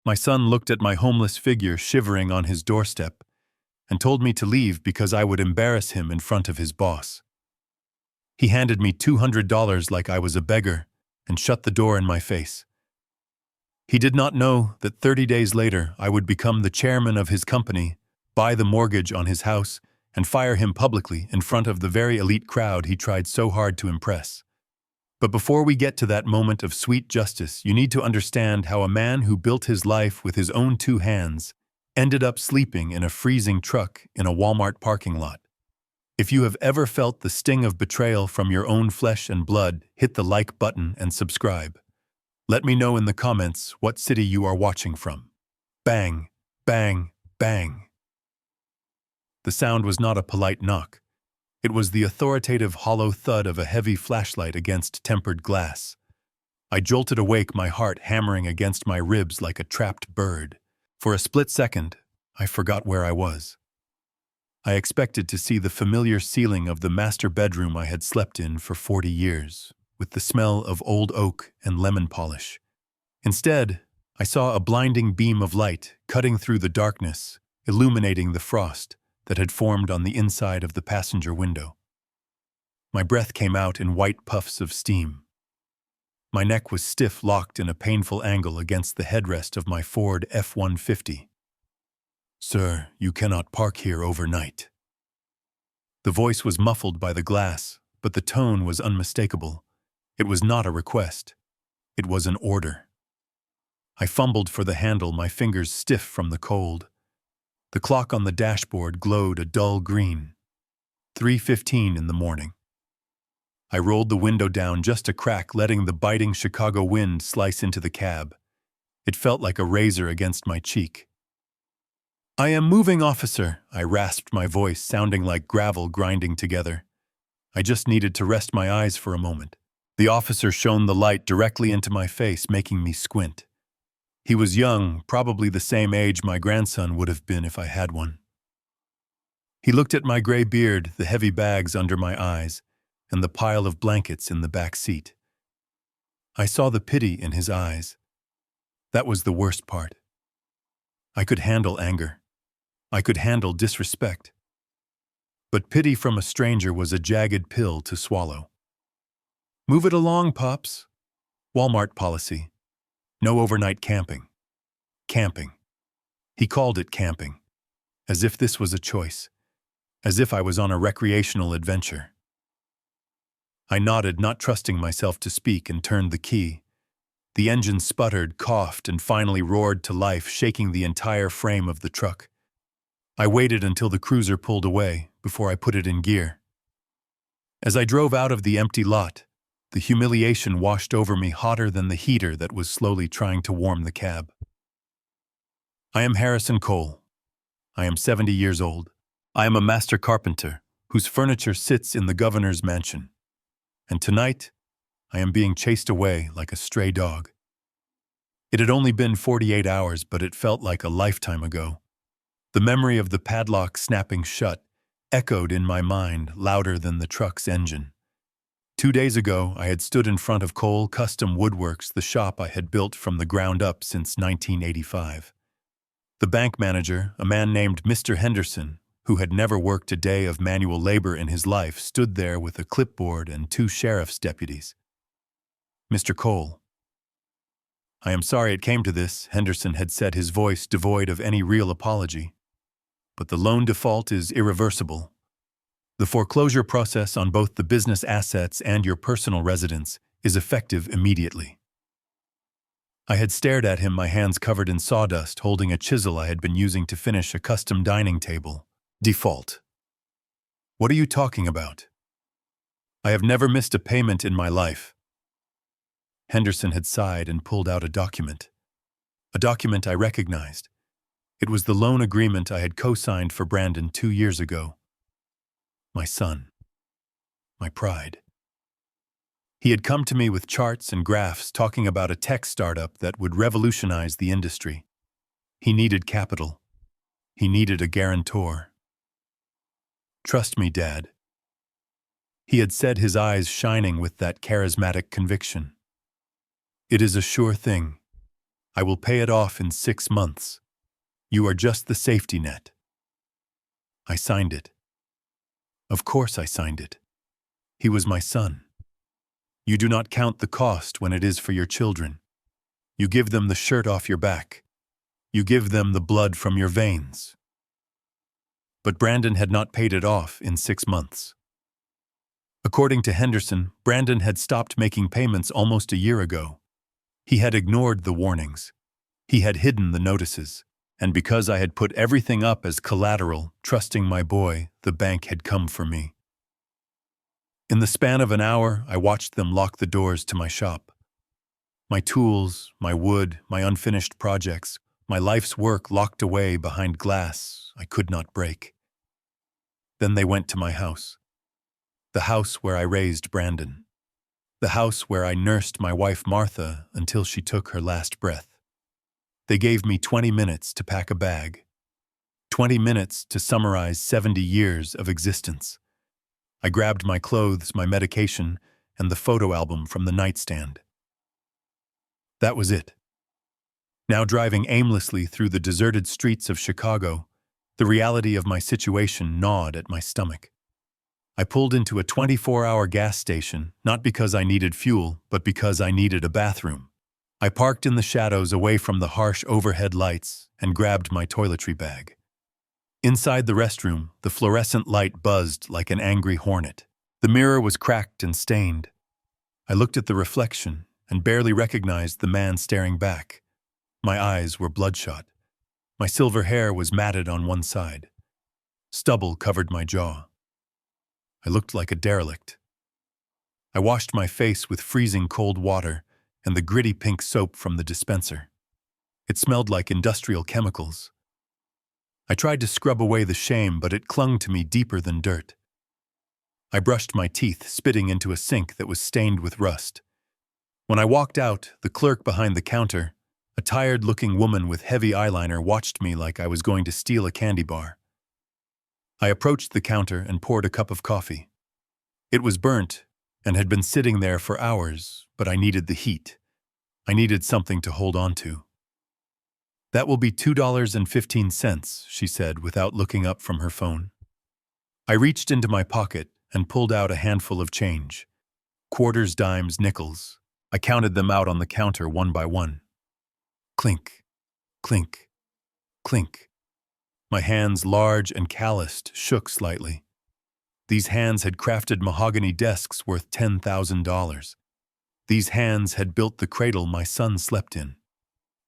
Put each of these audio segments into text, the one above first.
My son looked at my homeless figure shivering on his doorstep and told me to leave because I would embarrass him in front of his boss. He handed me $200 like I was a beggar and shut the door in my face. He did not know that 30 days later I would become the chairman of his company, buy the mortgage on his house, and fire him publicly in front of the very elite crowd he tried so hard to impress. But before we get to that moment of sweet justice, you need to understand how a man who built his life with his own two hands ended up sleeping in a freezing truck in a Walmart parking lot. If you have ever felt the sting of betrayal from your own flesh and blood, hit the like button and subscribe. Let me know in the comments what city you are watching from. Bang, bang, bang. The sound was not a polite knock. It was the authoritative hollow thud of a heavy flashlight against tempered glass. I jolted awake, my heart hammering against my ribs like a trapped bird. For a split second, I forgot where I was. I expected to see the familiar ceiling of the master bedroom I had slept in for 40 years, with the smell of old oak and lemon polish. Instead, I saw a blinding beam of light cutting through the darkness, illuminating the frost that had formed on the inside of the passenger window. My breath came out in white puffs of steam. My neck was stiff, locked in a painful angle against the headrest of my Ford F-150. "Sir, you cannot park here overnight." The voice was muffled by the glass, but the tone was unmistakable. It was not a request. It was an order. I fumbled for the handle, my fingers stiff from the cold. The clock on the dashboard glowed a dull green. 3:15 in the morning. I rolled the window down just a crack, letting the biting Chicago wind slice into the cab. It felt like a razor against my cheek. "I am moving, officer," I rasped, my voice sounding like gravel grinding together. I just needed to rest my eyes for a moment. The officer shone the light directly into my face, making me squint. He was young, probably the same age my grandson would have been if I had one. He looked at my gray beard, the heavy bags under my eyes, and the pile of blankets in the back seat. I saw the pity in his eyes. That was the worst part. I could handle anger. I could handle disrespect. But pity from a stranger was a jagged pill to swallow. "Move it along, Pops." Walmart policy. No overnight camping. Camping. He called it camping. As if this was a choice. As if I was on a recreational adventure. I nodded, not trusting myself to speak, and turned the key. The engine sputtered, coughed, and finally roared to life, shaking the entire frame of the truck. I waited until the cruiser pulled away before I put it in gear. As I drove out of the empty lot, the humiliation washed over me hotter than the heater that was slowly trying to warm the cab. I am Harrison Cole. I am 70 years old. I am a master carpenter whose furniture sits in the governor's mansion. And tonight, I am being chased away like a stray dog. It had only been 48 hours, but it felt like a lifetime ago. The memory of the padlock snapping shut echoed in my mind louder than the truck's engine. 2 days ago, I had stood in front of Cole Custom Woodworks, the shop I had built from the ground up since 1985. The bank manager, a man named Mr. Henderson, who had never worked a day of manual labor in his life, stood there with a clipboard and 2 sheriff's deputies. "Mr. Cole." "I am sorry it came to this," Henderson had said, his voice devoid of any real apology. "But the loan default is irreversible. The foreclosure process on both the business assets and your personal residence is effective immediately." I had stared at him, my hands covered in sawdust, holding a chisel I had been using to finish a custom dining table. "Default? What are you talking about? I have never missed a payment in my life." Henderson had sighed and pulled out a document. A document I recognized. It was the loan agreement I had co-signed for Brandon 2 years ago. My son. My pride. He had come to me with charts and graphs talking about a tech startup that would revolutionize the industry. He needed capital. He needed a guarantor. "Trust me, Dad." He had said, his eyes shining with that charismatic conviction. "It is a sure thing. I will pay it off in 6 months. You are just the safety net. I signed it. Of course I signed it. He was my son. You do not count the cost when it is for your children. You give them the shirt off your back. You give them the blood from your veins. But Brandon had not paid it off in 6 months. According to Henderson, Brandon had stopped making payments almost a year ago. He had ignored the warnings. He had hidden the notices. And because I had put everything up as collateral, trusting my boy, the bank had come for me. In the span of an hour, I watched them lock the doors to my shop. My tools, my wood, my unfinished projects, my life's work locked away behind glass I could not break. Then they went to my house. The house where I raised Brandon. The house where I nursed my wife Martha until she took her last breath. They gave me 20 minutes to pack a bag. 20 minutes to summarize 70 years of existence. I grabbed my clothes, my medication, and the photo album from the nightstand. That was it. Now driving aimlessly through the deserted streets of Chicago, the reality of my situation gnawed at my stomach. I pulled into a 24-hour gas station, not because I needed fuel, but because I needed a bathroom. I parked in the shadows away from the harsh overhead lights and grabbed my toiletry bag. Inside the restroom, the fluorescent light buzzed like an angry hornet. The mirror was cracked and stained. I looked at the reflection and barely recognized the man staring back. My eyes were bloodshot. My silver hair was matted on one side. Stubble covered my jaw. I looked like a derelict. I washed my face with freezing cold water and the gritty pink soap from the dispenser. It smelled like industrial chemicals. I tried to scrub away the shame, but it clung to me deeper than dirt. I brushed my teeth, spitting into a sink that was stained with rust. When I walked out, the clerk behind the counter, a tired-looking woman with heavy eyeliner, watched me like I was going to steal a candy bar. I approached the counter and poured a cup of coffee. It was burnt and had been sitting there for hours, but I needed the heat. I needed something to hold on to. "That will be $2.15, she said without looking up from her phone. I reached into my pocket and pulled out a handful of change. Quarters, dimes, nickels. I counted them out on the counter one by one. Clink, clink, clink. My hands, large and calloused, shook slightly. These hands had crafted mahogany desks worth $10,000. These hands had built the cradle my son slept in.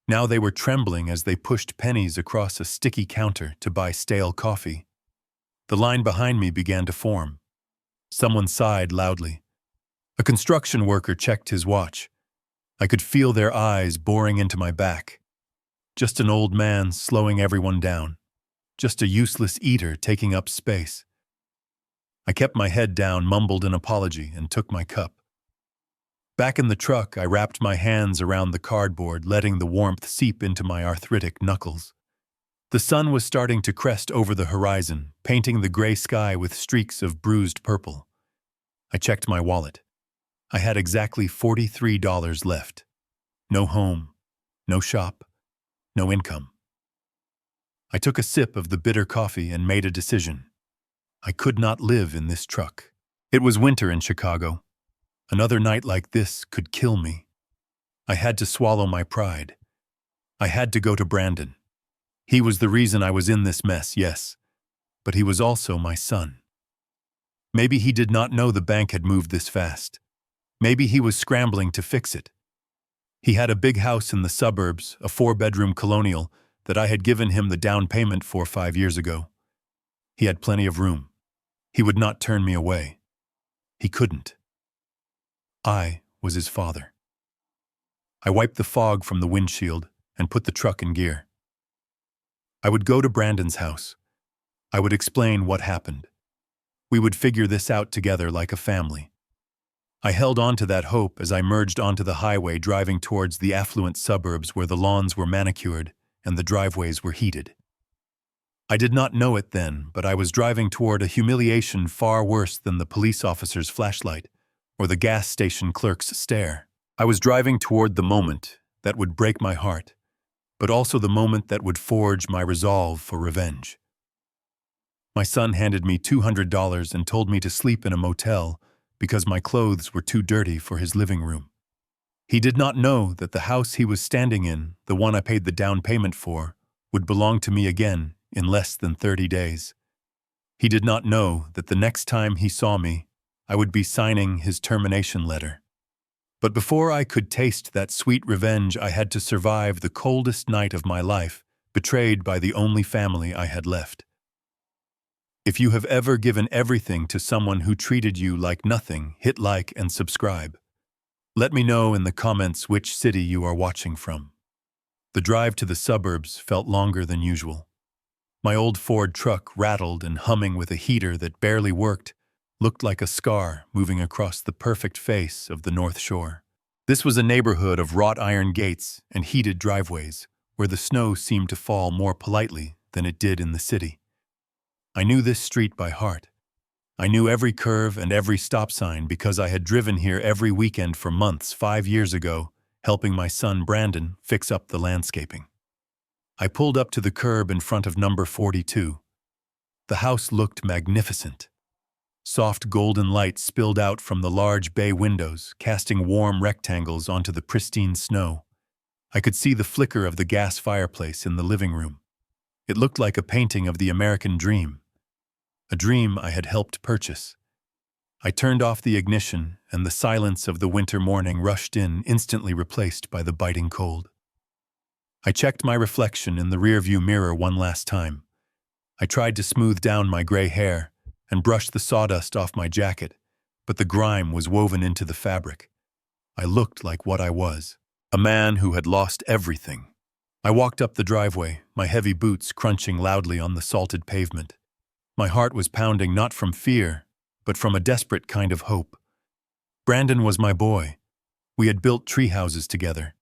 Now they were trembling as they pushed pennies across a sticky counter to buy stale coffee. The line behind me began to form. Someone sighed loudly. A construction worker checked his watch. I could feel their eyes boring into my back. Just an old man slowing everyone down. Just a useless eater taking up space. I kept my head down, mumbled an apology, and took my cup. Back in the truck, I wrapped my hands around the cardboard, letting the warmth seep into my arthritic knuckles. The sun was starting to crest over the horizon, painting the gray sky with streaks of bruised purple. I checked my wallet. I had exactly $43 left. No home, no shop, no income. I took a sip of the bitter coffee and made a decision. I could not live in this truck. It was winter in Chicago. Another night like this could kill me. I had to swallow my pride. I had to go to Brandon. He was the reason I was in this mess, yes, but he was also my son. Maybe he did not know the bank had moved this fast. Maybe he was scrambling to fix it. He had a big house in the suburbs, a 4-bedroom colonial that I had given him the down payment for 5 years ago. He had plenty of room. He would not turn me away. He couldn't. I was his father. I wiped the fog from the windshield and put the truck in gear. I would go to Brandon's house. I would explain what happened. We would figure this out together like a family. I held on to that hope as I merged onto the highway, driving towards the affluent suburbs where the lawns were manicured and the driveways were heated. I did not know it then, but I was driving toward a humiliation far worse than the police officer's flashlight or the gas station clerk's stare. I was driving toward the moment, that would break my heart, but also the moment that would forge my resolve for revenge. My son handed me $200 and told me to sleep in a motel because my clothes were too dirty for his living room. He did not know that the house he was standing in, the one I paid the down payment for, would belong to me again in less than 30 days. He did not know that the next time he saw me, I would be signing his termination letter. But before I could taste that sweet revenge, I had to survive the coldest night of my life, betrayed by the only family I had left. If you have ever given everything to someone who treated you like nothing, hit like and subscribe. Let me know in the comments which city you are watching from. The drive to the suburbs felt longer than usual. My old Ford truck, rattled and humming with a heater that barely worked, looked like a scar moving across the perfect face of the North Shore. This was a neighborhood of wrought iron gates and heated driveways, where the snow seemed to fall more politely than it did in the city. I knew this street by heart. I knew every curve and every stop sign because I had driven here every weekend for months 5 years ago, helping my son Brandon fix up the landscaping. I pulled up to the curb in front of number 42. The house looked magnificent. Soft golden light spilled out from the large bay windows, casting warm rectangles onto the pristine snow. I could see the flicker of the gas fireplace in the living room. It looked like a painting of the American dream, a dream I had helped purchase. I turned off the ignition, and the silence of the winter morning rushed in, instantly replaced by the biting cold. I checked my reflection in the rearview mirror one last time. I tried to smooth down my gray hair and brush the sawdust off my jacket, but the grime was woven into the fabric. I looked like what I was, a man who had lost everything. I walked up the driveway, my heavy boots crunching loudly on the salted pavement. My heart was pounding not from fear, but from a desperate kind of hope. Brandon was my boy. We had built tree houses together.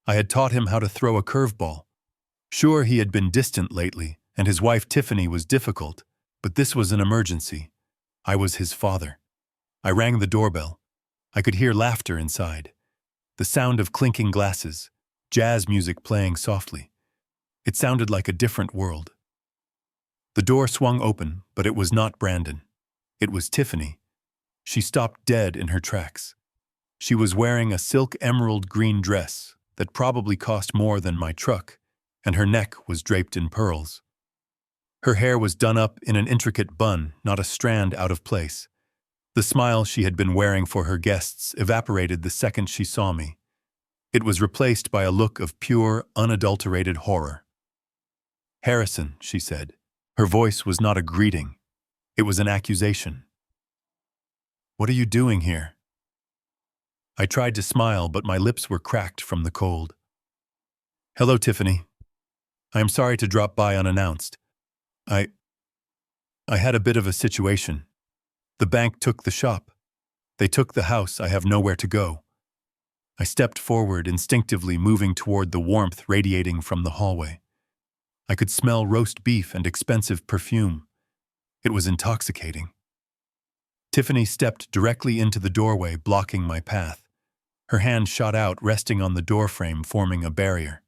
I had taught him how to throw a curveball. Sure, he had been distant lately, and his wife Tiffany was difficult, but this was an emergency. I was his father. I rang the doorbell. I could hear laughter inside, the sound of clinking glasses, jazz music playing softly. It sounded like a different world. The door swung open, but it was not Brandon. It was Tiffany. She stopped dead in her tracks. She was wearing a silk emerald green dress that probably cost more than my truck, and her neck was draped in pearls. Her hair was done up in an intricate bun, not a strand out of place. The smile she had been wearing for her guests evaporated the second she saw me. It was replaced by a look of pure, unadulterated horror. "Harrison," she said. Her voice was not a greeting. It was an accusation. "What are you doing here?" I tried to smile, but my lips were cracked from the cold. "Hello, Tiffany. I am sorry to drop by unannounced. I had a bit of a situation. The bank took the shop. They took the house. I have nowhere to go." I stepped forward, instinctively moving toward the warmth radiating from the hallway. I could smell roast beef and expensive perfume. It was intoxicating. Tiffany stepped directly into the doorway, blocking my path. Her hand shot out, resting on the doorframe, forming a barrier.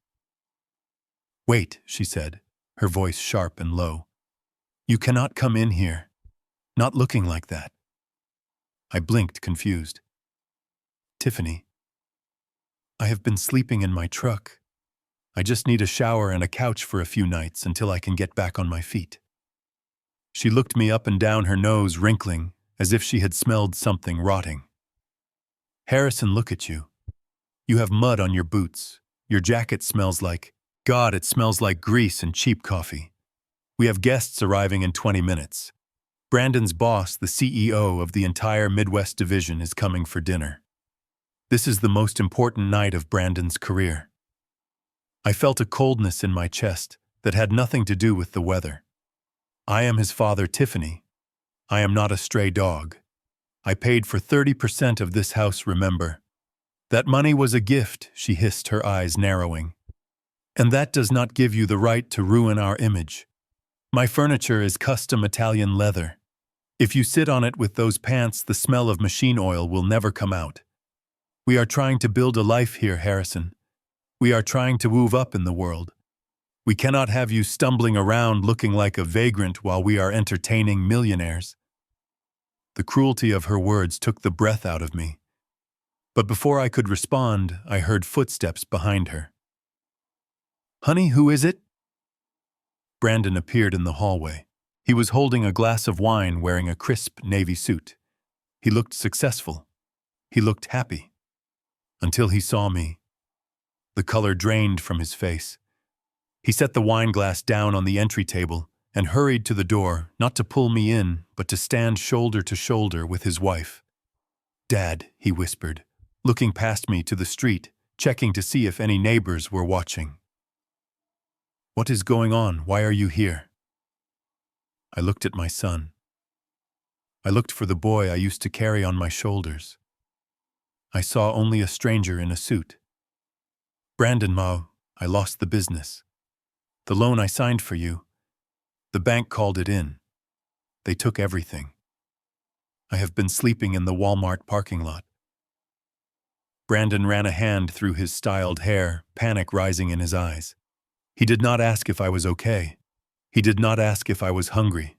"Wait," she said, her voice sharp and low. "You cannot come in here. Not looking like that." I blinked, confused. "Tiffany, I have been sleeping in my truck. I just need a shower and a couch for a few nights until I can get back on my feet." She looked me up and down, her nose wrinkling, as if she had smelled something rotting. "Harrison, look at you. You have mud on your boots. Your jacket smells like... God, it smells like grease and cheap coffee. We have guests arriving in 20 minutes. Brandon's boss, the CEO of the entire Midwest division, is coming for dinner. This is the most important night of Brandon's career." I felt a coldness in my chest that had nothing to do with the weather. I am his father, Tiffany. I am not a stray dog. I paid for 30% of this house, remember? That money was a gift, she hissed, her eyes narrowing. And that does not give you the right to ruin our image. My furniture is custom Italian leather. If you sit on it with those pants, the smell of machine oil will never come out. We are trying to build a life here, Harrison. We are trying to move up in the world. We cannot have you stumbling around looking like a vagrant while we are entertaining millionaires." The cruelty of her words took the breath out of me. But before I could respond, I heard footsteps behind her. "Honey, who is it?" Brandon appeared in the hallway. He was holding a glass of wine wearing a crisp navy suit. He looked successful. He looked happy. Until he saw me. The color drained from his face. He set the wine glass down on the entry table and hurried to the door, not to pull me in, but to stand shoulder to shoulder with his wife. "Dad," he whispered, looking past me to the street, checking to see if any neighbors were watching. "What is going on? Why are you here?" I looked at my son. I looked for the boy I used to carry on my shoulders. I saw only a stranger in a suit. "Brandon, Ma, I lost the business. The loan I signed for you. The bank called it in. They took everything. I have been sleeping in the Walmart parking lot." Brandon ran a hand through his styled hair, panic rising in his eyes. He did not ask if I was okay. He did not ask if I was hungry.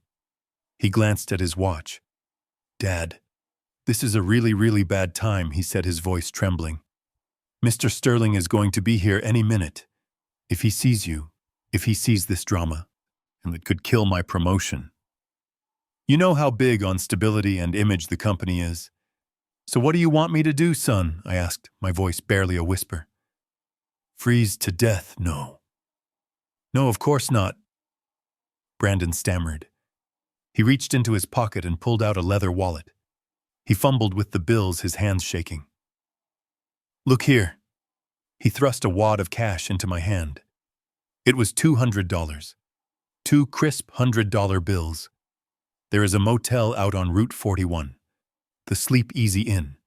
He glanced at his watch. "Dad, this is a really, really bad time," he said, his voice trembling. "Mr. Sterling is going to be here any minute. If he sees you, if he sees this drama, and it could kill my promotion. You know how big on stability and image the company is. So what do you want me to do, son?" I asked, my voice barely a whisper. "Freeze to death, no." "No, of course not," Brandon stammered. He reached into his pocket and pulled out a leather wallet. He fumbled with the bills, his hands shaking. "Look here." He thrust a wad of cash into my hand. It was $200. 2 crisp $100 bills. "There is a motel out on Route 41. The Sleep Easy Inn.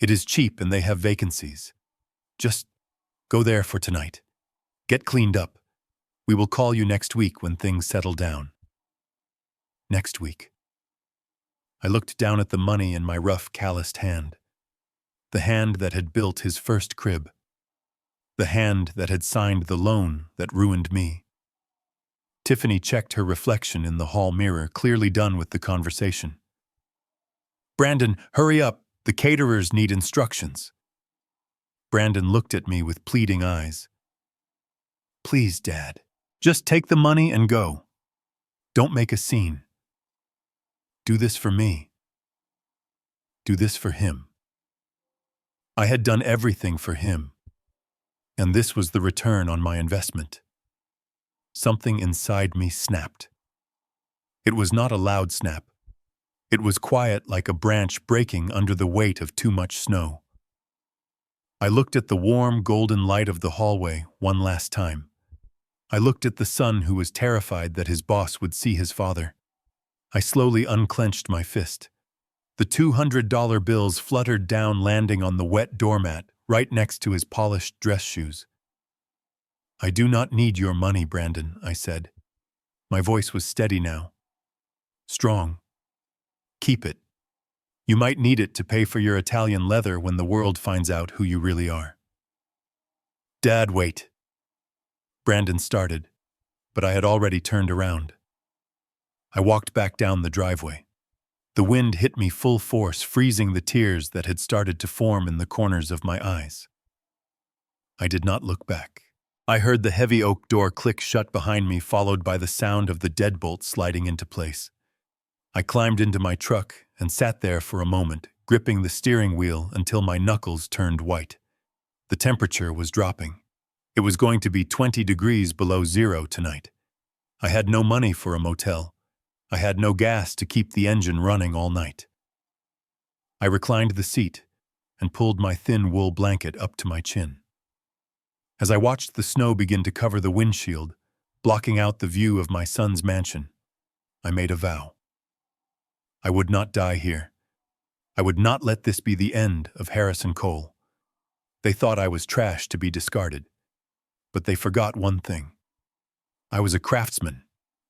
It is cheap and they have vacancies. Just go there for tonight. Get cleaned up. We will call you next week when things settle down." Next week. I looked down at the money in my rough, calloused hand. The hand that had built his first crib. The hand that had signed the loan that ruined me. Tiffany checked her reflection in the hall mirror, clearly done with the conversation. "Brandon, hurry up. The caterers need instructions." Brandon looked at me with pleading eyes. "Please, Dad. Just take the money and go. Don't make a scene. Do this for me. Do this for him." I had done everything for him. And this was the return on my investment. Something inside me snapped. It was not a loud snap. It was quiet, like a branch breaking under the weight of too much snow. I looked at the warm, golden light of the hallway one last time. I looked at the son who was terrified that his boss would see his father. I slowly unclenched my fist. The $200 bills fluttered down, landing on the wet doormat right next to his polished dress shoes. "I do not need your money, Brandon," I said. My voice was steady now. Strong. "Keep it. You might need it to pay for your Italian leather when the world finds out who you really are." "Dad, wait." Brandon started, but I had already turned around. I walked back down the driveway. The wind hit me full force, freezing the tears that had started to form in the corners of my eyes. I did not look back. I heard the heavy oak door click shut behind me, followed by the sound of the deadbolt sliding into place. I climbed into my truck and sat there for a moment, gripping the steering wheel until my knuckles turned white. The temperature was dropping. It was going to be 20 degrees below zero tonight. I had no money for a motel. I had no gas to keep the engine running all night. I reclined the seat and pulled my thin wool blanket up to my chin. As I watched the snow begin to cover the windshield, blocking out the view of my son's mansion, I made a vow. I would not die here. I would not let this be the end of Harrison Cole. They thought I was trash to be discarded. But they forgot one thing. I was a craftsman.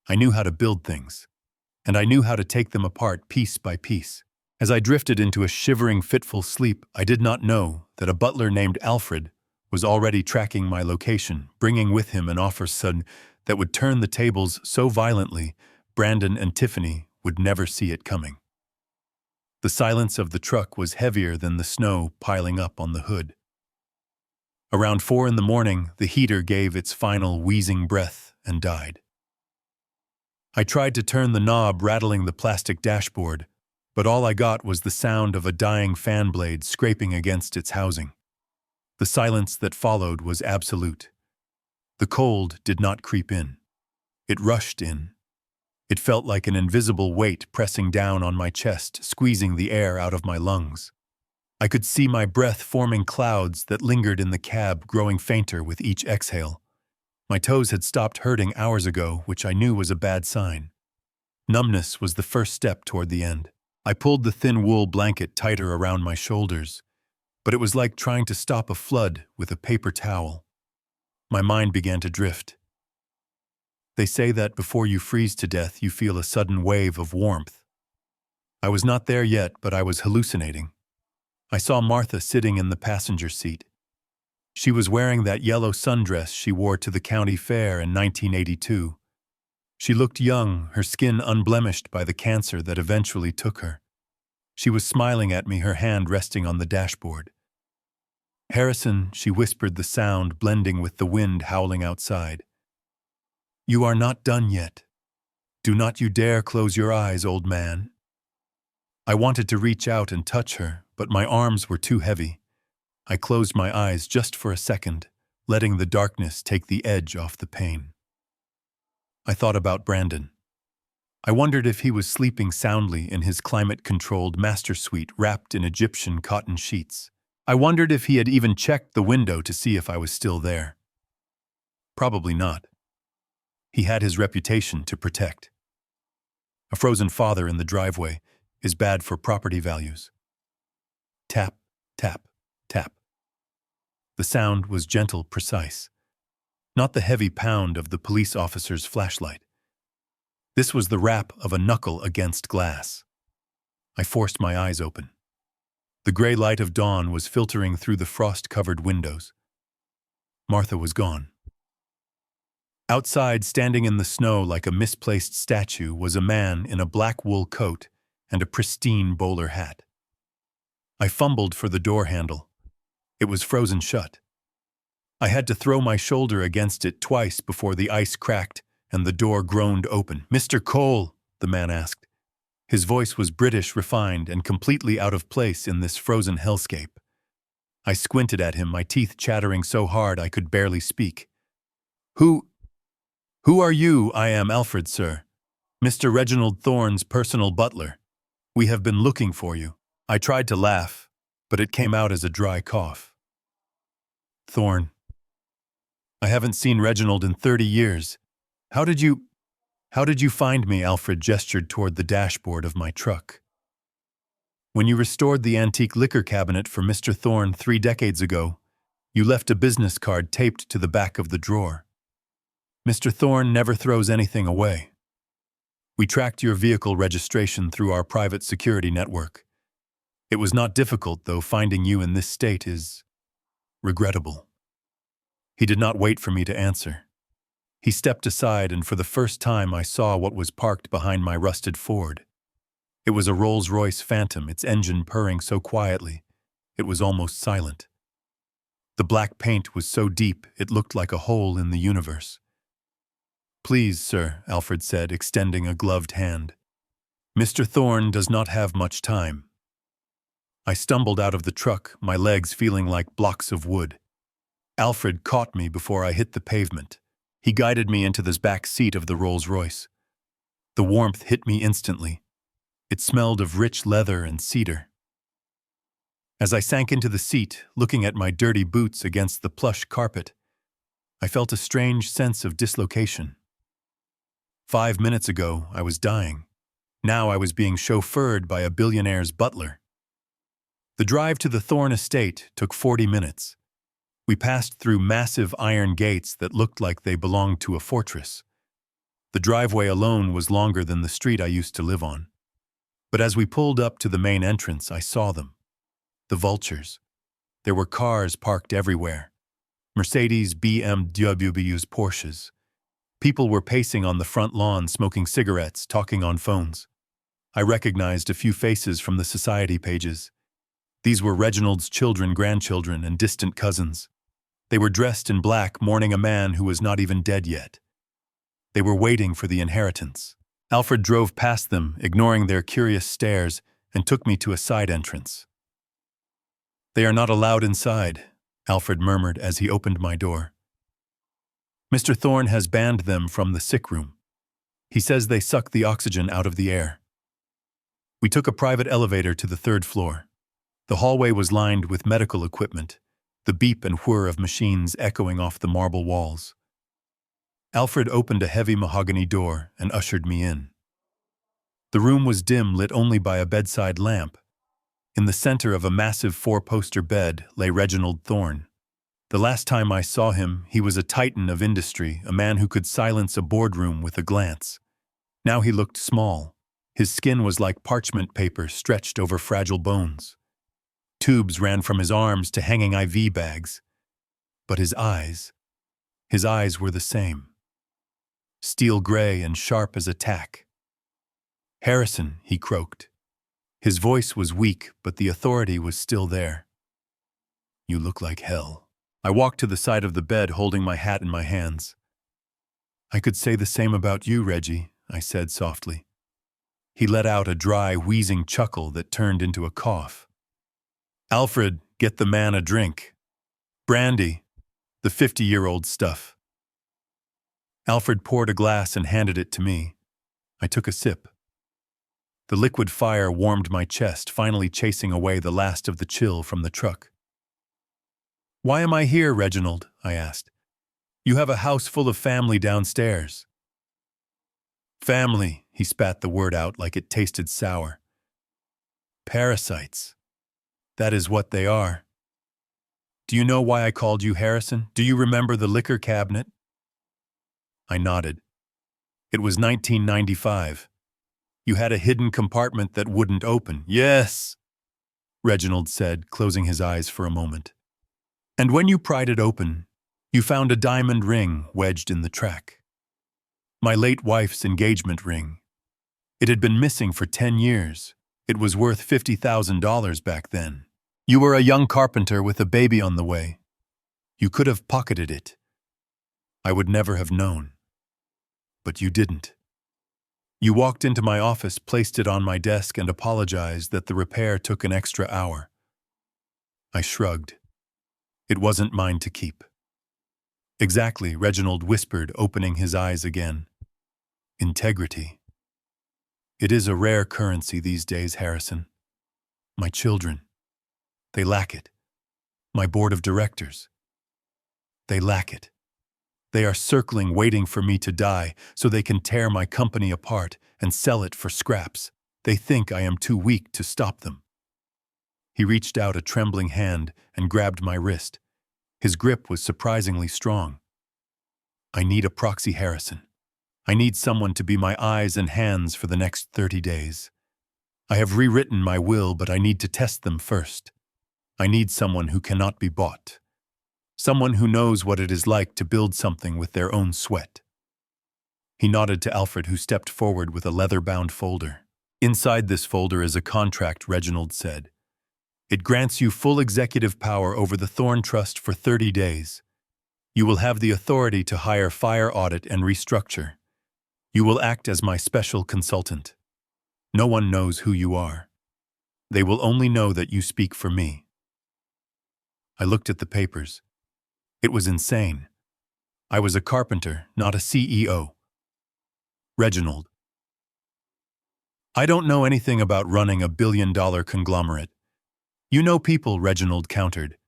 I knew how to build things. And I knew how to take them apart piece by piece. As I drifted into a shivering, fitful sleep, I did not know that a butler named Alfred was already tracking my location, bringing with him an offer son that would turn the tables so violently Brandon and Tiffany would never see it coming. The silence of the truck was heavier than the snow piling up on the hood. Around 4 in the morning, the heater gave its final wheezing breath and died. I tried to turn the knob, rattling the plastic dashboard, but all I got was the sound of a dying fan blade scraping against its housing. The silence that followed was absolute. The cold did not creep in. It rushed in. It felt like an invisible weight pressing down on my chest, squeezing the air out of my lungs. I could see my breath forming clouds that lingered in the cab, growing fainter with each exhale. My toes had stopped hurting hours ago, which I knew was a bad sign. Numbness was the first step toward the end. I pulled the thin wool blanket tighter around my shoulders, but it was like trying to stop a flood with a paper towel. My mind began to drift. They say that before you freeze to death, you feel a sudden wave of warmth. I was not there yet, but I was hallucinating. I saw Martha sitting in the passenger seat. She was wearing that yellow sundress she wore to the county fair in 1982. She looked young, her skin unblemished by the cancer that eventually took her. She was smiling at me, her hand resting on the dashboard. "Harrison," she whispered, the sound blending with the wind howling outside. "You are not done yet. Do not you dare close your eyes, old man." I wanted to reach out and touch her, but my arms were too heavy. I closed my eyes just for a second, letting the darkness take the edge off the pain. I thought about Brandon. I wondered if he was sleeping soundly in his climate-controlled master suite wrapped in Egyptian cotton sheets. I wondered if he had even checked the window to see if I was still there. Probably not. He had his reputation to protect. A frozen father in the driveway is bad for property values. Tap, tap, tap. The sound was gentle, precise. Not the heavy pound of the police officer's flashlight. This was the rap of a knuckle against glass. I forced my eyes open. The gray light of dawn was filtering through the frost-covered windows. Martha was gone. Outside, standing in the snow like a misplaced statue, was a man in a black wool coat and a pristine bowler hat. I fumbled for the door handle. It was frozen shut. I had to throw my shoulder against it twice before the ice cracked and the door groaned open. "Mr. Cole," the man asked. His voice was British, refined, and completely out of place in this frozen hellscape. I squinted at him, my teeth chattering so hard I could barely speak. Who are you?" "I am Alfred, sir. Mr. Reginald Thorne's personal butler. We have been looking for you." I tried to laugh, but it came out as a dry cough. "Thorne. I haven't seen Reginald in 30 years. How did you find me?" Alfred gestured toward the dashboard of my truck. "When you restored the antique liquor cabinet for Mr. Thorne 3 decades ago, you left a business card taped to the back of the drawer. Mr. Thorne never throws anything away. We tracked your vehicle registration through our private security network. It was not difficult, though finding you in this state is regrettable." He did not wait for me to answer. He stepped aside, and for the first time I saw what was parked behind my rusted Ford. It was a Rolls-Royce Phantom, its engine purring so quietly, it was almost silent. The black paint was so deep it looked like a hole in the universe. "Please, sir," Alfred said, extending a gloved hand. "Mr. Thorne does not have much time." I stumbled out of the truck, my legs feeling like blocks of wood. Alfred caught me before I hit the pavement. He guided me into the back seat of the Rolls-Royce. The warmth hit me instantly. It smelled of rich leather and cedar. As I sank into the seat, looking at my dirty boots against the plush carpet, I felt a strange sense of dislocation. 5 minutes ago, I was dying. Now I was being chauffeured by a billionaire's butler. The drive to the Thorne estate took 40 minutes. We passed through massive iron gates that looked like they belonged to a fortress. The driveway alone was longer than the street I used to live on. But as we pulled up to the main entrance, I saw them. The vultures. There were cars parked everywhere. Mercedes, BMWs, Porsches. People were pacing on the front lawn, smoking cigarettes, talking on phones. I recognized a few faces from the society pages. These were Reginald's children, grandchildren, and distant cousins. They were dressed in black, mourning a man who was not even dead yet. They were waiting for the inheritance. Alfred drove past them, ignoring their curious stares, and took me to a side entrance. "They are not allowed inside," Alfred murmured as he opened my door. "Mr. Thorne has banned them from the sick room. He says they suck the oxygen out of the air." We took a private elevator to the third floor. The hallway was lined with medical equipment, the beep and whir of machines echoing off the marble walls. Alfred opened a heavy mahogany door and ushered me in. The room was dim, lit only by a bedside lamp. In the center of a massive four-poster bed lay Reginald Thorne. The last time I saw him, he was a titan of industry, a man who could silence a boardroom with a glance. Now he looked small. His skin was like parchment paper stretched over fragile bones. Tubes ran from his arms to hanging IV bags. But his eyes were the same. Steel gray and sharp as a tack. "Harrison," he croaked. His voice was weak, but the authority was still there. "You look like hell." I walked to the side of the bed, holding my hat in my hands. "I could say the same about you, Reggie," I said softly. He let out a dry, wheezing chuckle that turned into a cough. "Alfred, get the man a drink. Brandy, the 50-year-old stuff." Alfred poured a glass and handed it to me. I took a sip. The liquid fire warmed my chest, finally chasing away the last of the chill from the truck. "Why am I here, Reginald?" I asked. "You have a house full of family downstairs." "Family," he spat the word out like it tasted sour. "Parasites. That is what they are. Do you know why I called you Harrison? Do you remember the liquor cabinet?" I nodded. "It was 1995. You had a hidden compartment that wouldn't open." "Yes," Reginald said, closing his eyes for a moment. "And when you pried it open, you found a diamond ring wedged in the track. My late wife's engagement ring. It had been missing for 10 years. It was worth $50,000 back then. You were a young carpenter with a baby on the way. You could have pocketed it. I would never have known. But you didn't. You walked into my office, placed it on my desk, and apologized that the repair took an extra hour. I shrugged. It wasn't mine to keep." "Exactly," Reginald whispered, opening his eyes again. "Integrity. It is a rare currency these days, Harrison. My children, they lack it. My board of directors, they lack it. They are circling, waiting for me to die so they can tear my company apart and sell it for scraps. They think I am too weak to stop them." He reached out a trembling hand and grabbed my wrist. His grip was surprisingly strong. "I need a proxy, Harrison. I need someone to be my eyes and hands for the next 30 days. I have rewritten my will, but I need to test them first. I need someone who cannot be bought. Someone who knows what it is like to build something with their own sweat." He nodded to Alfred, who stepped forward with a leather-bound folder. "Inside this folder is a contract," Reginald said. "It grants you full executive power over the Thorne Trust for 30 days. You will have the authority to hire, fire, audit, and restructure. You will act as my special consultant. No one knows who you are. They will only know that you speak for me." I looked at the papers. It was insane. I was a carpenter, not a CEO. "Reginald, I don't know anything about running a billion-dollar conglomerate." "You know people," Reginald countered.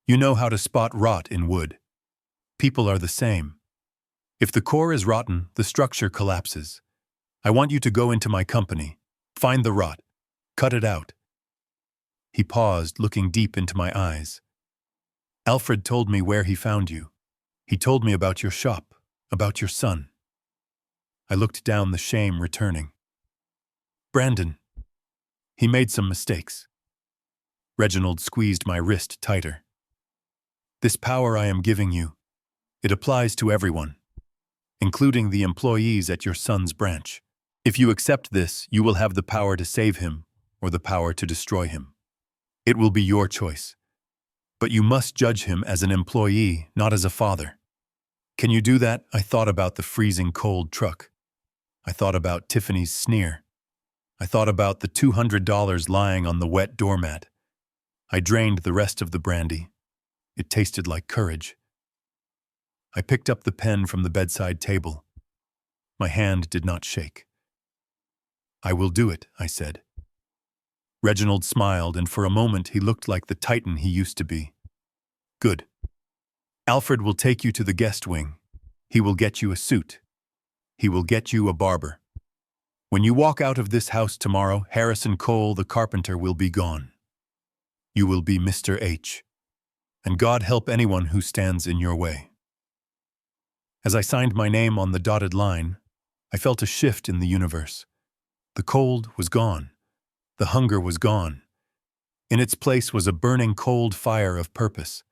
"You know how to spot rot in wood. People are the same. If the core is rotten, the structure collapses. I want you to go into my company, find the rot, cut it out." He paused, looking deep into my eyes. "Alfred told me where he found you. He told me about your shop, about your son." I looked down, the shame returning. "Brandon. He made some mistakes." Reginald squeezed my wrist tighter. This power I am giving you, it applies to everyone, including the employees at your son's branch. If you accept this, you will have the power to save him or the power to destroy him. It will be your choice. But you must judge him as an employee, not as a father. Can you do that? I thought about the freezing cold truck. I thought about Tiffany's sneer. I thought about the $200 lying on the wet doormat. I drained the rest of the brandy. It tasted like courage. I picked up the pen from the bedside table. My hand did not shake. I will do it, I said. Reginald smiled, and for a moment he looked like the titan he used to be. Good. Alfred will take you to the guest wing. He will get you a suit. He will get you a barber. When you walk out of this house tomorrow, Harrison Cole, the carpenter, will be gone. You will be Mr. H. And God help anyone who stands in your way. As I signed my name on the dotted line, I felt a shift in the universe. The cold was gone. The hunger was gone. In its place was a burning cold fire of purpose.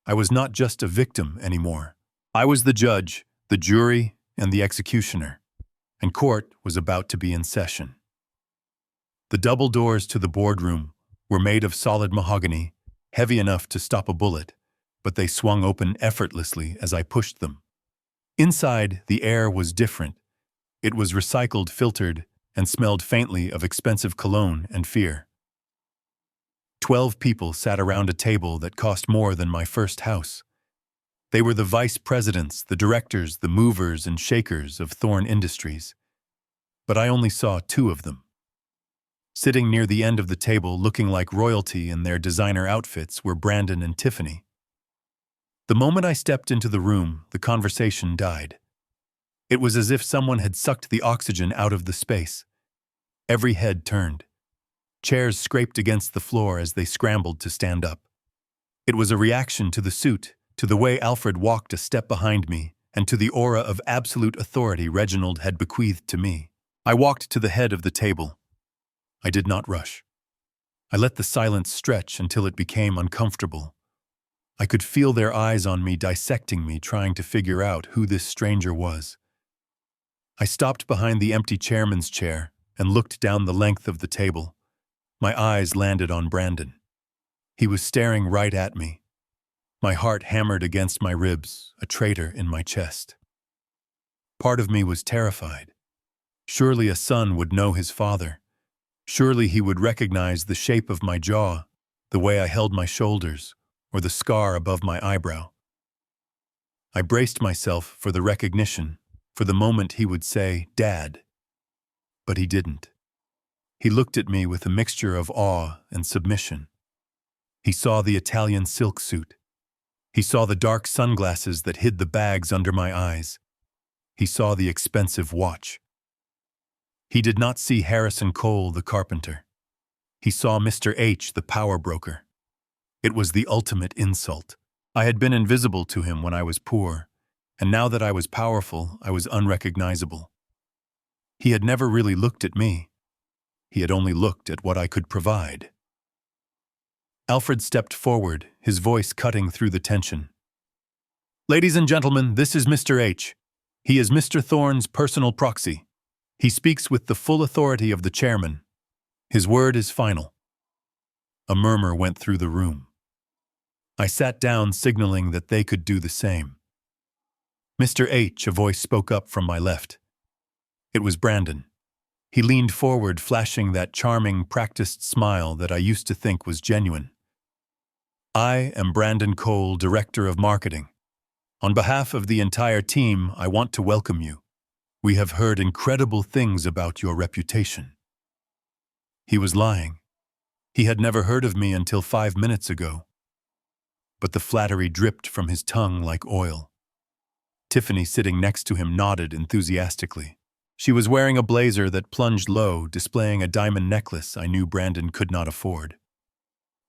I was not just a victim anymore. I was the judge, the jury, and the executioner, and court was about to be in session. The double doors to the boardroom were made of solid mahogany, heavy enough to stop a bullet, but they swung open effortlessly as I pushed them. Inside, the air was different. It was recycled, filtered, and smelled faintly of expensive cologne and fear. 12 people sat around a table that cost more than my first house. They were the vice presidents, the directors, the movers and shakers of Thorne Industries. But I only saw 2 of them. Sitting near the end of the table, looking like royalty in their designer outfits, were Brandon and Tiffany. The moment I stepped into the room, the conversation died. It was as if someone had sucked the oxygen out of the space. Every head turned. Chairs scraped against the floor as they scrambled to stand up. It was a reaction to the suit, to the way Alfred walked a step behind me, and to the aura of absolute authority Reginald had bequeathed to me. I walked to the head of the table. I did not rush. I let the silence stretch until it became uncomfortable. I could feel their eyes on me, dissecting me, trying to figure out who this stranger was. I stopped behind the empty chairman's chair and looked down the length of the table. My eyes landed on Brandon. He was staring right at me. My heart hammered against my ribs, a traitor in my chest. Part of me was terrified. Surely a son would know his father. Surely he would recognize the shape of my jaw, the way I held my shoulders, or the scar above my eyebrow. I braced myself for the recognition, for the moment he would say, "Dad." But he didn't. He looked at me with a mixture of awe and submission. He saw the Italian silk suit. He saw the dark sunglasses that hid the bags under my eyes. He saw the expensive watch. He did not see Harrison Cole, the carpenter. He saw Mr. H, the power broker. It was the ultimate insult. I had been invisible to him when I was poor, and now that I was powerful, I was unrecognizable. He had never really looked at me. He had only looked at what I could provide. Alfred stepped forward, his voice cutting through the tension. "Ladies and gentlemen, this is Mr. H. He is Mr. Thorne's personal proxy. He speaks with the full authority of the chairman. His word is final." A murmur went through the room. I sat down, signaling that they could do the same. "Mr. H," a voice spoke up from my left. It was Brandon. He leaned forward, flashing that charming, practiced smile that I used to think was genuine. "I am Brandon Cole, Director of Marketing. On behalf of the entire team, I want to welcome you. We have heard incredible things about your reputation." He was lying. He had never heard of me until 5 minutes ago. But the flattery dripped from his tongue like oil. Tiffany, sitting next to him, nodded enthusiastically. She was wearing a blazer that plunged low, displaying a diamond necklace I knew Brandon could not afford.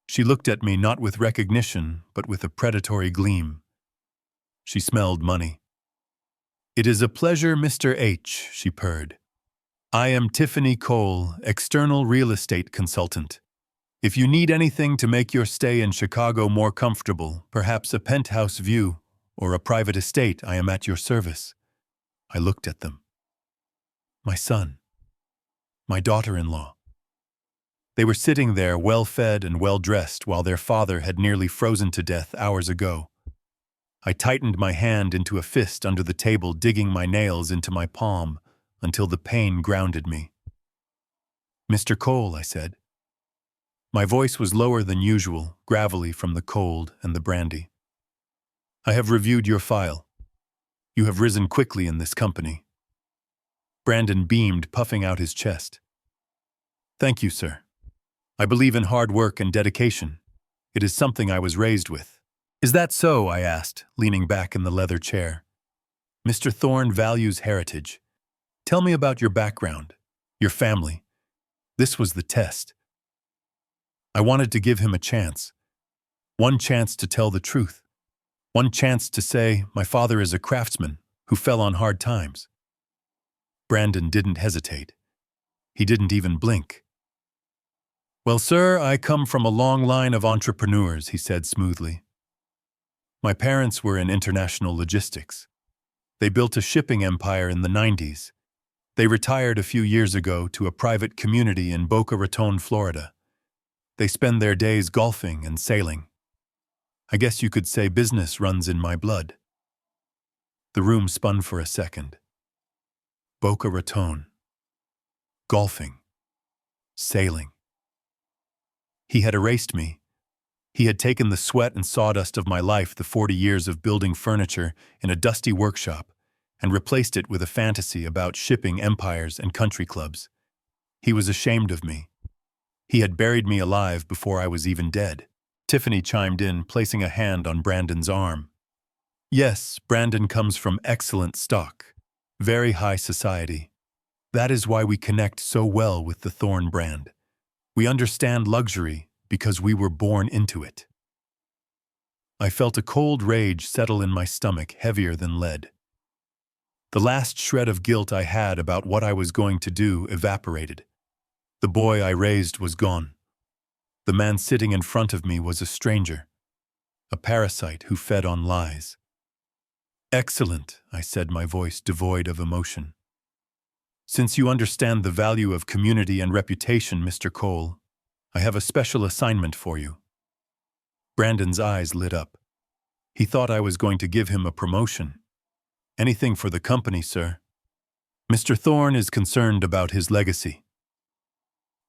She looked at me not with recognition, but with a predatory gleam. She smelled money. "It is a pleasure, Mr. H," she purred. "I am Tiffany Cole, external real estate consultant. If you need anything to make your stay in Chicago more comfortable, perhaps a penthouse view or a private estate, I am at your service. I looked at them. My son. My daughter-in-law. They were sitting there well-fed and well-dressed while their father had nearly frozen to death hours ago. I tightened my hand into a fist under the table, digging my nails into my palm until the pain grounded me. "Mr. Cole," I said. My voice was lower than usual, gravelly from the cold and the brandy. "I have reviewed your file. You have risen quickly in this company." Brandon beamed, puffing out his chest. "Thank you, sir. I believe in hard work and dedication. It is something I was raised with." "Is that so?" I asked, leaning back in the leather chair. "Mr. Thorne values heritage. Tell me about your background, your family." This was the test. I wanted to give him a chance. One chance to tell the truth. One chance to say, my father is a craftsman who fell on hard times. Brandon didn't hesitate. He didn't even blink. "Well, sir, I come from a long line of entrepreneurs," he said smoothly. "My parents were in international logistics. They built a shipping empire in the 90s. They retired a few years ago to a private community in Boca Raton, Florida. They spend their days golfing and sailing. I guess you could say business runs in my blood." The room spun for a second. Boca Raton. Golfing. Sailing. He had erased me. He had taken the sweat and sawdust of my life, the 40 years of building furniture in a dusty workshop, and replaced it with a fantasy about shipping empires and country clubs. He was ashamed of me. He had buried me alive before I was even dead. Tiffany chimed in, placing a hand on Brandon's arm. "Yes, Brandon comes from excellent stock. Very high society. That is why we connect so well with the Thorne brand. We understand luxury because we were born into it." I felt a cold rage settle in my stomach, heavier than lead. The last shred of guilt I had about what I was going to do evaporated. The boy I raised was gone. The man sitting in front of me was a stranger, a parasite who fed on lies. "Excellent," I said, my voice devoid of emotion. "Since you understand the value of community and reputation, Mr. Cole, I have a special assignment for you." Brandon's eyes lit up. He thought I was going to give him a promotion. "Anything for the company, sir." "Mr. Thorne is concerned about his legacy."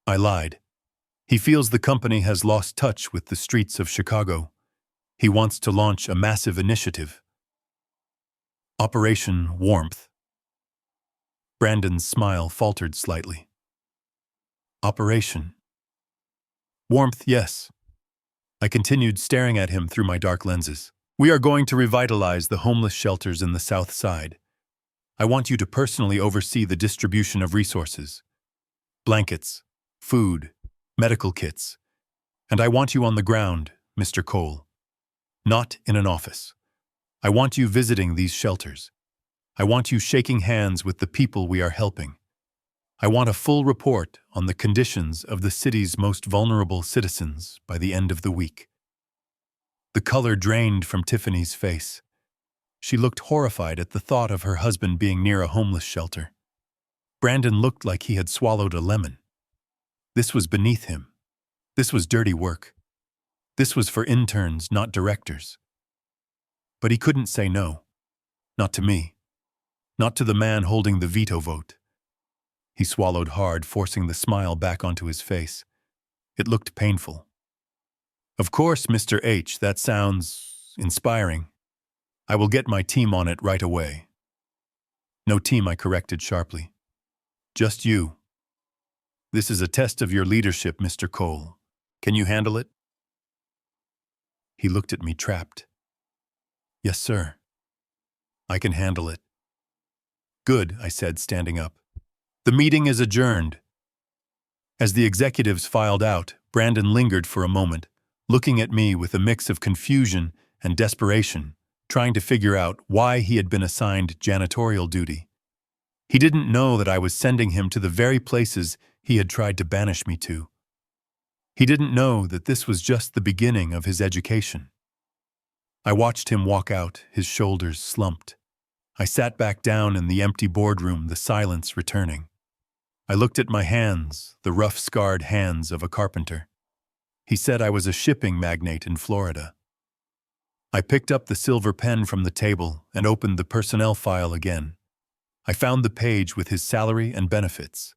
I lied. "He feels the company has lost touch with the streets of Chicago. He wants to launch a massive initiative. Operation Warmth." Brandon's smile faltered slightly. "Operation Warmth, yes." I continued, staring at him through my dark lenses. "We are going to revitalize the homeless shelters in the South Side. I want you to personally oversee the distribution of resources. Blankets, food, medical kits. And I want you on the ground, Mr. Cole. Not in an office. I want you visiting these shelters. I want you shaking hands with the people we are helping. I want a full report on the conditions of the city's most vulnerable citizens by the end of the week." The color drained from Tiffany's face. She looked horrified at the thought of her husband being near a homeless shelter. Brandon looked like he had swallowed a lemon. This was beneath him. This was dirty work. This was for interns, not directors. But he couldn't say no. Not to me. Not to the man holding the veto vote. He swallowed hard, forcing the smile back onto his face. It looked painful. "Of course, Mr. H., that sounds inspiring. I will get my team on it right away." "No team," I corrected sharply. "Just you. This is a test of your leadership, Mr. Cole. Can you handle it?" He looked at me, trapped. "Yes, sir. I can handle it." "Good," I said, standing up. "The meeting is adjourned." As the executives filed out, Brandon lingered for a moment, looking at me with a mix of confusion and desperation, trying to figure out why he had been assigned janitorial duty. He didn't know that I was sending him to the very places he had tried to banish me to. He didn't know that this was just the beginning of his education. I watched him walk out, his shoulders slumped. I sat back down in the empty boardroom, the silence returning. I looked at my hands, the rough, scarred hands of a carpenter. He said I was a shipping magnate in Florida. I picked up the silver pen from the table and opened the personnel file again. I found the page with his salary and benefits.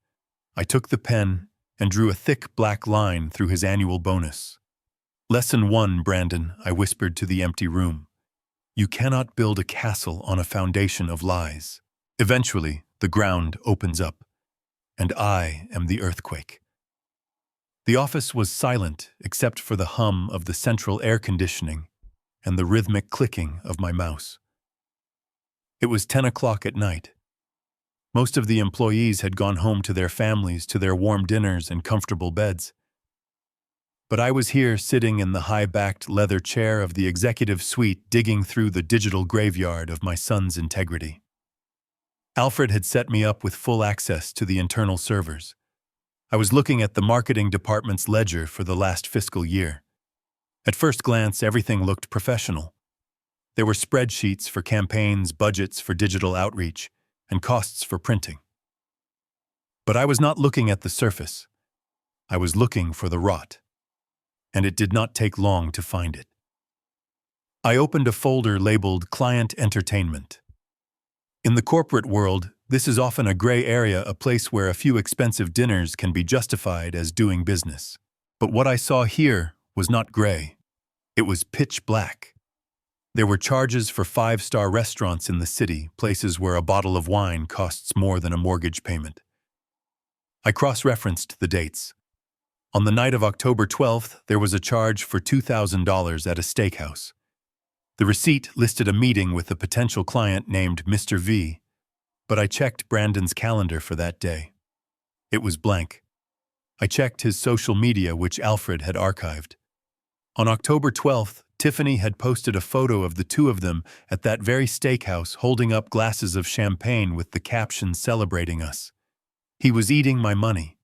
I took the pen and drew a thick black line through his annual bonus. Lesson 1, Brandon, I whispered to the empty room. You cannot build a castle on a foundation of lies. Eventually, the ground opens up, and I am the earthquake. The office was silent except for the hum of the central air conditioning and the rhythmic clicking of my mouse. It was 10 o'clock at night. Most of the employees had gone home to their families, to their warm dinners and comfortable beds. But I was here sitting in the high-backed leather chair of the executive suite, digging through the digital graveyard of my son's integrity. Alfred had set me up with full access to the internal servers. I was looking at the marketing department's ledger for the last fiscal year. At first glance, everything looked professional. There were spreadsheets for campaigns, budgets for digital outreach, and costs for printing. But I was not looking at the surface. I was looking for the rot. And it did not take long to find it. I opened a folder labeled Client Entertainment. In the corporate world, this is often a gray area, a place where a few expensive dinners can be justified as doing business. But what I saw here was not gray. It was pitch black. There were charges for 5-star restaurants in the city, places where a bottle of wine costs more than a mortgage payment. I cross-referenced the dates. On the night of October 12th, there was a charge for $2,000 at a steakhouse. The receipt listed a meeting with a potential client named Mr. V, but I checked Brandon's calendar for that day. It was blank. I checked his social media, which Alfred had archived. On October 12th, Tiffany had posted a photo of the two of them at that very steakhouse holding up glasses of champagne with the caption celebrating us. He was eating my money.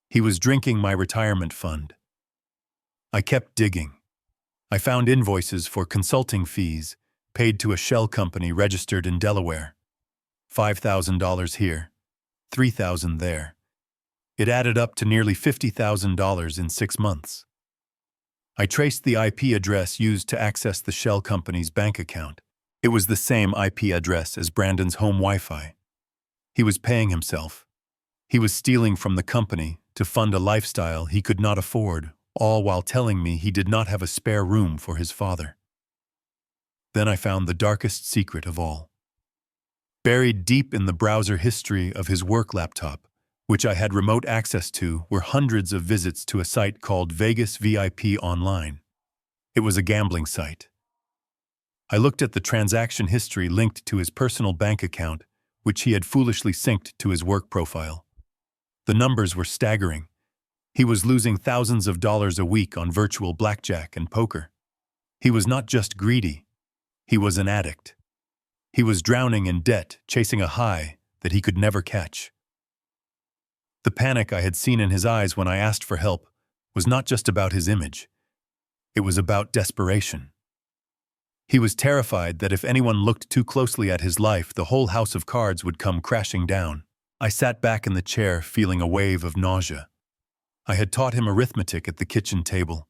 He was drinking my retirement fund. I kept digging. I found invoices for consulting fees paid to a shell company registered in Delaware. $5,000 here, $3,000 there. It added up to nearly $50,000 in 6 months. I traced the IP address used to access the shell company's bank account. It was the same IP address as Brandon's home Wi-Fi. He was paying himself. He was stealing from the company to fund a lifestyle he could not afford, all while telling me he did not have a spare room for his father. Then I found the darkest secret of all. Buried deep in the browser history of his work laptop, which I had remote access to, were hundreds of visits to a site called Vegas VIP Online. It was a gambling site. I looked at the transaction history linked to his personal bank account, which he had foolishly synced to his work profile. The numbers were staggering. He was losing thousands of dollars a week on virtual blackjack and poker. He was not just greedy. He was an addict. He was drowning in debt, chasing a high that he could never catch. The panic I had seen in his eyes when I asked for help was not just about his image. It was about desperation. He was terrified that if anyone looked too closely at his life, the whole house of cards would come crashing down. I sat back in the chair, feeling a wave of nausea. I had taught him arithmetic at the kitchen table.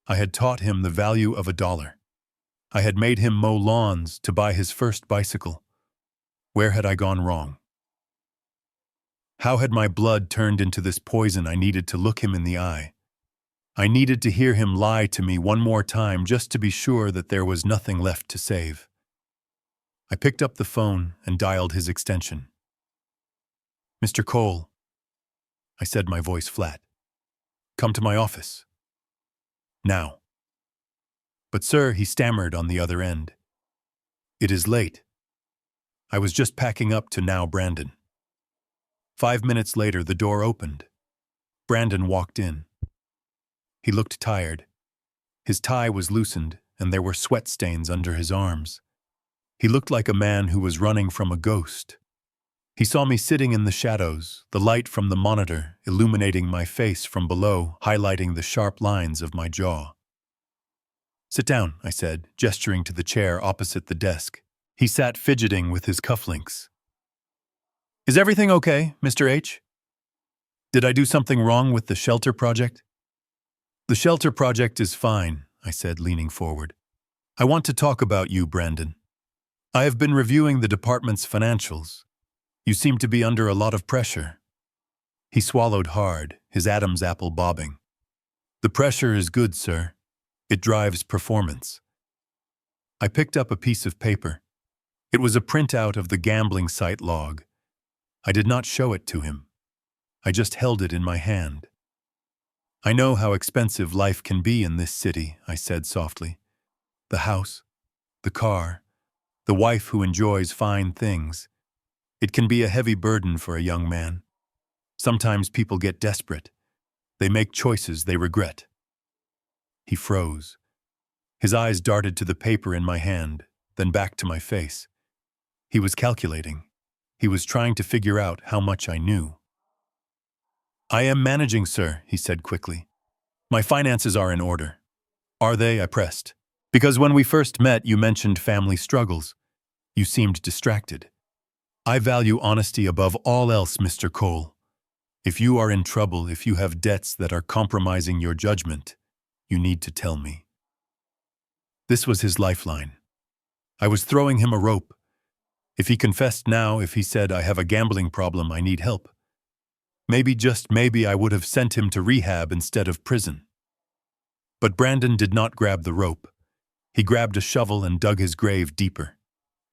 I had taught him the value of $1. I had made him mow lawns to buy his first bicycle. Where had I gone wrong? How had my blood turned into this poison? I needed to look him in the eye. I needed to hear him lie to me one more time just to be sure that there was nothing left to save. I picked up the phone and dialed his extension. "Mr. Cole," I said, my voice flat. "Come to my office. Now." "But sir," he stammered on the other end. "It is late. I was just packing up to now, Brandon." 5 minutes later, the door opened. Brandon walked in. He looked tired. His tie was loosened, and there were sweat stains under his arms. He looked like a man who was running from a ghost. He saw me sitting in the shadows, the light from the monitor illuminating my face from below, highlighting the sharp lines of my jaw. "Sit down," I said, gesturing to the chair opposite the desk. He sat fidgeting with his cufflinks. "Is everything okay, Mr. H? Did I do something wrong with the shelter project?" "The shelter project is fine," I said, leaning forward. "I want to talk about you, Brandon. I have been reviewing the department's financials. You seem to be under a lot of pressure." He swallowed hard, his Adam's apple bobbing. "The pressure is good, sir. It drives performance." I picked up a piece of paper. It was a printout of the gambling site log. I did not show it to him. I just held it in my hand. "I know how expensive life can be in this city," I said softly. "The house, the car, the wife who enjoys fine things. It can be a heavy burden for a young man. Sometimes people get desperate. They make choices they regret." He froze. His eyes darted to the paper in my hand, then back to my face. He was calculating. He was trying to figure out how much I knew. "I am managing, sir," he said quickly. "My finances are in order." "Are they?" I pressed. "Because when we first met, you mentioned family struggles. You seemed distracted." "I value honesty above all else, Mr. Cole. If you are in trouble, if you have debts that are compromising your judgment, you need to tell me." This was his lifeline. I was throwing him a rope. If he confessed now, if he said, "I have a gambling problem, I need help," maybe, just maybe, I would have sent him to rehab instead of prison. But Brandon did not grab the rope. He grabbed a shovel and dug his grave deeper.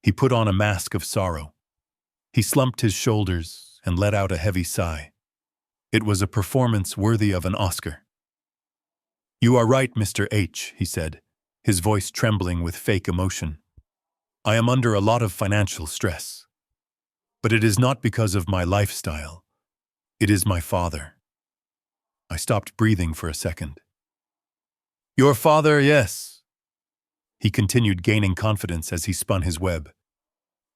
He put on a mask of sorrow. He slumped his shoulders and let out a heavy sigh. It was a performance worthy of an Oscar. "You are right, Mr. H," he said, his voice trembling with fake emotion. "I am under a lot of financial stress. But it is not because of my lifestyle. It is my father." I stopped breathing for a second. "Your father, yes." He continued, gaining confidence as he spun his web.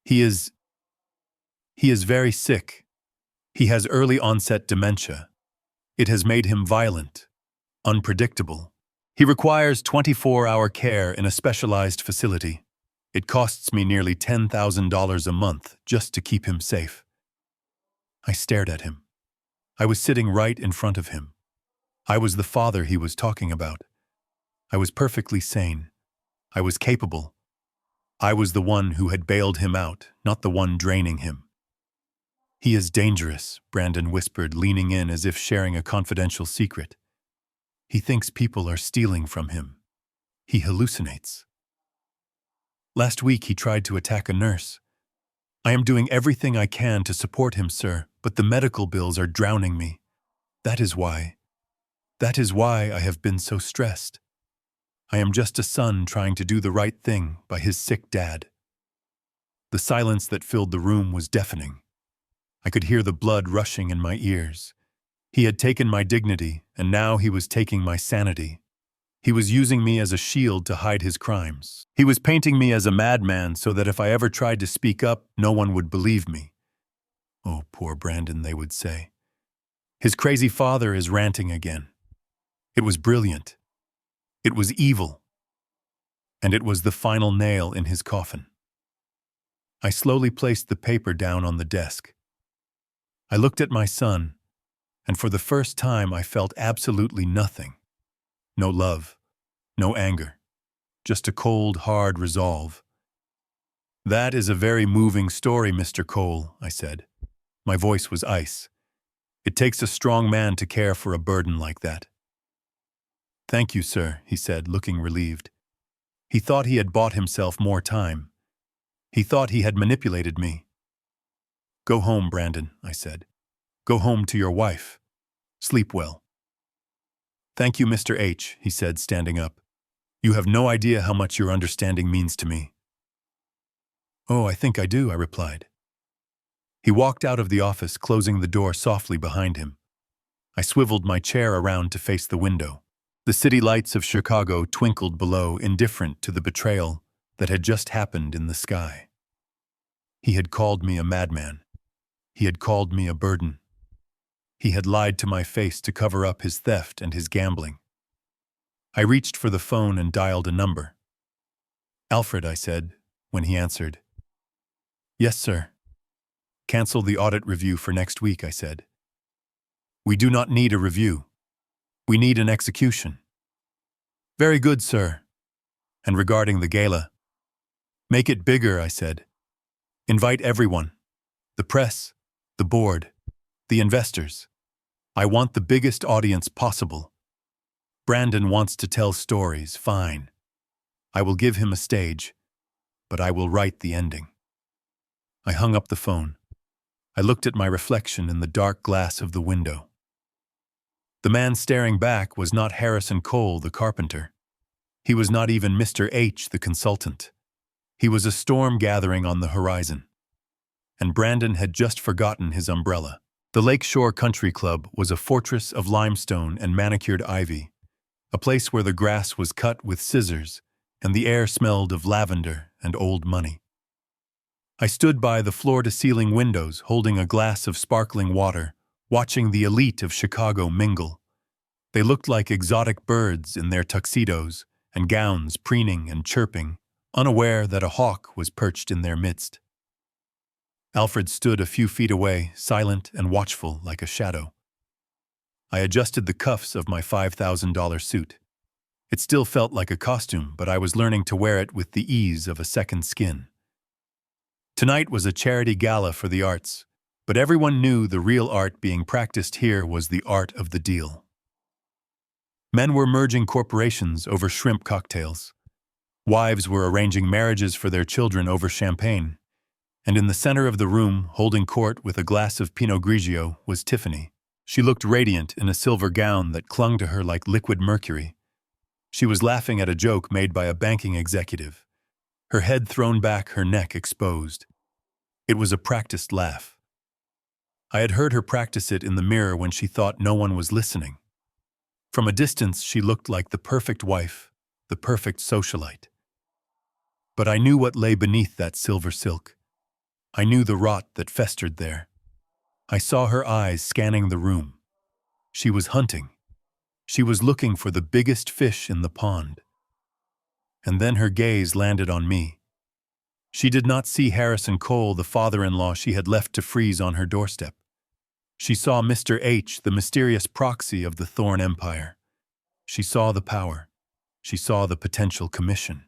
He is very sick. He has early onset dementia. It has made him violent, unpredictable. He requires 24-hour care in a specialized facility. It costs me nearly $10,000 a month just to keep him safe." I stared at him. I was sitting right in front of him. I was the father he was talking about. I was perfectly sane. I was capable. I was the one who had bailed him out, not the one draining him. "He is dangerous," Brandon whispered, leaning in as if sharing a confidential secret. "He thinks people are stealing from him. He hallucinates. Last week he tried to attack a nurse. I am doing everything I can to support him, sir, but the medical bills are drowning me. That is why I have been so stressed. I am just a son trying to do the right thing by his sick dad." The silence that filled the room was deafening. I could hear the blood rushing in my ears. He had taken my dignity, and now he was taking my sanity. He was using me as a shield to hide his crimes. He was painting me as a madman so that if I ever tried to speak up, no one would believe me. "Oh, poor Brandon," they would say. "His crazy father is ranting again." It was brilliant. It was evil. And it was the final nail in his coffin. I slowly placed the paper down on the desk. I looked at my son, and for the first time I felt absolutely nothing. No love, no anger, just a cold, hard resolve. "That is a very moving story, Mr. Cole," I said. My voice was ice. "It takes a strong man to care for a burden like that." "Thank you, sir," he said, looking relieved. He thought he had bought himself more time. He thought he had manipulated me. "Go home, Brandon," I said. "Go home to your wife. Sleep well." "Thank you, Mr. H," he said, standing up. "You have no idea how much your understanding means to me." "Oh, I think I do," I replied. He walked out of the office, closing the door softly behind him. I swiveled my chair around to face the window. The city lights of Chicago twinkled below, indifferent to the betrayal that had just happened in the sky. He had called me a madman. He had called me a burden. He had lied to my face to cover up his theft and his gambling. I reached for the phone and dialed a number. "Alfred," I said, when he answered. "Yes, sir." "Cancel the audit review for next week," I said. "We do not need a review. We need an execution." "Very good, sir." "And regarding the gala?" "Make it bigger," I said. "Invite everyone. The press, the board, the investors. I want the biggest audience possible. Brandon wants to tell stories, fine. I will give him a stage, but I will write the ending." I hung up the phone. I looked at my reflection in the dark glass of the window. The man staring back was not Harrison Cole, the carpenter. He was not even Mr. H, the consultant. He was a storm gathering on the horizon. And Brandon had just forgotten his umbrella. The Lakeshore Country Club was a fortress of limestone and manicured ivy, a place where the grass was cut with scissors and the air smelled of lavender and old money. I stood by the floor-to-ceiling windows holding a glass of sparkling water, watching the elite of Chicago mingle. They looked like exotic birds in their tuxedos and gowns, preening and chirping, unaware that a hawk was perched in their midst. Alfred stood a few feet away, silent and watchful like a shadow. I adjusted the cuffs of my $5,000 suit. It still felt like a costume, but I was learning to wear it with the ease of a second skin. Tonight was a charity gala for the arts, but everyone knew the real art being practiced here was the art of the deal. Men were merging corporations over shrimp cocktails. Wives were arranging marriages for their children over champagne. And in the center of the room, holding court with a glass of Pinot Grigio, was Tiffany. She looked radiant in a silver gown that clung to her like liquid mercury. She was laughing at a joke made by a banking executive. Her head thrown back, her neck exposed. It was a practiced laugh. I had heard her practice it in the mirror when she thought no one was listening. From a distance, she looked like the perfect wife, the perfect socialite. But I knew what lay beneath that silver silk. I knew the rot that festered there. I saw her eyes scanning the room. She was hunting. She was looking for the biggest fish in the pond. And then her gaze landed on me. She did not see Harrison Cole, the father-in-law she had left to freeze on her doorstep. She saw Mr. H, the mysterious proxy of the Thorne Empire. She saw the power. She saw the potential commission.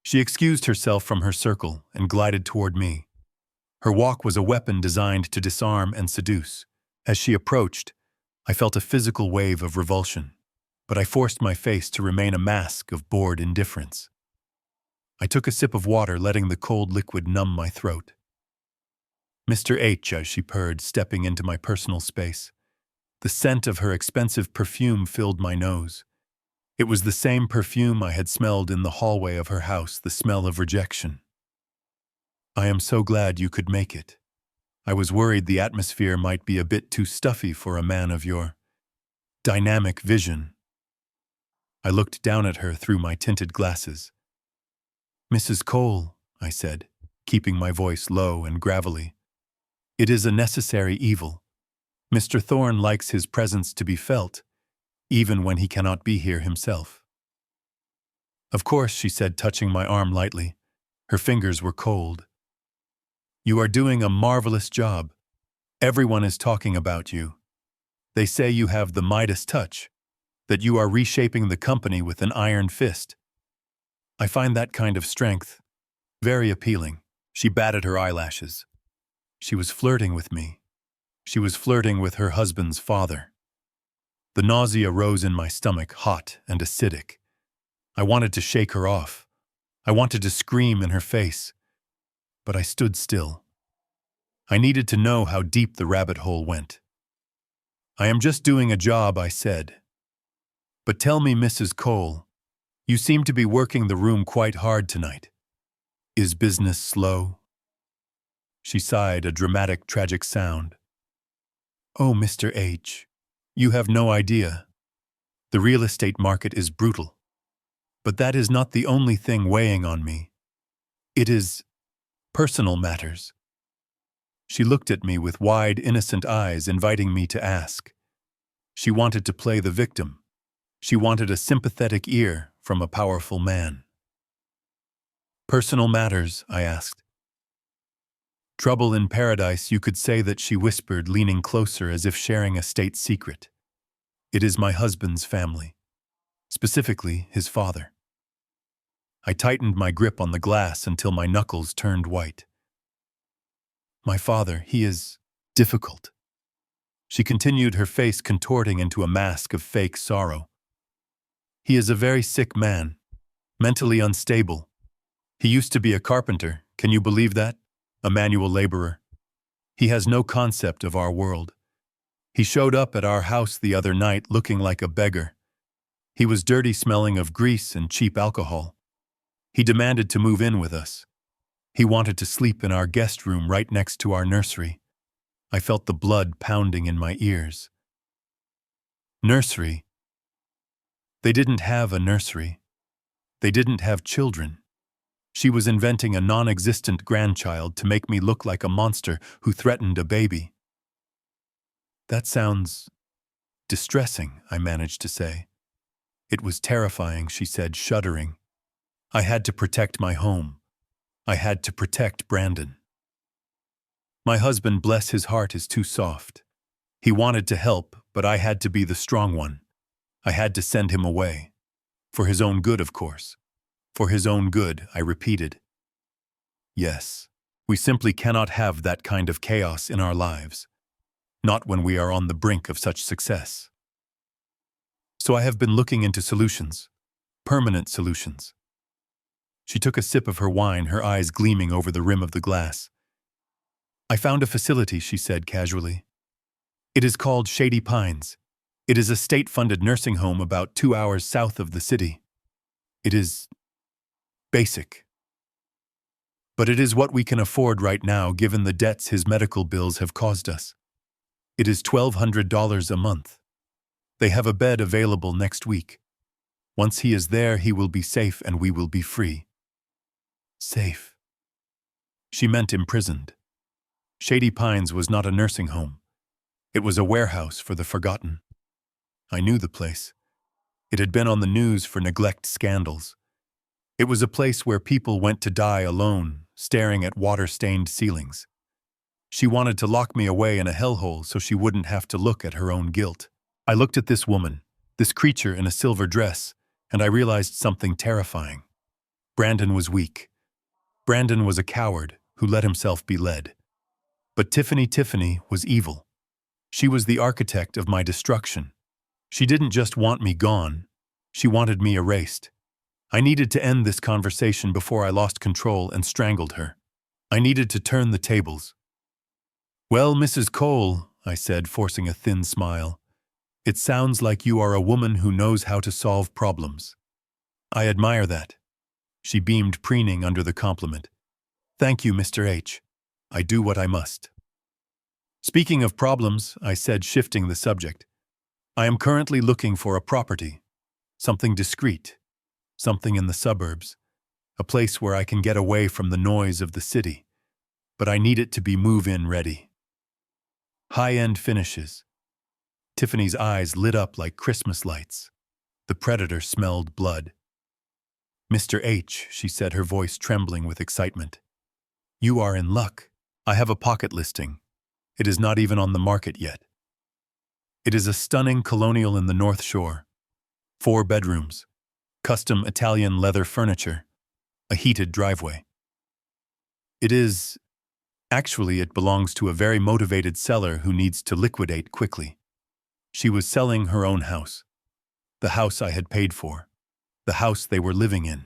She excused herself from her circle and glided toward me. Her walk was a weapon designed to disarm and seduce. As she approached, I felt a physical wave of revulsion, but I forced my face to remain a mask of bored indifference. I took a sip of water, letting the cold liquid numb my throat. "Mr. H," as she purred, stepping into my personal space. The scent of her expensive perfume filled my nose. It was the same perfume I had smelled in the hallway of her house, the smell of rejection. "I am so glad you could make it. I was worried the atmosphere might be a bit too stuffy for a man of your dynamic vision." I looked down at her through my tinted glasses. "Mrs. Cole," I said, keeping my voice low and gravelly, "it is a necessary evil. Mr. Thorne likes his presence to be felt, even when he cannot be here himself." "Of course," she said, touching my arm lightly. Her fingers were cold. "You are doing a marvelous job. Everyone is talking about you. They say you have the Midas touch, that you are reshaping the company with an iron fist. I find that kind of strength very appealing." She batted her eyelashes. She was flirting with me. She was flirting with her husband's father. The nausea rose in my stomach, hot and acidic. I wanted to shake her off. I wanted to scream in her face. But I stood still. I needed to know how deep the rabbit hole went. "I am just doing a job," I said. "But tell me, Mrs. Cole, you seem to be working the room quite hard tonight. Is business slow?" She sighed, a dramatic, tragic sound. "Oh, Mr. H, you have no idea. The real estate market is brutal. But that is not the only thing weighing on me. It is personal matters." She looked at me with wide, innocent eyes, inviting me to ask. She wanted to play the victim. She wanted a sympathetic ear from a powerful man. Personal matters, I asked. Trouble in paradise, you could say that she whispered, leaning closer as if sharing a state secret. It is my husband's family. Specifically, his father. I tightened my grip on the glass until my knuckles turned white. My father, he is difficult. She continued, her face contorting into a mask of fake sorrow. He is a very sick man, mentally unstable. He used to be a carpenter, can you believe that? A manual laborer. He has no concept of our world. He showed up at our house the other night looking like a beggar. He was dirty, smelling of grease and cheap alcohol. He demanded to move in with us. He wanted to sleep in our guest room right next to our nursery. I felt the blood pounding in my ears. Nursery? They didn't have a nursery. They didn't have children. She was inventing a non-existent grandchild to make me look like a monster who threatened a baby. That sounds distressing, I managed to say. It was terrifying, she said, shuddering. I had to protect my home. I had to protect Brandon. My husband, bless his heart, is too soft. He wanted to help, but I had to be the strong one. I had to send him away. For his own good, of course. For his own good, I repeated. Yes, we simply cannot have that kind of chaos in our lives. Not when we are on the brink of such success. So I have been looking into solutions. Permanent solutions. She took a sip of her wine, her eyes gleaming over the rim of the glass. I found a facility, she said casually. It is called Shady Pines. It is a state-funded nursing home about 2 hours south of the city. It is basic. But it is what we can afford right now given the debts his medical bills have caused us. It is $1,200 a month. They have a bed available next week. Once he is there, he will be safe and we will be free. Safe. She meant imprisoned. Shady Pines was not a nursing home. It was a warehouse for the forgotten. I knew the place. It had been on the news for neglect scandals. It was a place where people went to die alone, staring at water-stained ceilings. She wanted to lock me away in a hellhole so she wouldn't have to look at her own guilt. I looked at this woman, this creature in a silver dress, and I realized something terrifying. Brandon was weak. Brandon was a coward who let himself be led. But Tiffany was evil. She was the architect of my destruction. She didn't just want me gone. She wanted me erased. I needed to end this conversation before I lost control and strangled her. I needed to turn the tables. Well, Mrs. Cole, I said, forcing a thin smile, it sounds like you are a woman who knows how to solve problems. I admire that. She beamed, preening under the compliment. Thank you, Mr. H. I do what I must. Speaking of problems, I said, shifting the subject, I am currently looking for a property, something discreet, something in the suburbs, a place where I can get away from the noise of the city, but I need it to be move-in ready. High-end finishes. Tiffany's eyes lit up like Christmas lights. The predator smelled blood. Mr. H, she said, her voice trembling with excitement. You are in luck. I have a pocket listing. It is not even on the market yet. It is a stunning colonial in the North Shore. 4 bedrooms, custom Italian leather furniture, a heated driveway. Actually, it belongs to a very motivated seller who needs to liquidate quickly. She was selling her own house. The house I had paid for. The house they were living in.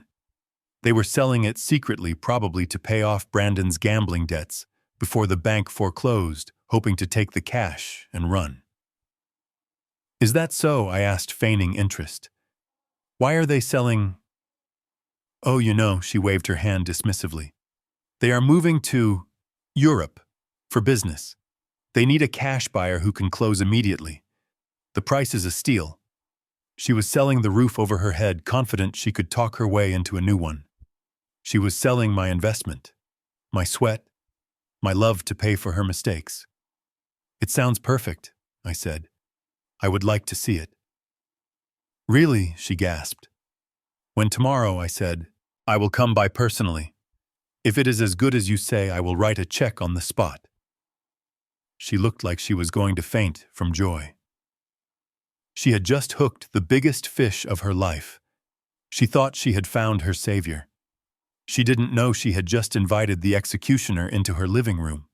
They were selling it secretly, probably to pay off Brandon's gambling debts before the bank foreclosed, hoping to take the cash and run. Is that so? I asked, feigning interest. Why are they selling? Oh, you know, she waved her hand dismissively. They are moving to Europe for business. They need a cash buyer who can close immediately. The price is a steal. She was selling the roof over her head, confident she could talk her way into a new one. She was selling my investment, my sweat, my love to pay for her mistakes. It sounds perfect, I said. I would like to see it. Really? She gasped. When tomorrow, I said, I will come by personally. If it is as good as you say, I will write a check on the spot. She looked like she was going to faint from joy. She had just hooked the biggest fish of her life. She thought she had found her savior. She didn't know she had just invited the executioner into her living room.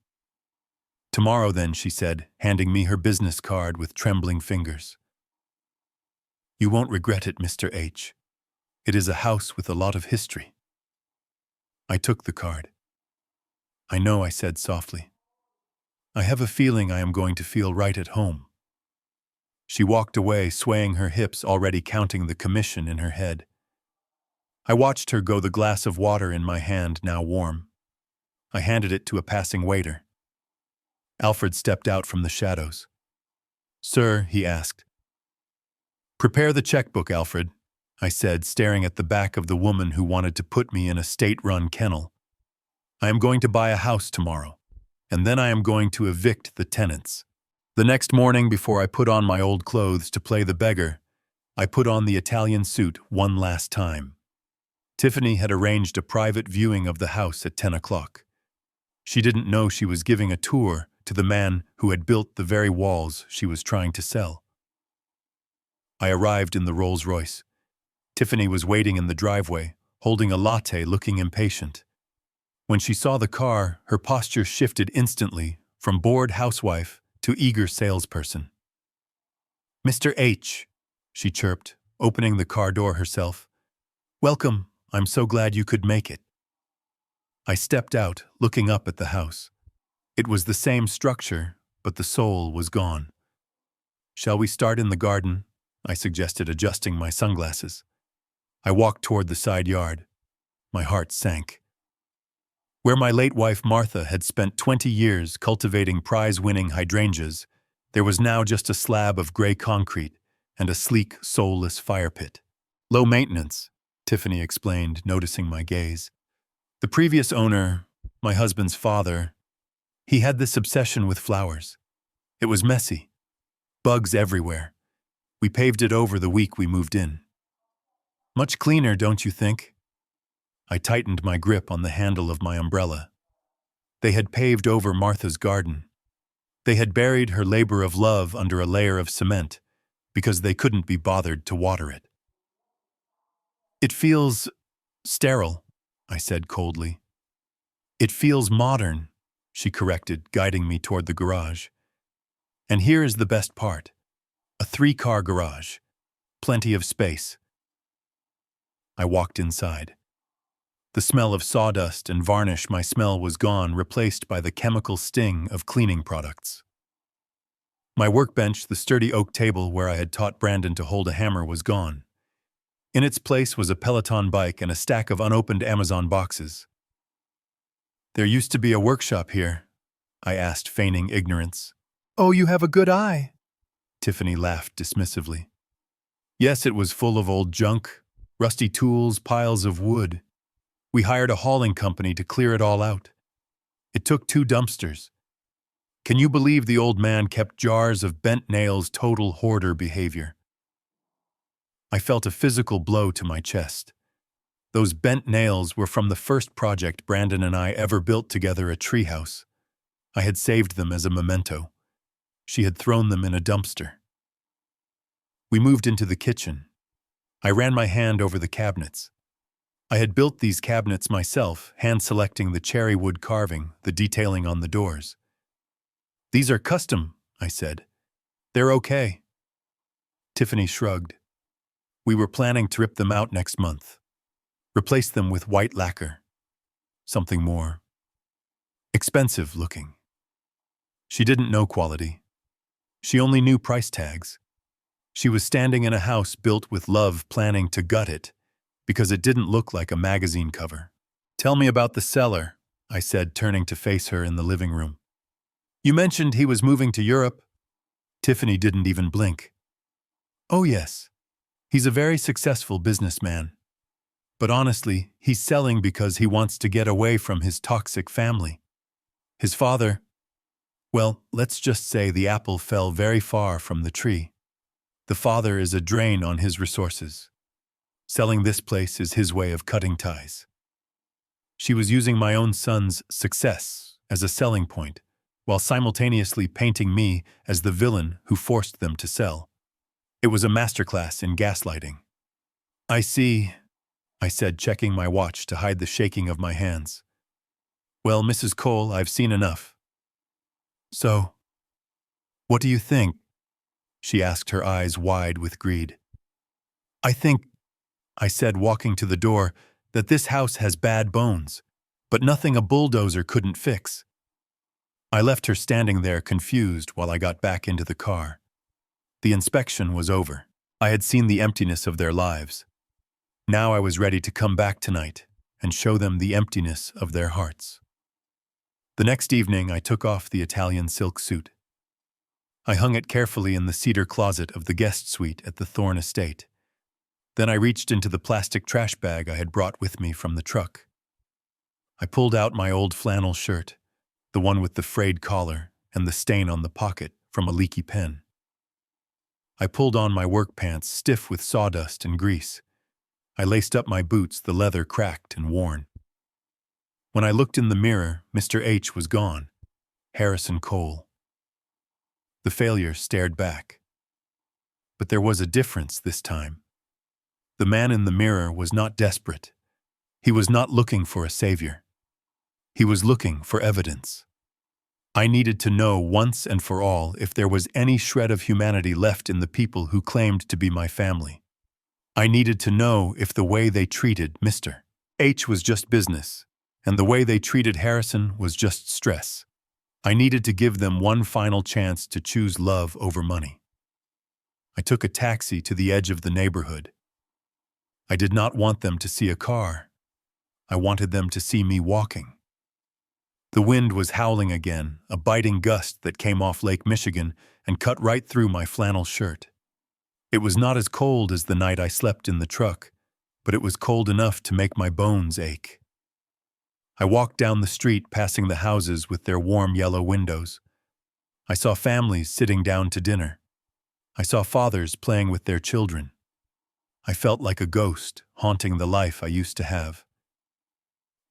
Tomorrow then, she said, handing me her business card with trembling fingers. You won't regret it, Mr. H. It is a house with a lot of history. I took the card. I know, I said softly. I have a feeling I am going to feel right at home. She walked away, swaying her hips, already counting the commission in her head. I watched her go, the glass of water in my hand, now warm. I handed it to a passing waiter. Alfred stepped out from the shadows. Sir, he asked. Prepare the checkbook, Alfred, I said, staring at the back of the woman who wanted to put me in a state-run kennel. I am going to buy a house tomorrow, and then I am going to evict the tenants. The next morning, before I put on my old clothes to play the beggar, I put on the Italian suit one last time. Tiffany had arranged a private viewing of the house at 10 o'clock. She didn't know she was giving a tour to the man who had built the very walls she was trying to sell. I arrived in the Rolls-Royce. Tiffany was waiting in the driveway, holding a latte, looking impatient. When she saw the car, her posture shifted instantly from bored housewife to eager salesperson. Mr. H, she chirped, opening the car door herself. Welcome, I'm so glad you could make it. I stepped out, looking up at the house. It was the same structure, but the soul was gone. Shall we start in the garden? I suggested, adjusting my sunglasses. I walked toward the side yard. My heart sank. Where my late wife Martha had spent 20 years cultivating prize-winning hydrangeas, there was now just a slab of gray concrete and a sleek, soulless fire pit. Low maintenance, Tiffany explained, noticing my gaze. The previous owner, my husband's father, he had this obsession with flowers. It was messy. Bugs everywhere. We paved it over the week we moved in. Much cleaner, don't you think? I tightened my grip on the handle of my umbrella. They had paved over Martha's garden. They had buried her labor of love under a layer of cement because they couldn't be bothered to water it. It feels sterile, I said coldly. It feels modern, she corrected, guiding me toward the garage. And here is the best part. A 3-car garage. Plenty of space. I walked inside. The smell of sawdust and varnish my smell was gone, replaced by the chemical sting of cleaning products. My workbench, the sturdy oak table where I had taught Brandon to hold a hammer, was gone. In its place was a Peloton bike and a stack of unopened Amazon boxes. There used to be a workshop here, I asked, feigning ignorance. Oh, you have a good eye, Tiffany laughed dismissively. Yes, it was full of old junk, rusty tools, piles of wood. We hired a hauling company to clear it all out. It took 2 dumpsters. Can you believe the old man kept jars of bent nails? Total hoarder behavior. I felt a physical blow to my chest. Those bent nails were from the first project Brandon and I ever built together, a treehouse. I had saved them as a memento. She had thrown them in a dumpster. We moved into the kitchen. I ran my hand over the cabinets. I had built these cabinets myself, hand-selecting the cherry wood carving, the detailing on the doors. These are custom, I said. They're okay. Tiffany shrugged. We were planning to rip them out next month. Replace them with white lacquer. Something more expensive looking. She didn't know quality. She only knew price tags. She was standing in a house built with love, planning to gut it because it didn't look like a magazine cover. Tell me about the seller, I said, turning to face her in the living room. You mentioned he was moving to Europe. Tiffany didn't even blink. Oh yes, he's a very successful businessman. But honestly, he's selling because he wants to get away from his toxic family. His father, well, let's just say the apple fell very far from the tree. The father is a drain on his resources. Selling this place is his way of cutting ties. She was using my own son's success as a selling point, while simultaneously painting me as the villain who forced them to sell. It was a masterclass in gaslighting. I see, I said, checking my watch to hide the shaking of my hands. Well, Mrs. Cole, I've seen enough. So, what do you think? She asked, her eyes wide with greed. I think, I said, walking to the door, that this house has bad bones, but nothing a bulldozer couldn't fix. I left her standing there confused while I got back into the car. The inspection was over. I had seen the emptiness of their lives. Now I was ready to come back tonight and show them the emptiness of their hearts. The next evening, I took off the Italian silk suit. I hung it carefully in the cedar closet of the guest suite at the Thorne estate. Then I reached into the plastic trash bag I had brought with me from the truck. I pulled out my old flannel shirt, the one with the frayed collar and the stain on the pocket from a leaky pen. I pulled on my work pants, stiff with sawdust and grease. I laced up my boots, the leather cracked and worn. When I looked in the mirror, Mr. H was gone. Harrison Cole. The failure stared back. But there was a difference this time. The man in the mirror was not desperate. He was not looking for a savior. He was looking for evidence. I needed to know once and for all if there was any shred of humanity left in the people who claimed to be my family. I needed to know if the way they treated Mr. H was just business, and the way they treated Harrison was just stress. I needed to give them one final chance to choose love over money. I took a taxi to the edge of the neighborhood. I did not want them to see a car. I wanted them to see me walking. The wind was howling again, a biting gust that came off Lake Michigan and cut right through my flannel shirt. It was not as cold as the night I slept in the truck, but it was cold enough to make my bones ache. I walked down the street, passing the houses with their warm yellow windows. I saw families sitting down to dinner. I saw fathers playing with their children. I felt like a ghost haunting the life I used to have.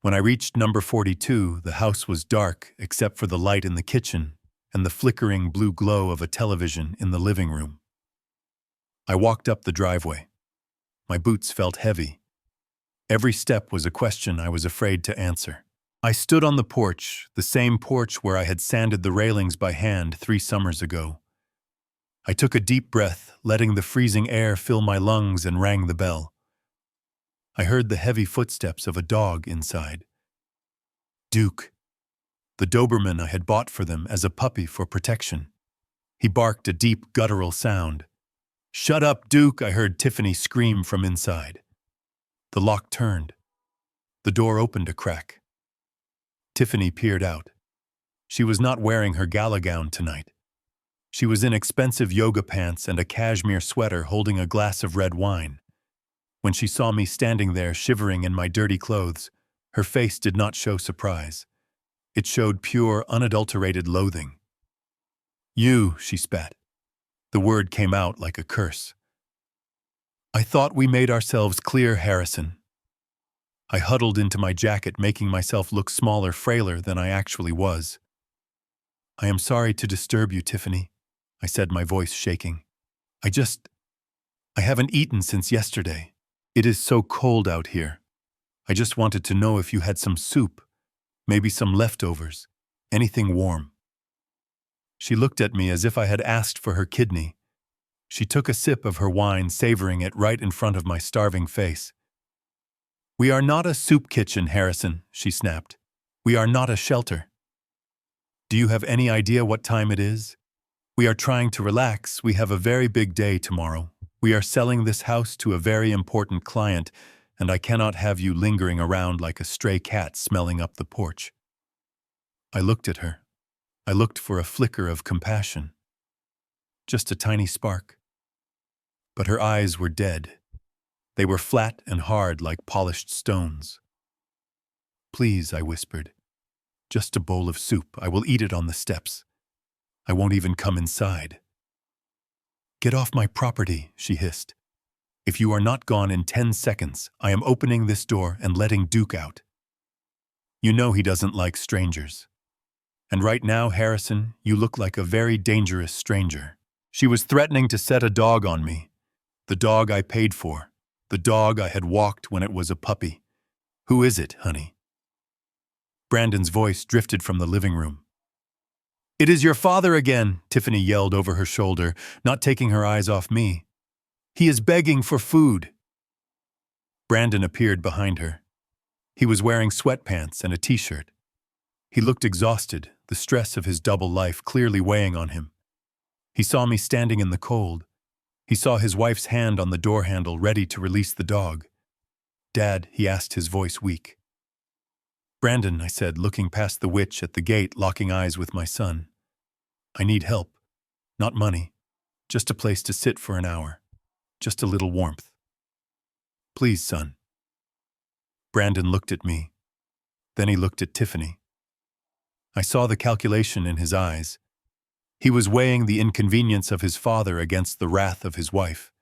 When I reached number 42, the house was dark except for the light in the kitchen and the flickering blue glow of a television in the living room. I walked up the driveway. My boots felt heavy. Every step was a question I was afraid to answer. I stood on the porch, the same porch where I had sanded the railings by hand 3 summers ago. I took a deep breath, letting the freezing air fill my lungs, and rang the bell. I heard the heavy footsteps of a dog inside. Duke, the Doberman I had bought for them as a puppy for protection. He barked a deep, guttural sound. "Shut up, Duke," I heard Tiffany scream from inside. The lock turned. The door opened a crack. Tiffany peered out. She was not wearing her gala gown tonight. She was in expensive yoga pants and a cashmere sweater, holding a glass of red wine. When she saw me standing there shivering in my dirty clothes, her face did not show surprise. It showed pure, unadulterated loathing. "You," she spat. The word came out like a curse. "I thought we made ourselves clear, Harrison." I huddled into my jacket, making myself look smaller, frailer than I actually was. "I am sorry to disturb you, Tiffany," I said, my voice shaking. I haven't eaten since yesterday. It is so cold out here. I just wanted to know if you had some soup, maybe some leftovers, anything warm." She looked at me as if I had asked for her kidney. She took a sip of her wine, savoring it right in front of my starving face. "We are not a soup kitchen, Harrison," she snapped. "We are not a shelter. Do you have any idea what time it is? We are trying to relax. We have a very big day tomorrow. We are selling this house to a very important client, and I cannot have you lingering around like a stray cat smelling up the porch." I looked at her. I looked for a flicker of compassion. Just a tiny spark. But her eyes were dead. They were flat and hard like polished stones. "Please," I whispered. Just a bowl of soup. I will eat it on the steps. I won't even come inside. Get off my property, she hissed. If you are not gone in 10 seconds, I am opening this door and letting Duke out. You know he doesn't like strangers. And right now, Harrison, you look like a very dangerous stranger. She was threatening to set a dog on me. The dog I paid for. The dog I had walked when it was a puppy. Who is it, honey? Brandon's voice drifted from the living room. It is your father again, Tiffany yelled over her shoulder, not taking her eyes off me. He is begging for food. Brandon appeared behind her. He was wearing sweatpants and a t-shirt. He looked exhausted, the stress of his double life clearly weighing on him. He saw me standing in the cold. He saw his wife's hand on the door handle ready to release the dog. Dad, he asked, his voice weak. Brandon, I said, looking past the witch at the gate, locking eyes with my son. I need help. Not money. Just a place to sit for an hour. Just a little warmth. Please, son. Brandon looked at me. Then he looked at Tiffany. I saw the calculation in his eyes. He was weighing the inconvenience of his father against the wrath of his wife.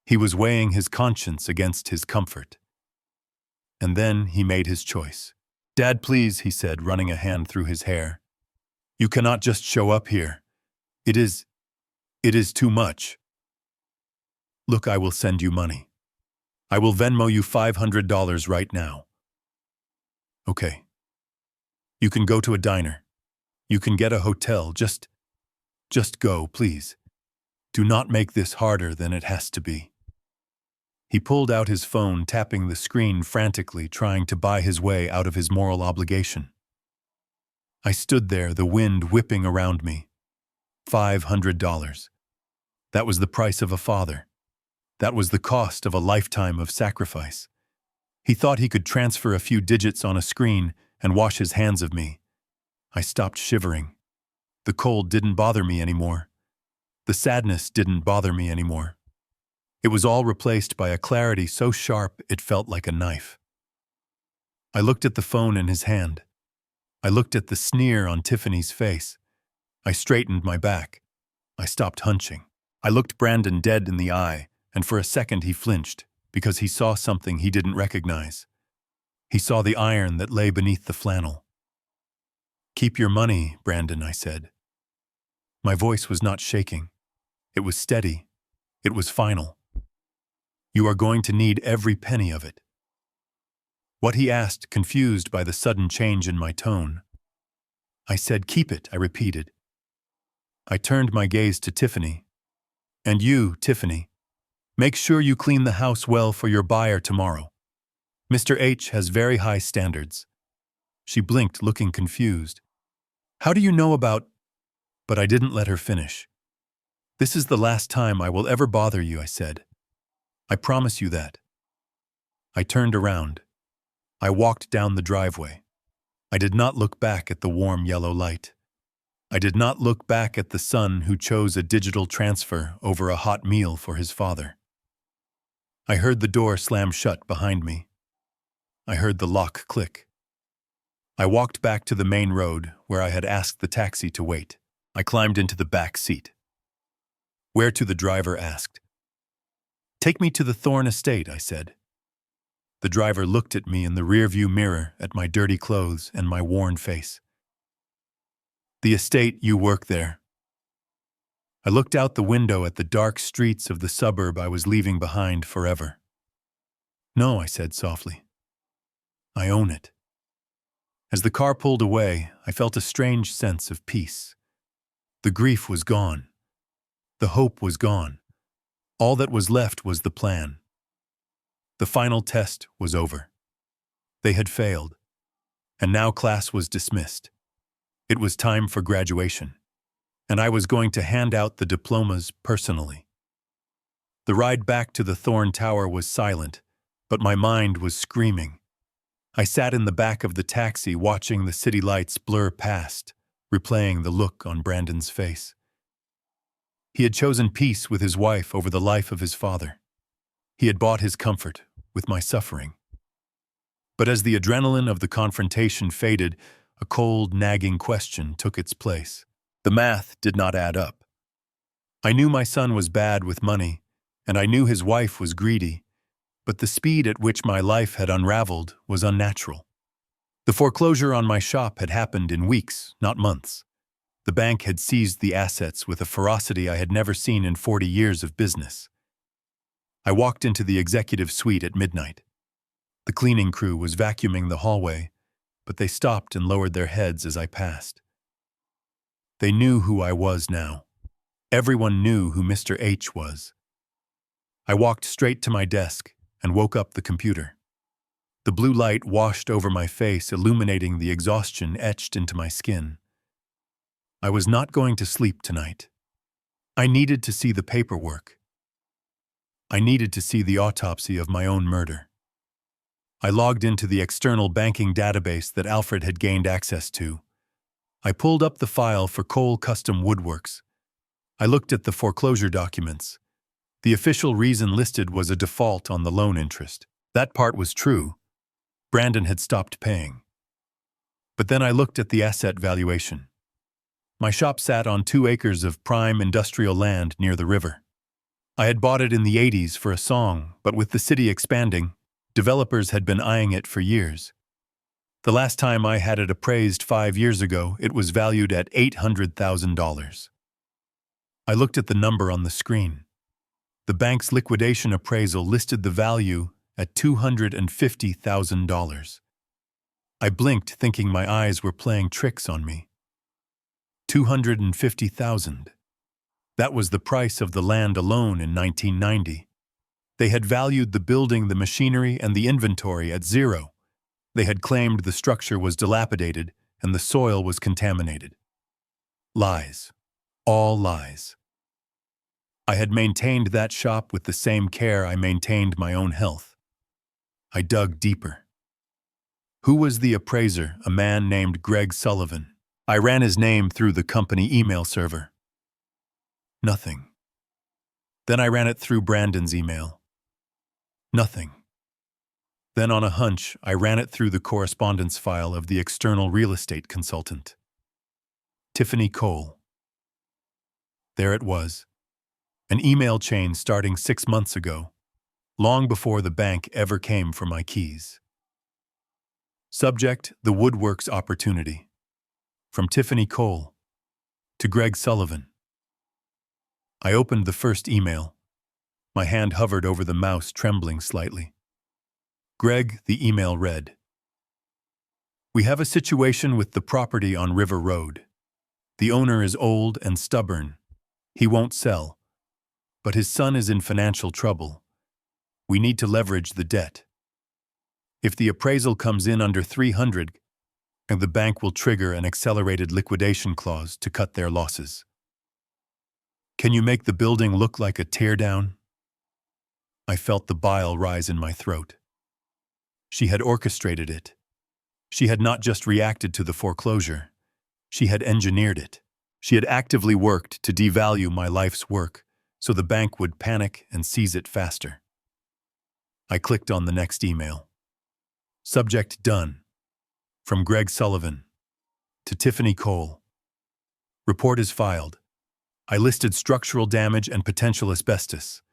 He was weighing his conscience against his comfort. And then he made his choice. Dad, please, he said, running a hand through his hair. You cannot just show up here. It is too much. Look, I will send you money. I will Venmo you $500 right now. Okay. You can go to a diner. You can get a hotel. Just go, please. Do not make this harder than it has to be. He pulled out his phone, tapping the screen frantically, trying to buy his way out of his moral obligation. I stood there, the wind whipping around me. $500. That was the price of a father. That was the cost of a lifetime of sacrifice. He thought he could transfer a few digits on a screen and wash his hands of me. I stopped shivering. The cold didn't bother me anymore. The sadness didn't bother me anymore. It was all replaced by a clarity so sharp it felt like a knife. I looked at the phone in his hand. I looked at the sneer on Tiffany's face. I straightened my back. I stopped hunching. I looked Brandon dead in the eye, and for a second he flinched, because he saw something he didn't recognize. He saw the iron that lay beneath the flannel. Keep your money, Brandon, I said. My voice was not shaking. It was steady. It was final. You are going to need every penny of it. What he asked, confused by the sudden change in my tone. I said, keep it, I repeated. I turned my gaze to Tiffany. And you, Tiffany, make sure you clean the house well for your buyer tomorrow. Mr. H has very high standards. She blinked, looking confused. How do you know about... But I didn't let her finish. This is the last time I will ever bother you, I said. I promise you that. I turned around. I walked down the driveway. I did not look back at the warm yellow light. I did not look back at the son who chose a digital transfer over a hot meal for his father. I heard the door slam shut behind me. I heard the lock click. I walked back to the main road where I had asked the taxi to wait. I climbed into the back seat. Where to, the driver asked. Take me to the Thorne estate, I said. The driver looked at me in the rearview mirror at my dirty clothes and my worn face. The estate, you work there. I looked out the window at the dark streets of the suburb I was leaving behind forever. No, I said softly. I own it. As the car pulled away, I felt a strange sense of peace. The grief was gone. The hope was gone. All that was left was the plan. The final test was over. They had failed, and now class was dismissed. It was time for graduation, and I was going to hand out the diplomas personally. The ride back to the Thorne Tower was silent, but my mind was screaming. I sat in the back of the taxi watching the city lights blur past, replaying the look on Brandon's face. He had chosen peace with his wife over the life of his father. He had bought his comfort with my suffering. But as the adrenaline of the confrontation faded, A cold, nagging question took its place. The math did not add up. I knew my son was bad with money, and I knew his wife was greedy, but the speed at which my life had unraveled was unnatural. The foreclosure on my shop had happened in weeks, not months. The bank had seized the assets with a ferocity I had never seen in 40 years of business. I walked into the executive suite at midnight. The cleaning crew was vacuuming the hallway, but they stopped and lowered their heads as I passed. They knew who I was now. Everyone knew who Mr. H was. I walked straight to my desk and woke up the computer. The blue light washed over my face, illuminating the exhaustion etched into my skin. I was not going to sleep tonight. I needed to see the paperwork. I needed to see the autopsy of my own murder. I logged into the external banking database that Alfred had gained access to. I pulled up the file for Cole Custom Woodworks. I looked at the foreclosure documents. The official reason listed was a default on the loan interest. That part was true. Brandon had stopped paying. But then I looked at the asset valuation. My shop sat on 2 acres of prime industrial land near the river. I had bought it in the 80s for a song, but with the city expanding, developers had been eyeing it for years. The last time I had it appraised 5 years ago, it was valued at $800,000. I looked at the number on the screen. The bank's liquidation appraisal listed the value at $250,000. I blinked, thinking my eyes were playing tricks on me. $250,000. That was the price of the land alone in 1990. They had valued the building, the machinery, and the inventory at zero. They had claimed the structure was dilapidated and the soil was contaminated. Lies. All lies. I had maintained that shop with the same care I maintained my own health. I dug deeper. Who was the appraiser? A man named Greg Sullivan. I ran his name through the company email server. Nothing. Then I ran it through Brandon's email. Nothing. Then on a hunch, I ran it through the correspondence file of the external real estate consultant. Tiffany Cole. There it was. An email chain starting 6 months ago, long before the bank ever came for my keys. Subject: the Woodworks opportunity. From Tiffany Cole to Greg Sullivan. I opened the first email. My hand hovered over the mouse, trembling slightly. Greg, the email read: We have a situation with the property on River Road. The owner is old and stubborn. He won't sell. But his son is in financial trouble. We need to leverage the debt. If the appraisal comes in under 300, the bank will trigger an accelerated liquidation clause to cut their losses. Can you make the building look like a teardown? I felt the bile rise in my throat. She had orchestrated it. She had not just reacted to the foreclosure. She had engineered it. She had actively worked to devalue my life's work so the bank would panic and seize it faster. I clicked on the next email. Subject: done. From Greg Sullivan to Tiffany Cole. Report is filed. I listed structural damage and potential asbestos.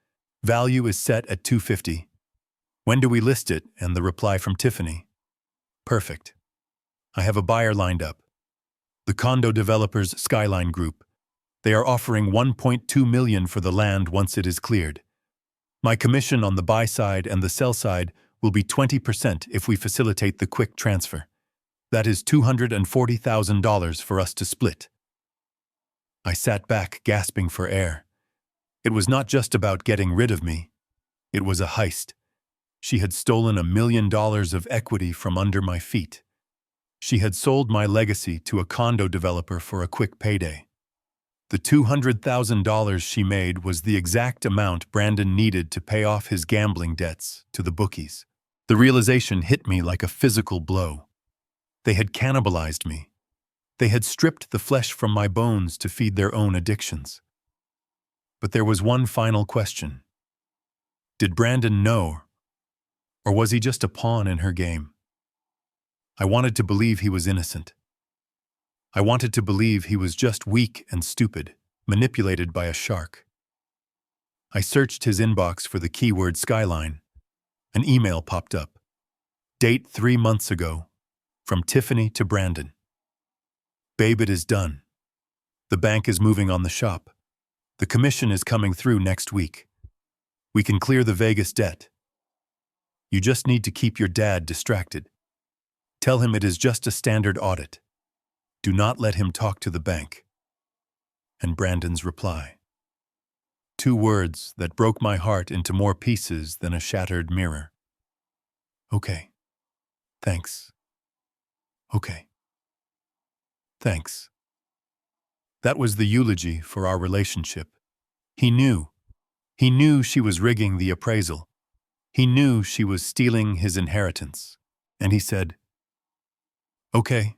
Value is set at $250. When do we list it? And the reply from Tiffany. Perfect. I have a buyer lined up. The condo developers Skyline Group. They are offering $1.2 million for the land once it is cleared. My commission on the buy side and the sell side will be 20% if we facilitate the quick transfer. That is $240,000 for us to split. I sat back, gasping for air. It was not just about getting rid of me. It was a heist. She had stolen $1 million of equity from under my feet. She had sold my legacy to a condo developer for a quick payday. The $200,000 she made was the exact amount Brandon needed to pay off his gambling debts to the bookies. The realization hit me like a physical blow. They had cannibalized me. They had stripped the flesh from my bones to feed their own addictions. But there was one final question. Did Brandon know, or was he just a pawn in her game? I wanted to believe he was innocent. I wanted to believe he was just weak and stupid, manipulated by a shark. I searched his inbox for the keyword Skyline. An email popped up. Date 3 months ago. From Tiffany to Brandon. Babe, it is done. The bank is moving on the shop. The commission is coming through next week. We can clear the Vegas debt. You just need to keep your dad distracted. Tell him it is just a standard audit. Do not let him talk to the bank. And Brandon's reply. 2 words that broke my heart into more pieces than a shattered mirror. Okay. Thanks. Okay. Thanks. That was the eulogy for our relationship. He knew. He knew she was rigging the appraisal. He knew she was stealing his inheritance. And he said, okay.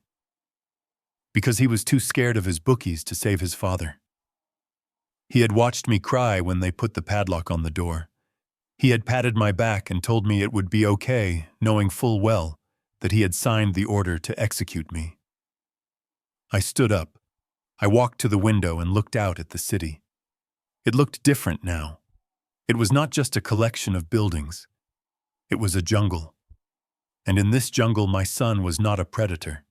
Because he was too scared of his bookies to save his father. He had watched me cry when they put the padlock on the door. He had patted my back and told me it would be okay, knowing full well that he had signed the order to execute me. I stood up. I walked to the window and looked out at the city. It looked different now. It was not just a collection of buildings. It was a jungle. And in this jungle, my son was not a predator.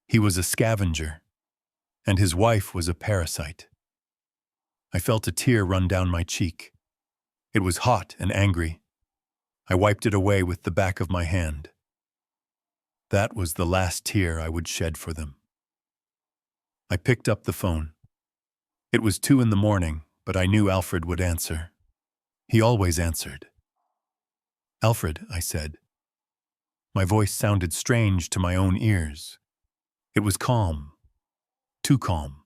He was a scavenger. And his wife was a parasite. I felt a tear run down my cheek. It was hot and angry. I wiped it away with the back of my hand. That was the last tear I would shed for them. I picked up the phone. It was 2 a.m, but I knew Alfred would answer. He always answered. Alfred, I said. My voice sounded strange to my own ears. It was calm. Too calm.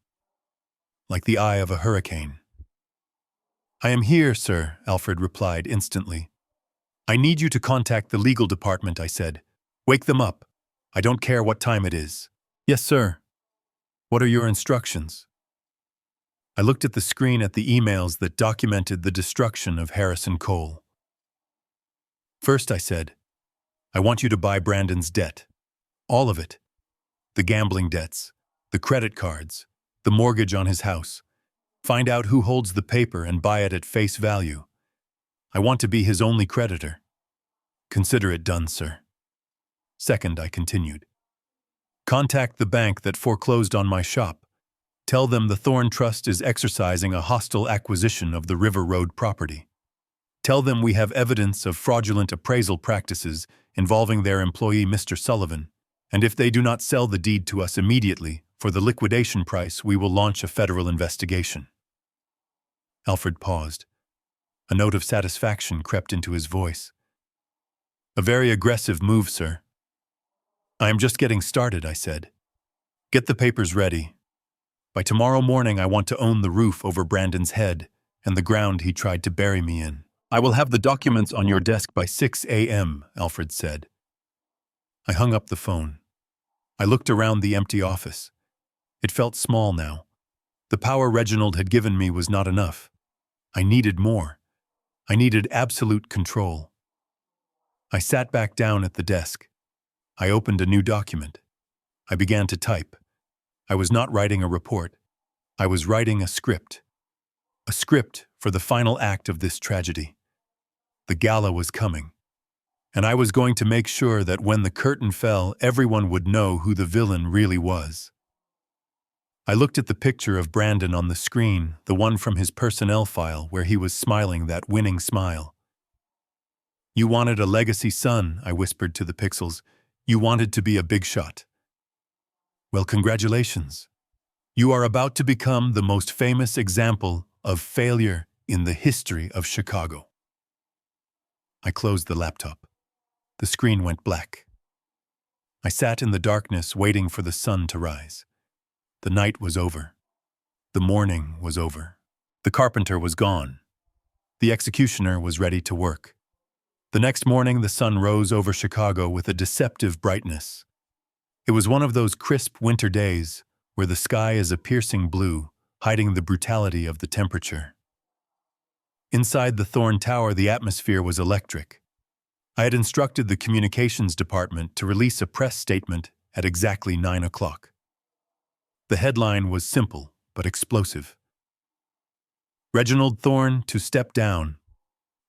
Like the eye of a hurricane. I am here, sir, Alfred replied instantly. I need you to contact the legal department, I said. Wake them up. I don't care what time it is. Yes, sir. What are your instructions? I looked at the screen at the emails that documented the destruction of Harrison Cole. First, I said, I want you to buy Brandon's debt. All of it. The gambling debts, the credit cards, the mortgage on his house. Find out who holds the paper and buy it at face value. I want to be his only creditor. Consider it done, sir. Second, I continued. Contact the bank that foreclosed on my shop. Tell them the Thorn Trust is exercising a hostile acquisition of the River Road property. Tell them we have evidence of fraudulent appraisal practices involving their employee, Mr. Sullivan, and if they do not sell the deed to us immediately for the liquidation price, we will launch a federal investigation. Alfred paused. A note of satisfaction crept into his voice. A very aggressive move, sir. I am just getting started, I said. Get the papers ready. By tomorrow morning, I want to own the roof over Brandon's head and the ground he tried to bury me in. I will have the documents on your desk by 6 a.m., Alfred said. I hung up the phone. I looked around the empty office. It felt small now. The power Reginald had given me was not enough. I needed more. I needed absolute control. I sat back down at the desk. I opened a new document. I began to type. I was not writing a report. I was writing a script. A script for the final act of this tragedy. The gala was coming. And I was going to make sure that when the curtain fell, everyone would know who the villain really was. I looked at the picture of Brandon on the screen, the one from his personnel file where he was smiling that winning smile. You wanted a legacy son, I whispered to the pixels. You wanted to be a big shot. Well, congratulations. You are about to become the most famous example of failure in the history of Chicago. I closed the laptop. The screen went black. I sat in the darkness waiting for the sun to rise. The night was over. The morning was over. The carpenter was gone. The executioner was ready to work. The next morning, the sun rose over Chicago with a deceptive brightness. It was one of those crisp winter days where the sky is a piercing blue, hiding the brutality of the temperature. Inside the Thorn Tower, the atmosphere was electric. I had instructed the communications department to release a press statement at exactly 9 o'clock. The headline was simple but explosive. Reginald Thorne to step down.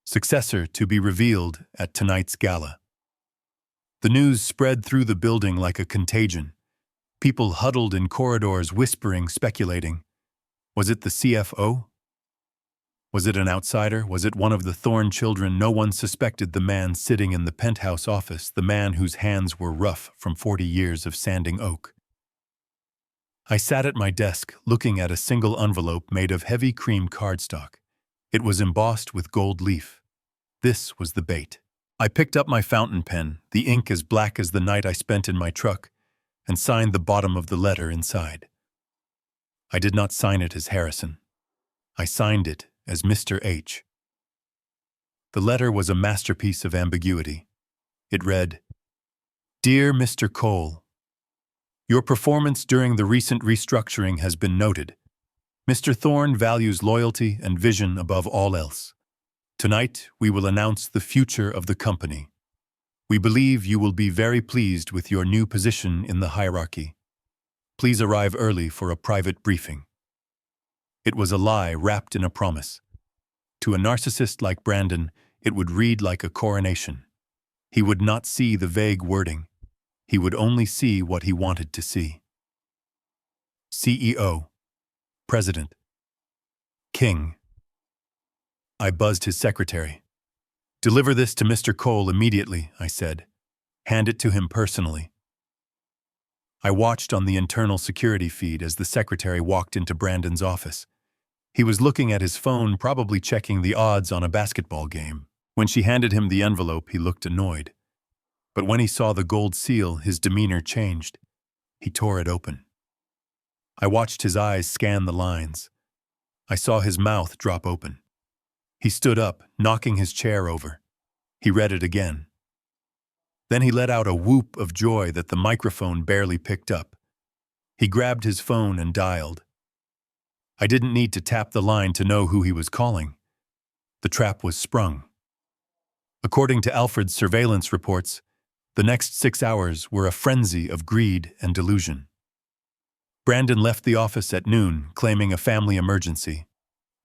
Successor to be revealed at tonight's gala. The news spread through the building like a contagion. People huddled in corridors, whispering, speculating. Was it the CFO? Was it an outsider? Was it one of the Thorne children? No one suspected the man sitting in the penthouse office, the man whose hands were rough from 40 years of sanding oak. I sat at my desk, looking at a single envelope made of heavy cream cardstock. It was embossed with gold leaf. This was the bait. I picked up my fountain pen, the ink as black as the night I spent in my truck, and signed the bottom of the letter inside. I did not sign it as Harrison. I signed it as Mr. H. The letter was a masterpiece of ambiguity. It read, "Dear Mr. Cole, your performance during the recent restructuring has been noted. Mr. Thorne values loyalty and vision above all else. Tonight, we will announce the future of the company. We believe you will be very pleased with your new position in the hierarchy. Please arrive early for a private briefing." It was a lie wrapped in a promise. To a narcissist like Brandon, it would read like a coronation. He would not see the vague wording. He would only see what he wanted to see. CEO. President. King. I buzzed his secretary. "Deliver this to Mr. Cole immediately," I said. "Hand it to him personally." I watched on the internal security feed as the secretary walked into Brandon's office. He was looking at his phone, probably checking the odds on a basketball game. When she handed him the envelope, he looked annoyed. But when he saw the gold seal, his demeanor changed. He tore it open. I watched his eyes scan the lines. I saw his mouth drop open. He stood up, knocking his chair over. He read it again. Then he let out a whoop of joy that the microphone barely picked up. He grabbed his phone and dialed. I didn't need to tap the line to know who he was calling. The trap was sprung. According to Alfred's surveillance reports, the next 6 hours were a frenzy of greed and delusion. Brandon left the office at noon, claiming a family emergency.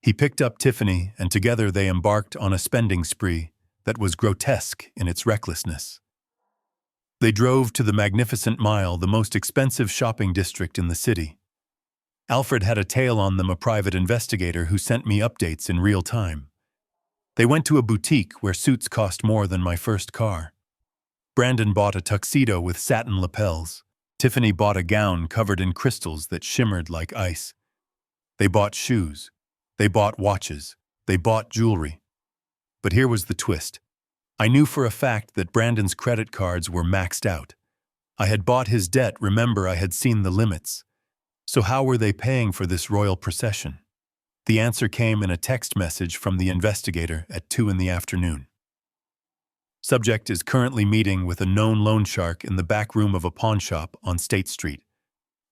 He picked up Tiffany, and together they embarked on a spending spree that was grotesque in its recklessness. They drove to the Magnificent Mile, the most expensive shopping district in the city. Alfred had a tail on them, a private investigator who sent me updates in real time. They went to a boutique where suits cost more than my first car. Brandon bought a tuxedo with satin lapels. Tiffany bought a gown covered in crystals that shimmered like ice. They bought shoes. They bought watches. They bought jewelry. But here was the twist. I knew for a fact that Brandon's credit cards were maxed out. I had bought his debt. Remember, I had seen the limits. So how were they paying for this royal procession? The answer came in a text message from the investigator at 2 p.m. Subject is currently meeting with a known loan shark in the back room of a pawn shop on State Street.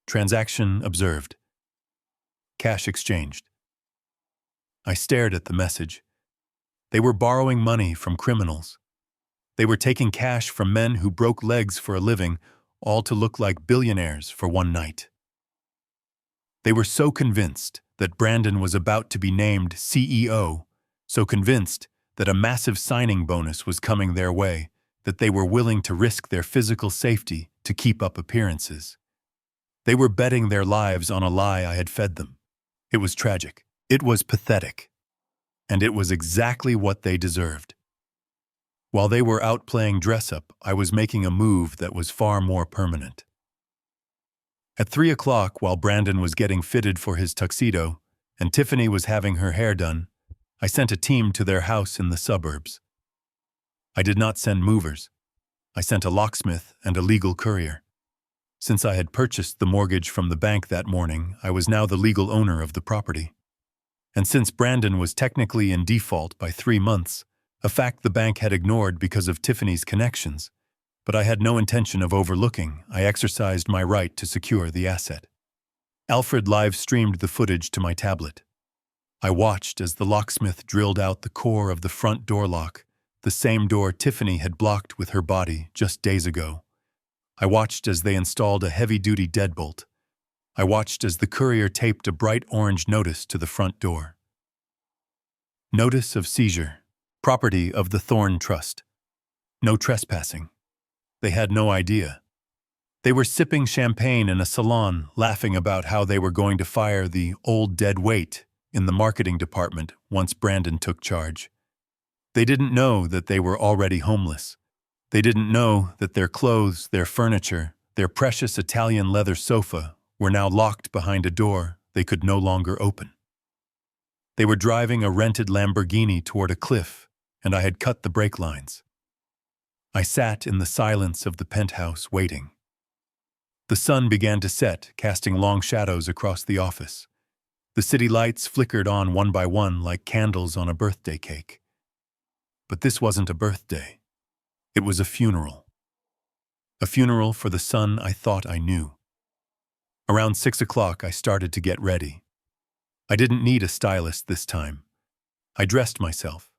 Transaction observed. Cash exchanged. I stared at the message. They were borrowing money from criminals. They were taking cash from men who broke legs for a living, all to look like billionaires for one night. They were so convinced that Brandon was about to be named CEO, so convinced that a massive signing bonus was coming their way, that they were willing to risk their physical safety to keep up appearances. They were betting their lives on a lie I had fed them. It was tragic. It was pathetic. And it was exactly what they deserved. While they were out playing dress-up, I was making a move that was far more permanent. At 3 o'clock, while Brandon was getting fitted for his tuxedo and Tiffany was having her hair done, I sent a team to their house in the suburbs. I did not send movers. I sent a locksmith and a legal courier. Since I had purchased the mortgage from the bank that morning, I was now the legal owner of the property. And since Brandon was technically in default by 3 months, a fact the bank had ignored because of Tiffany's connections, but I had no intention of overlooking, I exercised my right to secure the asset. Alfred live-streamed the footage to my tablet. I watched as the locksmith drilled out the core of the front door lock, the same door Tiffany had blocked with her body just days ago. I watched as they installed a heavy-duty deadbolt. I watched as the courier taped a bright orange notice to the front door. Notice of seizure. Property of the Thorn Trust. No trespassing. They had no idea. They were sipping champagne in a salon, laughing about how they were going to fire the old dead weight in the marketing department once Brandon took charge. They didn't know that they were already homeless. They didn't know that their clothes, their furniture, their precious Italian leather sofa were now locked behind a door they could no longer open. They were driving a rented Lamborghini toward a cliff, and I had cut the brake lines. I sat in the silence of the penthouse waiting. The sun began to set, casting long shadows across the office. The city lights flickered on one by one like candles on a birthday cake. But this wasn't a birthday. It was a funeral. A funeral for the son I thought I knew. Around 6 o'clock, I started to get ready. I didn't need a stylist this time. I dressed myself.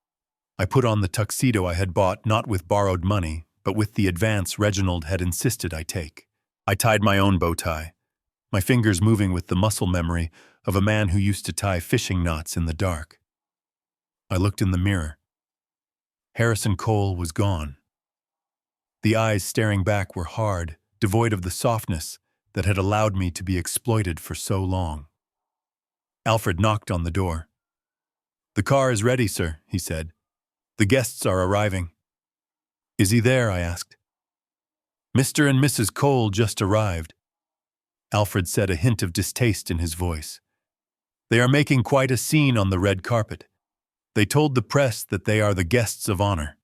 I put on the tuxedo I had bought not with borrowed money, but with the advance Reginald had insisted I take. I tied my own bow tie, my fingers moving with the muscle memory of a man who used to tie fishing knots in the dark. I looked in the mirror. Harrison Cole was gone. The eyes staring back were hard, devoid of the softness that had allowed me to be exploited for so long. Alfred knocked on the door. "The car is ready, sir," he said. "The guests are arriving." "Is he there?" I asked. "Mr. and Mrs. Cole just arrived." Alfred said, a hint of distaste in his voice. "They are making quite a scene on the red carpet. They told the press that they are the guests of honor."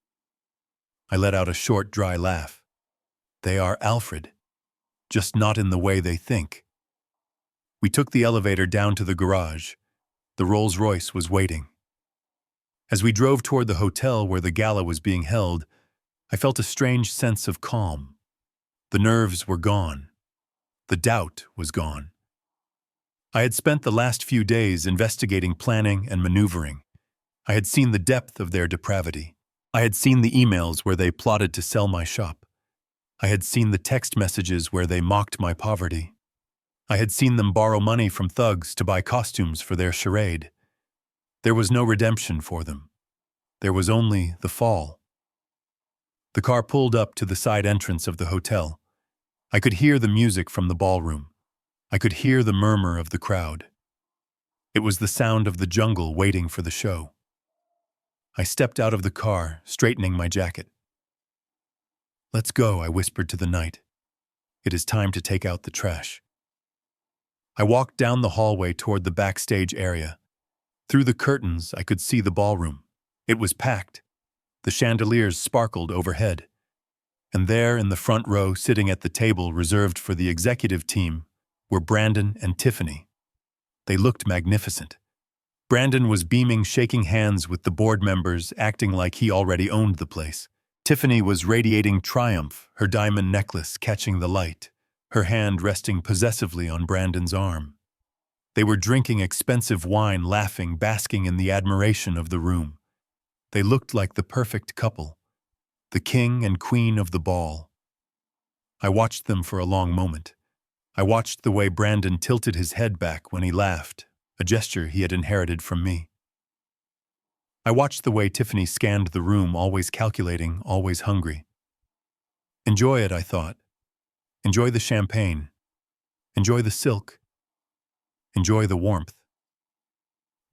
I let out a short, dry laugh. They are Alfred, just not in the way they think. We took the elevator down to the garage. The Rolls-Royce was waiting. As we drove toward the hotel where the gala was being held, I felt a strange sense of calm. The nerves were gone. The doubt was gone. I had spent the last few days investigating planning and maneuvering. I had seen the depth of their depravity. I had seen the emails where they plotted to sell my shop. I had seen the text messages where they mocked my poverty. I had seen them borrow money from thugs to buy costumes for their charade. There was no redemption for them. There was only the fall. The car pulled up to the side entrance of the hotel. I could hear the music from the ballroom. I could hear the murmur of the crowd. It was the sound of the jungle waiting for the show. I stepped out of the car, straightening my jacket. "Let's go," I whispered to the night. "It is time to take out the trash." I walked down the hallway toward the backstage area. Through the curtains, I could see the ballroom. It was packed. The chandeliers sparkled overhead. And there, in the front row, sitting at the table reserved for the executive team, were Brandon and Tiffany. They looked magnificent. Brandon was beaming, shaking hands with the board members, acting like he already owned the place. Tiffany was radiating triumph, her diamond necklace catching the light, her hand resting possessively on Brandon's arm. They were drinking expensive wine, laughing, basking in the admiration of the room. They looked like the perfect couple, the king and queen of the ball. I watched them for a long moment. I watched the way Brandon tilted his head back when he laughed, a gesture he had inherited from me. I watched the way Tiffany scanned the room, always calculating, always hungry. Enjoy it, I thought. Enjoy the champagne. Enjoy the silk. Enjoy the warmth.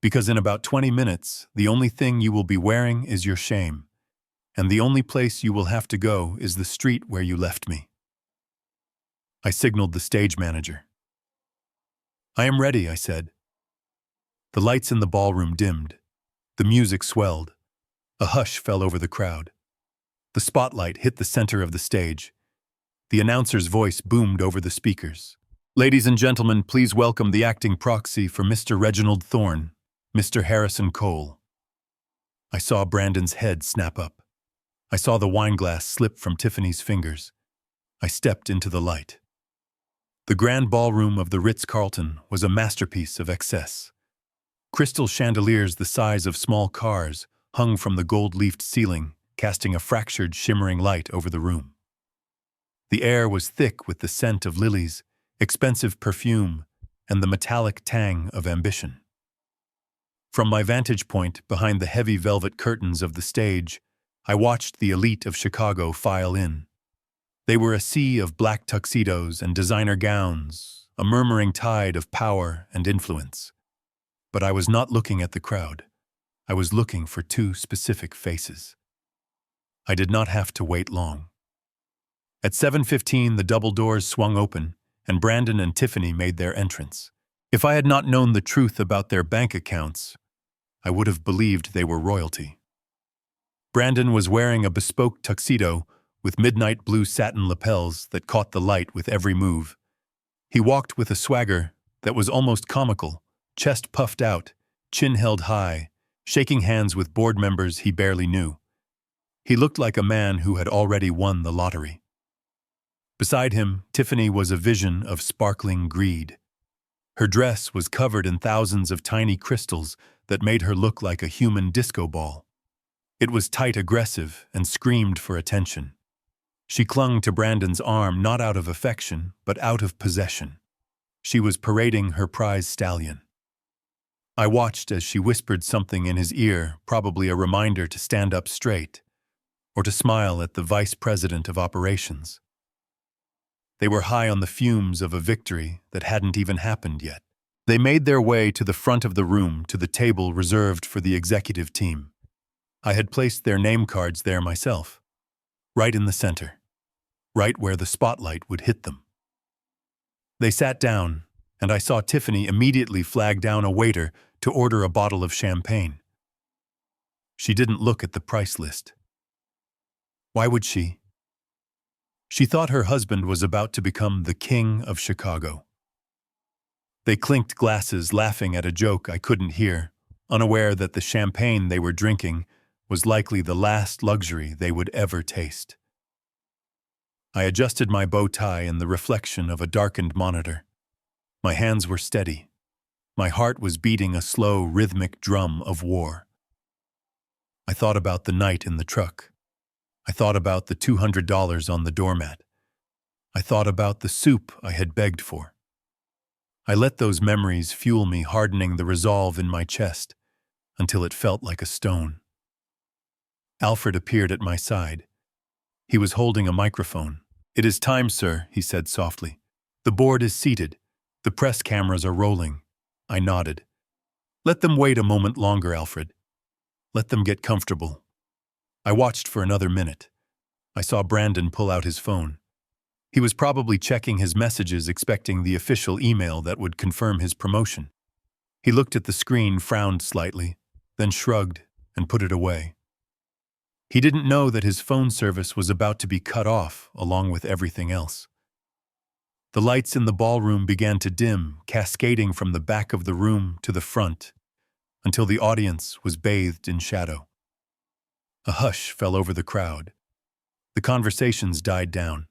Because in about 20 minutes, the only thing you will be wearing is your shame, and the only place you will have to go is the street where you left me. I signaled the stage manager. "I am ready," I said. The lights in the ballroom dimmed. The music swelled. A hush fell over the crowd. The spotlight hit the center of the stage. The announcer's voice boomed over the speakers. "Ladies and gentlemen, please welcome the acting proxy for Mr. Reginald Thorn, Mr. Harrison Cole." I saw Brandon's head snap up. I saw the wineglass slip from Tiffany's fingers. I stepped into the light. The grand ballroom of the Ritz-Carlton was a masterpiece of excess. Crystal chandeliers the size of small cars hung from the gold-leafed ceiling, casting a fractured, shimmering light over the room. The air was thick with the scent of lilies, expensive perfume, and the metallic tang of ambition. From my vantage point behind the heavy velvet curtains of the stage, I watched the elite of Chicago file in. They were a sea of black tuxedos and designer gowns, a murmuring tide of power and influence. But I was not looking at the crowd. I was looking for two specific faces. I did not have to wait long. At 7:15, the double doors swung open, and Brandon and Tiffany made their entrance. If I had not known the truth about their bank accounts, I would have believed they were royalty. Brandon was wearing a bespoke tuxedo with midnight blue satin lapels that caught the light with every move. He walked with a swagger that was almost comical, chest puffed out, chin held high, shaking hands with board members he barely knew. He looked like a man who had already won the lottery. Beside him, Tiffany was a vision of sparkling greed. Her dress was covered in thousands of tiny crystals that made her look like a human disco ball. It was tight, aggressive, and screamed for attention. She clung to Brandon's arm not out of affection, but out of possession. She was parading her prize stallion. I watched as she whispered something in his ear, probably a reminder to stand up straight, or to smile at the vice president of operations. They were high on the fumes of a victory that hadn't even happened yet. They made their way to the front of the room, to the table reserved for the executive team. I had placed their name cards there myself, right in the center, right where the spotlight would hit them. They sat down, and I saw Tiffany immediately flag down a waiter to order a bottle of champagne. She didn't look at the price list. Why would she? She thought her husband was about to become the king of Chicago. They clinked glasses, laughing at a joke I couldn't hear, unaware that the champagne they were drinking was likely the last luxury they would ever taste. I adjusted my bow tie in the reflection of a darkened monitor. My hands were steady. My heart was beating a slow, rhythmic drum of war. I thought about the night in the truck. I thought about the $200 on the doormat. I thought about the soup I had begged for. I let those memories fuel me, hardening the resolve in my chest until it felt like a stone. Alfred appeared at my side. He was holding a microphone. "It is time, sir," he said softly. "The board is seated. The press cameras are rolling." I nodded. "Let them wait a moment longer, Alfred. Let them get comfortable." I watched for another minute. I saw Brandon pull out his phone. He was probably checking his messages, expecting the official email that would confirm his promotion. He looked at the screen, frowned slightly, then shrugged and put it away. He didn't know that his phone service was about to be cut off, along with everything else. The lights in the ballroom began to dim, cascading from the back of the room to the front, until the audience was bathed in shadow. A hush fell over the crowd. The conversations died down.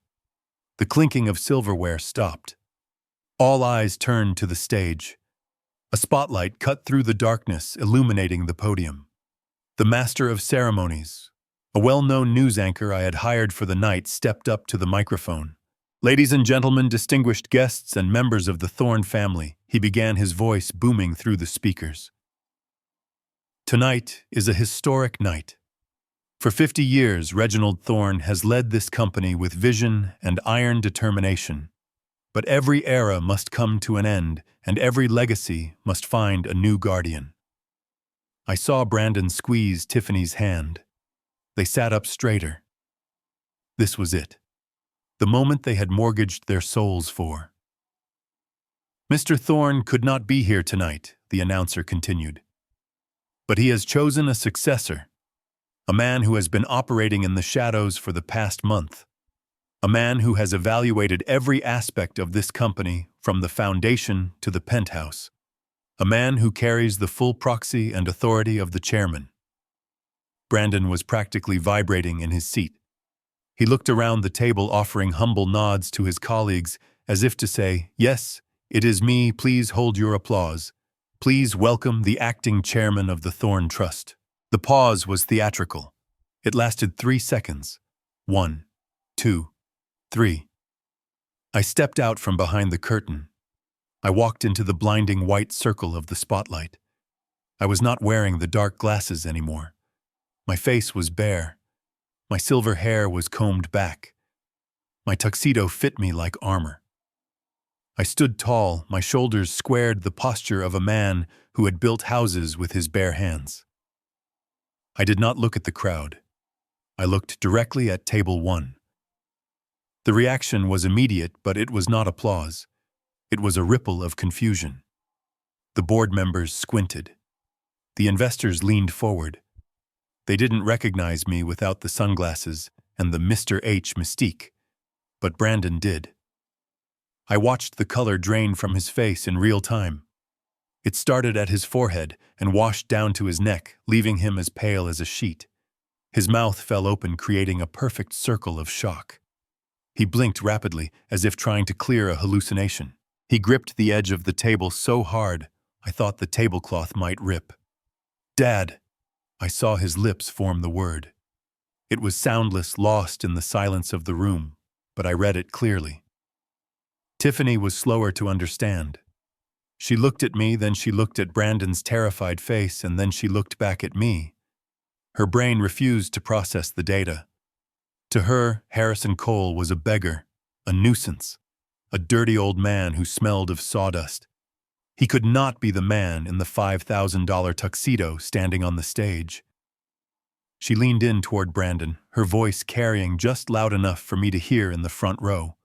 The clinking of silverware stopped. All eyes turned to the stage. A spotlight cut through the darkness, illuminating the podium. The master of ceremonies, a well-known news anchor I had hired for the night, stepped up to the microphone. "Ladies and gentlemen, distinguished guests and members of the Thorne family," he began, his voice booming through the speakers. "Tonight is a historic night. For 50 years, Reginald Thorne has led this company with vision and iron determination. But every era must come to an end, and every legacy must find a new guardian." I saw Brandon squeeze Tiffany's hand. They sat up straighter. This was it. The moment they had mortgaged their souls for. "Mr. Thorne could not be here tonight," the announcer continued. "But he has chosen a successor. A man who has been operating in the shadows for the past month. A man who has evaluated every aspect of this company from the foundation to the penthouse. A man who carries the full proxy and authority of the chairman." Brandon was practically vibrating in his seat. He looked around the table, offering humble nods to his colleagues, as if to say, "Yes, it is me, please hold your applause. Please welcome the acting chairman of the Thorne Trust." The pause was theatrical. It lasted 3 seconds. 1, 2, 3. I stepped out from behind the curtain. I walked into the blinding white circle of the spotlight. I was not wearing the dark glasses anymore. My face was bare. My silver hair was combed back. My tuxedo fit me like armor. I stood tall, my shoulders squared, the posture of a man who had built houses with his bare hands. I did not look at the crowd. I looked directly at table 1. The reaction was immediate, but it was not applause. It was a ripple of confusion. The board members squinted. The investors leaned forward. They didn't recognize me without the sunglasses and the Mr. H mystique, but Brandon did. I watched the color drain from his face in real time. It started at his forehead and washed down to his neck, leaving him as pale as a sheet. His mouth fell open, creating a perfect circle of shock. He blinked rapidly, as if trying to clear a hallucination. He gripped the edge of the table so hard, I thought the tablecloth might rip. "Dad!" I saw his lips form the word. It was soundless, lost in the silence of the room, but I read it clearly. Tiffany was slower to understand. She looked at me, then she looked at Brandon's terrified face, and then she looked back at me. Her brain refused to process the data. To her, Harrison Cole was a beggar, a nuisance, a dirty old man who smelled of sawdust. He could not be the man in the $5,000 tuxedo standing on the stage. She leaned in toward Brandon, her voice carrying just loud enough for me to hear in the front row.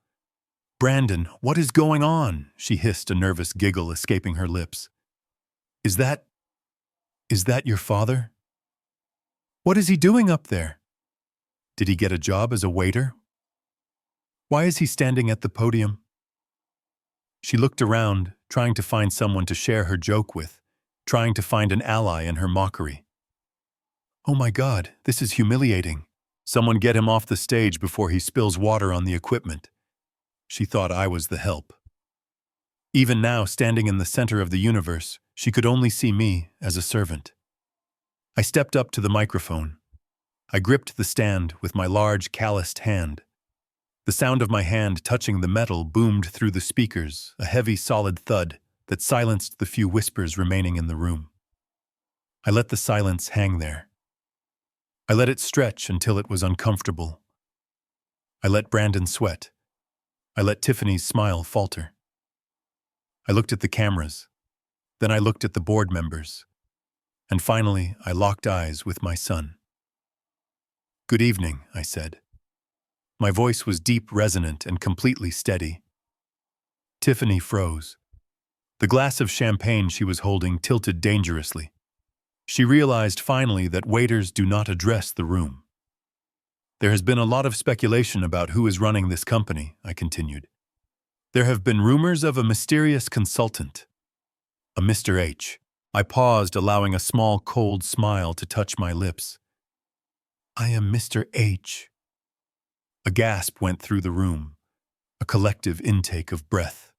"Brandon, what is going on?" she hissed, a nervous giggle escaping her lips. Is that your father? What is he doing up there? Did he get a job as a waiter? Why is he standing at the podium?" She looked around, trying to find someone to share her joke with, trying to find an ally in her mockery. "Oh my God, this is humiliating. Someone get him off the stage before he spills water on the equipment." She thought I was the help. Even now, standing in the center of the universe, she could only see me as a servant. I stepped up to the microphone. I gripped the stand with my large, calloused hand. The sound of my hand touching the metal boomed through the speakers, a heavy, solid thud that silenced the few whispers remaining in the room. I let the silence hang there. I let it stretch until it was uncomfortable. I let Brandon sweat. I let Tiffany's smile falter. I looked at the cameras. Then I looked at the board members. And finally, I locked eyes with my son. "Good evening," I said. My voice was deep, resonant, and completely steady. Tiffany froze. The glass of champagne she was holding tilted dangerously. She realized finally that waiters do not address the room. "There has been a lot of speculation about who is running this company," I continued. "There have been rumors of a mysterious consultant, a Mr. H." I paused, allowing a small, cold smile to touch my lips. "I am Mr. H." A gasp went through the room, a collective intake of breath.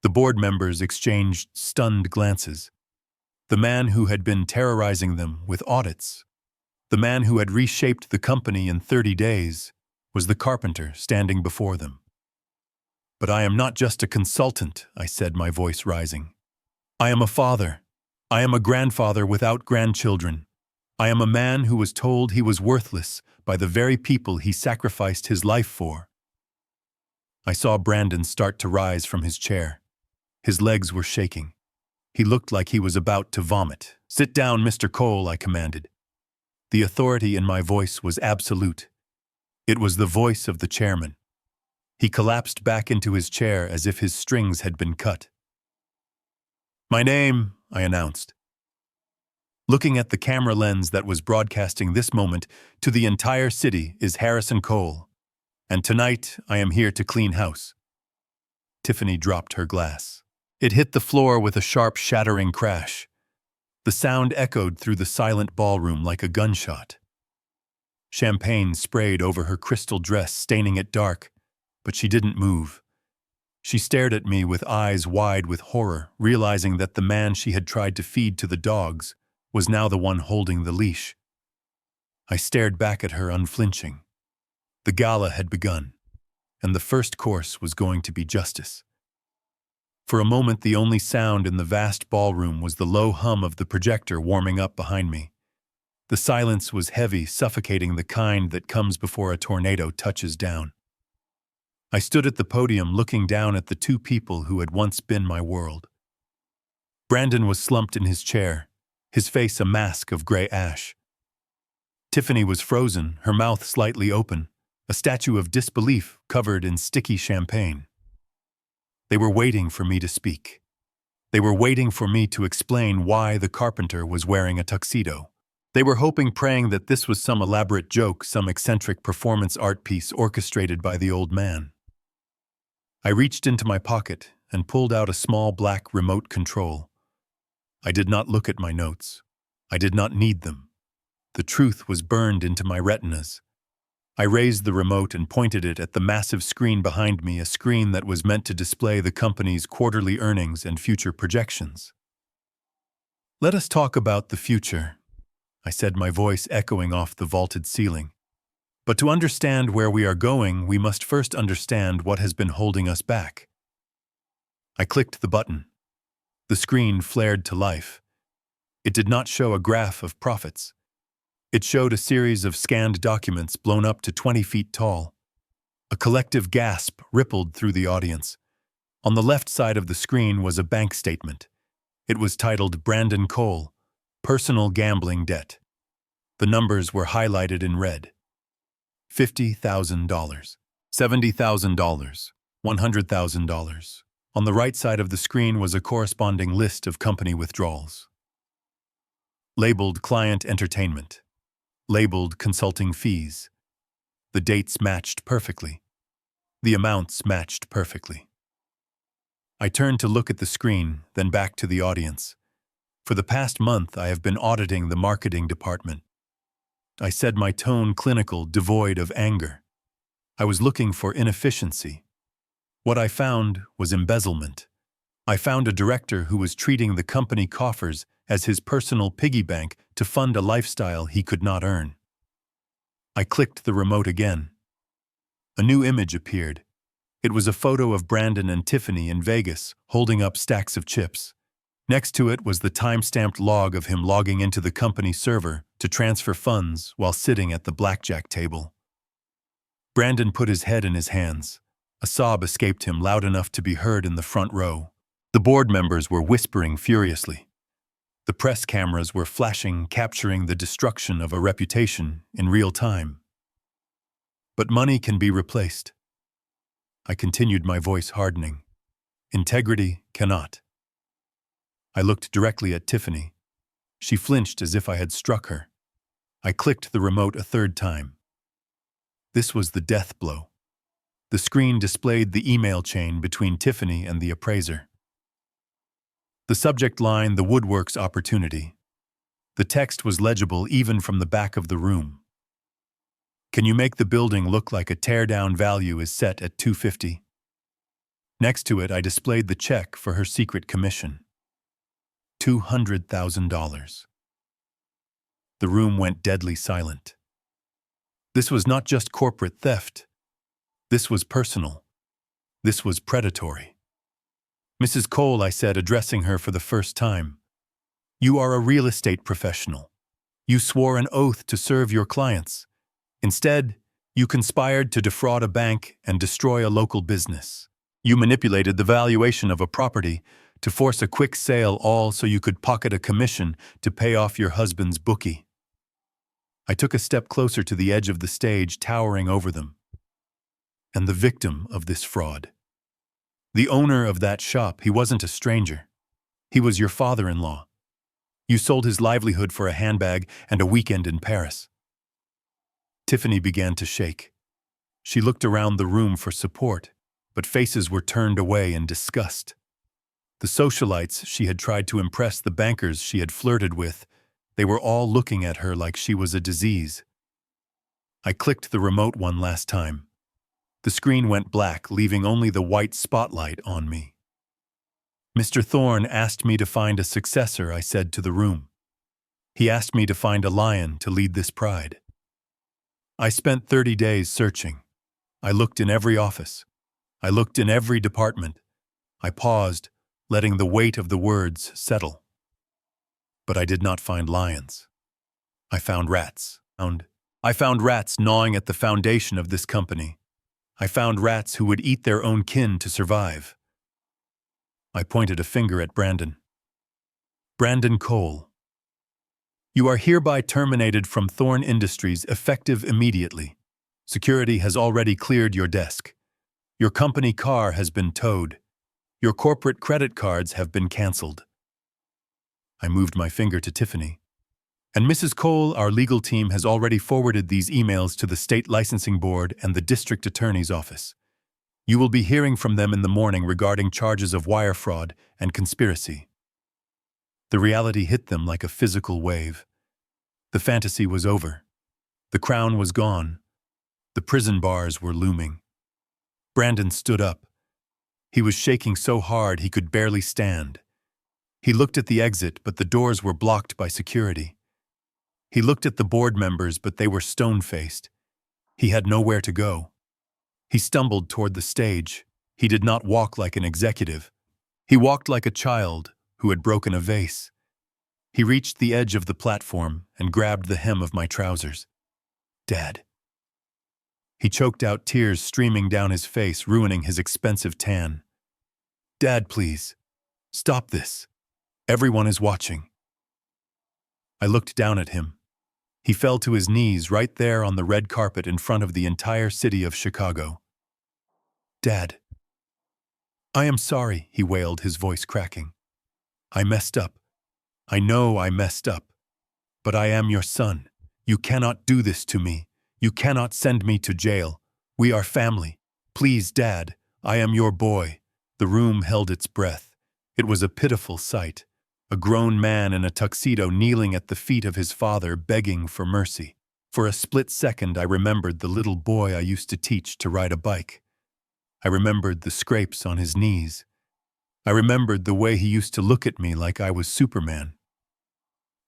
The board members exchanged stunned glances. The man who had been terrorizing them with audits, the man who had reshaped the company in 30 days, was the carpenter standing before them. "But I am not just a consultant," I said, my voice rising. "I am a father. I am a grandfather without grandchildren. I am a man who was told he was worthless by the very people he sacrificed his life for." I saw Brandon start to rise from his chair. His legs were shaking. He looked like he was about to vomit. "Sit down, Mr. Cole," I commanded. The authority in my voice was absolute. It was the voice of the chairman. He collapsed back into his chair as if his strings had been cut. "My name," I announced, looking at the camera lens that was broadcasting this moment to the entire city, "is Harrison Cole, and tonight I am here to clean house." Tiffany dropped her glass. It hit the floor with a sharp, shattering crash. The sound echoed through the silent ballroom like a gunshot. Champagne sprayed over her crystal dress, staining it dark, but she didn't move. She stared at me with eyes wide with horror, realizing that the man she had tried to feed to the dogs was now the one holding the leash. I stared back at her, unflinching. The gala had begun. and the first course was going to be justice. For a moment, the only sound in the vast ballroom was the low hum of the projector warming up behind me. The silence was heavy, suffocating, the kind that comes before a tornado touches down. I stood at the podium looking down at the two people who had once been my world. Brandon was slumped in his chair, his face a mask of gray ash. Tiffany was frozen, her mouth slightly open, a statue of disbelief covered in sticky champagne. They were waiting for me to speak. They were waiting for me to explain why the carpenter was wearing a tuxedo. They were hoping, praying that this was some elaborate joke, some eccentric performance art piece orchestrated by the old man. I reached into my pocket and pulled out a small black remote control. I did not look at my notes. I did not need them. The truth was burned into my retinas. I raised the remote and pointed it at the massive screen behind me, a screen that was meant to display the company's quarterly earnings and future projections. "Let us talk about the future," I said, my voice echoing off the vaulted ceiling. "But to understand where we are going, we must first understand what has been holding us back." I clicked the button. The screen flared to life. It did not show a graph of profits. It showed a series of scanned documents blown up to 20 feet tall. A collective gasp rippled through the audience. On the left side of the screen was a bank statement. It was titled Brandon Cole, Personal Gambling Debt. The numbers were highlighted in red. $50,000, $70,000, $100,000. On the right side of the screen was a corresponding list of company withdrawals. Labeled Client Entertainment. Labeled Consulting Fees. The dates matched perfectly. The amounts matched perfectly. I turned to look at the screen, then back to the audience. For the past month, I have been auditing the marketing department. I said, my tone clinical, devoid of anger. I was looking for inefficiency. What I found was embezzlement. I found a director who was treating the company coffers as his personal piggy bank to fund a lifestyle he could not earn. I clicked the remote again. A new image appeared. It was a photo of Brandon and Tiffany in Vegas, holding up stacks of chips. Next to it was the time-stamped log of him logging into the company server to transfer funds while sitting at the blackjack table. Brandon put his head in his hands. A sob escaped him, loud enough to be heard in the front row. The board members were whispering furiously. The press cameras were flashing, capturing the destruction of a reputation in real time. But money can be replaced. I continued, my voice hardening. Integrity cannot. I looked directly at Tiffany. She flinched as if I had struck her. I clicked the remote a third time. This was the death blow. The screen displayed the email chain between Tiffany and the appraiser. The subject line, the woodworks opportunity. The text was legible even from the back of the room. Can you make the building look like a tear-down value is set at $250? Next to it, I displayed the check for her secret commission. $200,000. The room went deadly silent. This was not just corporate theft. This was personal. This was predatory. "Mrs. Cole," I said, addressing her for the first time, "you are a real estate professional. You swore an oath to serve your clients. Instead, you conspired to defraud a bank and destroy a local business. You manipulated the valuation of a property to force a quick sale, all so you could pocket a commission to pay off your husband's bookie." I took a step closer to the edge of the stage, towering over them. And the victim of this fraud. The owner of that shop, he wasn't a stranger. He was your father-in-law. You sold his livelihood for a handbag and a weekend in Paris. Tiffany began to shake. She looked around the room for support, but faces were turned away in disgust. The socialites she had tried to impress, the bankers she had flirted with, they were all looking at her like she was a disease. I clicked the remote one last time. The screen went black, leaving only the white spotlight on me. "Mr. Thorne asked me to find a successor," I said to the room. "He asked me to find a lion to lead this pride. I spent 30 days searching. I looked in every office. I looked in every department. I paused, letting the weight of the words settle. But I did not find lions. I found rats. I found rats gnawing at the foundation of this company. I found rats who would eat their own kin to survive. I pointed a finger at Brandon. Brandon Cole. You are hereby terminated from Thorn Industries effective immediately. Security has already cleared your desk. Your company car has been towed. Your corporate credit cards have been canceled. I moved my finger to Tiffany. And Mrs. Cole, our legal team has already forwarded these emails to the State Licensing Board and the District Attorney's Office. You will be hearing from them in the morning regarding charges of wire fraud and conspiracy. The reality hit them like a physical wave. The fantasy was over. The crown was gone. The prison bars were looming. Brandon stood up. He was shaking so hard he could barely stand. He looked at the exit, but the doors were blocked by security. He looked at the board members, but they were stone-faced. He had nowhere to go. He stumbled toward the stage. He did not walk like an executive. He walked like a child who had broken a vase. He reached the edge of the platform and grabbed the hem of my trousers. Dad. He choked out, tears streaming down his face, ruining his expensive tan. Dad, please. Stop this. Everyone is watching. I looked down at him. He fell to his knees right there on the red carpet in front of the entire city of Chicago. Dad. I am sorry, he wailed, his voice cracking. I messed up. I know I messed up. But I am your son. You cannot do this to me. You cannot send me to jail. We are family. Please, Dad, I am your boy. The room held its breath. It was a pitiful sight. A grown man in a tuxedo kneeling at the feet of his father, begging for mercy. For a split second, I remembered the little boy I used to teach to ride a bike. I remembered the scrapes on his knees. I remembered the way he used to look at me like I was Superman.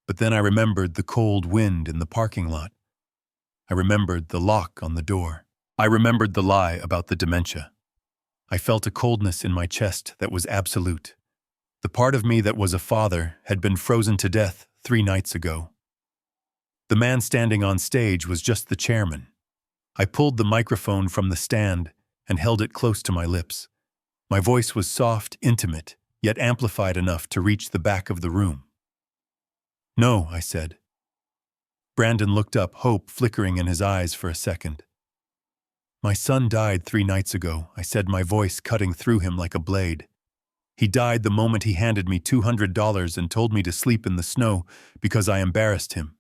But then I remembered the cold wind in the parking lot. I remembered the lock on the door. I remembered the lie about the dementia. I felt a coldness in my chest that was absolute. The part of me that was a father had been frozen to death 3 nights ago. The man standing on stage was just the chairman. I pulled the microphone from the stand and held it close to my lips. My voice was soft, intimate, yet amplified enough to reach the back of the room. No, I said. Brandon looked up, hope flickering in his eyes for a second. My son died 3 nights ago, I said, my voice cutting through him like a blade. He died the moment he handed me $200 and told me to sleep in the snow because I embarrassed him.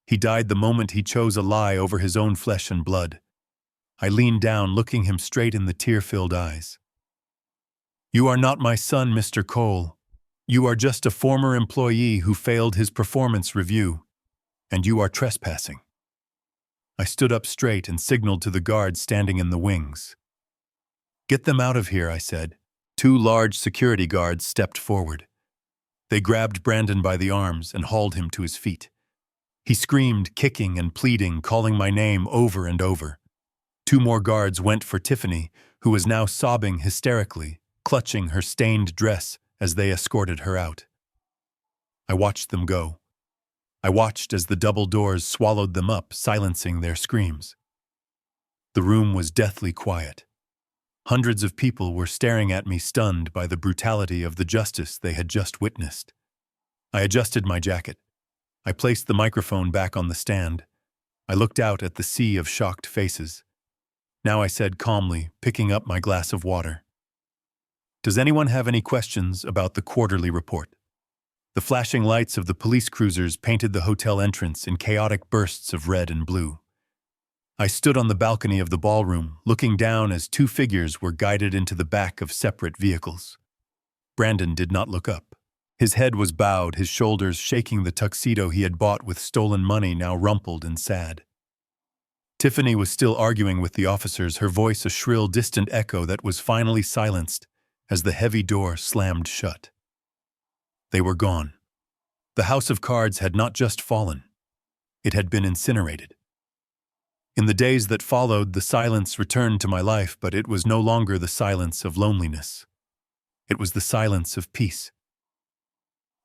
He died the moment he chose a lie over his own flesh and blood. I leaned down, looking him straight in the tear-filled eyes. You are not my son, Mr. Cole. You are just a former employee who failed his performance review, and you are trespassing. I stood up straight and signaled to the guards standing in the wings. Get them out of here, I said. 2 large security guards stepped forward. They grabbed Brandon by the arms and hauled him to his feet. He screamed, kicking and pleading, calling my name over and over. 2 more guards went for Tiffany, who was now sobbing hysterically, clutching her stained dress as they escorted her out. I watched them go. I watched as the double doors swallowed them up, silencing their screams. The room was deathly quiet. Hundreds of people were staring at me, stunned by the brutality of the justice they had just witnessed. I adjusted my jacket. I placed the microphone back on the stand. I looked out at the sea of shocked faces. Now I said calmly, picking up my glass of water. Does anyone have any questions about the quarterly report? The flashing lights of the police cruisers painted the hotel entrance in chaotic bursts of red and blue. I stood on the balcony of the ballroom, looking down as 2 figures were guided into the back of separate vehicles. Brandon did not look up. His head was bowed, his shoulders shaking, the tuxedo he had bought with stolen money now rumpled and sad. Tiffany was still arguing with the officers, her voice a shrill, distant echo that was finally silenced as the heavy door slammed shut. They were gone. The house of cards had not just fallen. It had been incinerated. In the days that followed, the silence returned to my life, but it was no longer the silence of loneliness. It was the silence of peace.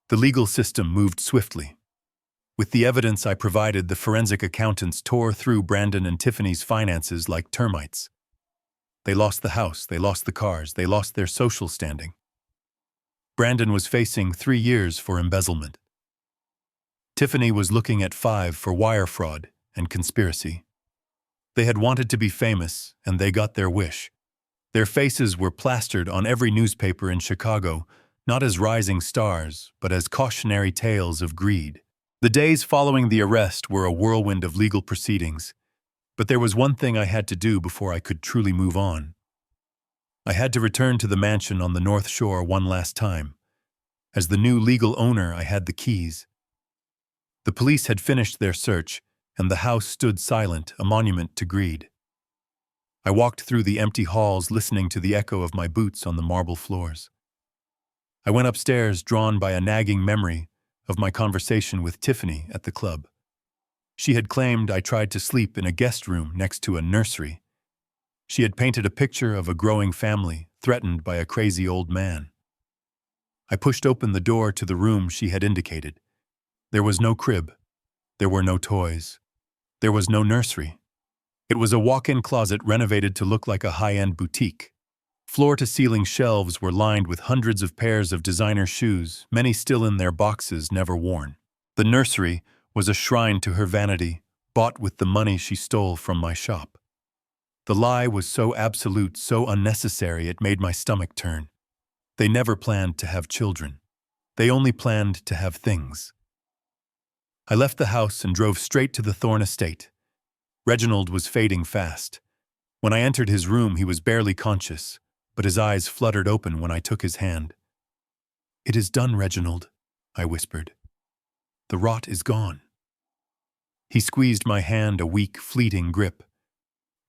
The legal system moved swiftly. With the evidence I provided, the forensic accountants tore through Brandon and Tiffany's finances like termites. They lost the house, they lost the cars, they lost their social standing. Brandon was facing 3 years for embezzlement. Tiffany was looking at 5 for wire fraud and conspiracy. They had wanted to be famous, and they got their wish. Their faces were plastered on every newspaper in Chicago, not as rising stars, but as cautionary tales of greed. The days following the arrest were a whirlwind of legal proceedings, but there was one thing I had to do before I could truly move on. I had to return to the mansion on the North Shore one last time. As the new legal owner, I had the keys. The police had finished their search, and the house stood silent, a monument to greed. I walked through the empty halls, listening to the echo of my boots on the marble floors. I went upstairs, drawn by a nagging memory of my conversation with Tiffany at the club. She had claimed I tried to sleep in a guest room next to a nursery. She had painted a picture of a growing family threatened by a crazy old man. I pushed open the door to the room she had indicated. There was no crib. There were no toys. There was no nursery. It was a walk-in closet renovated to look like a high-end boutique. Floor-to-ceiling shelves were lined with hundreds of pairs of designer shoes, many still in their boxes, never worn. The nursery was a shrine to her vanity, bought with the money she stole from my shop. The lie was so absolute, so unnecessary, it made my stomach turn. They never planned to have children. They only planned to have things. I left the house and drove straight to the Thorne estate. Reginald was fading fast. When I entered his room, he was barely conscious, but his eyes fluttered open when I took his hand. "It is done, Reginald," I whispered. "The rot is gone." He squeezed my hand, a weak, fleeting grip.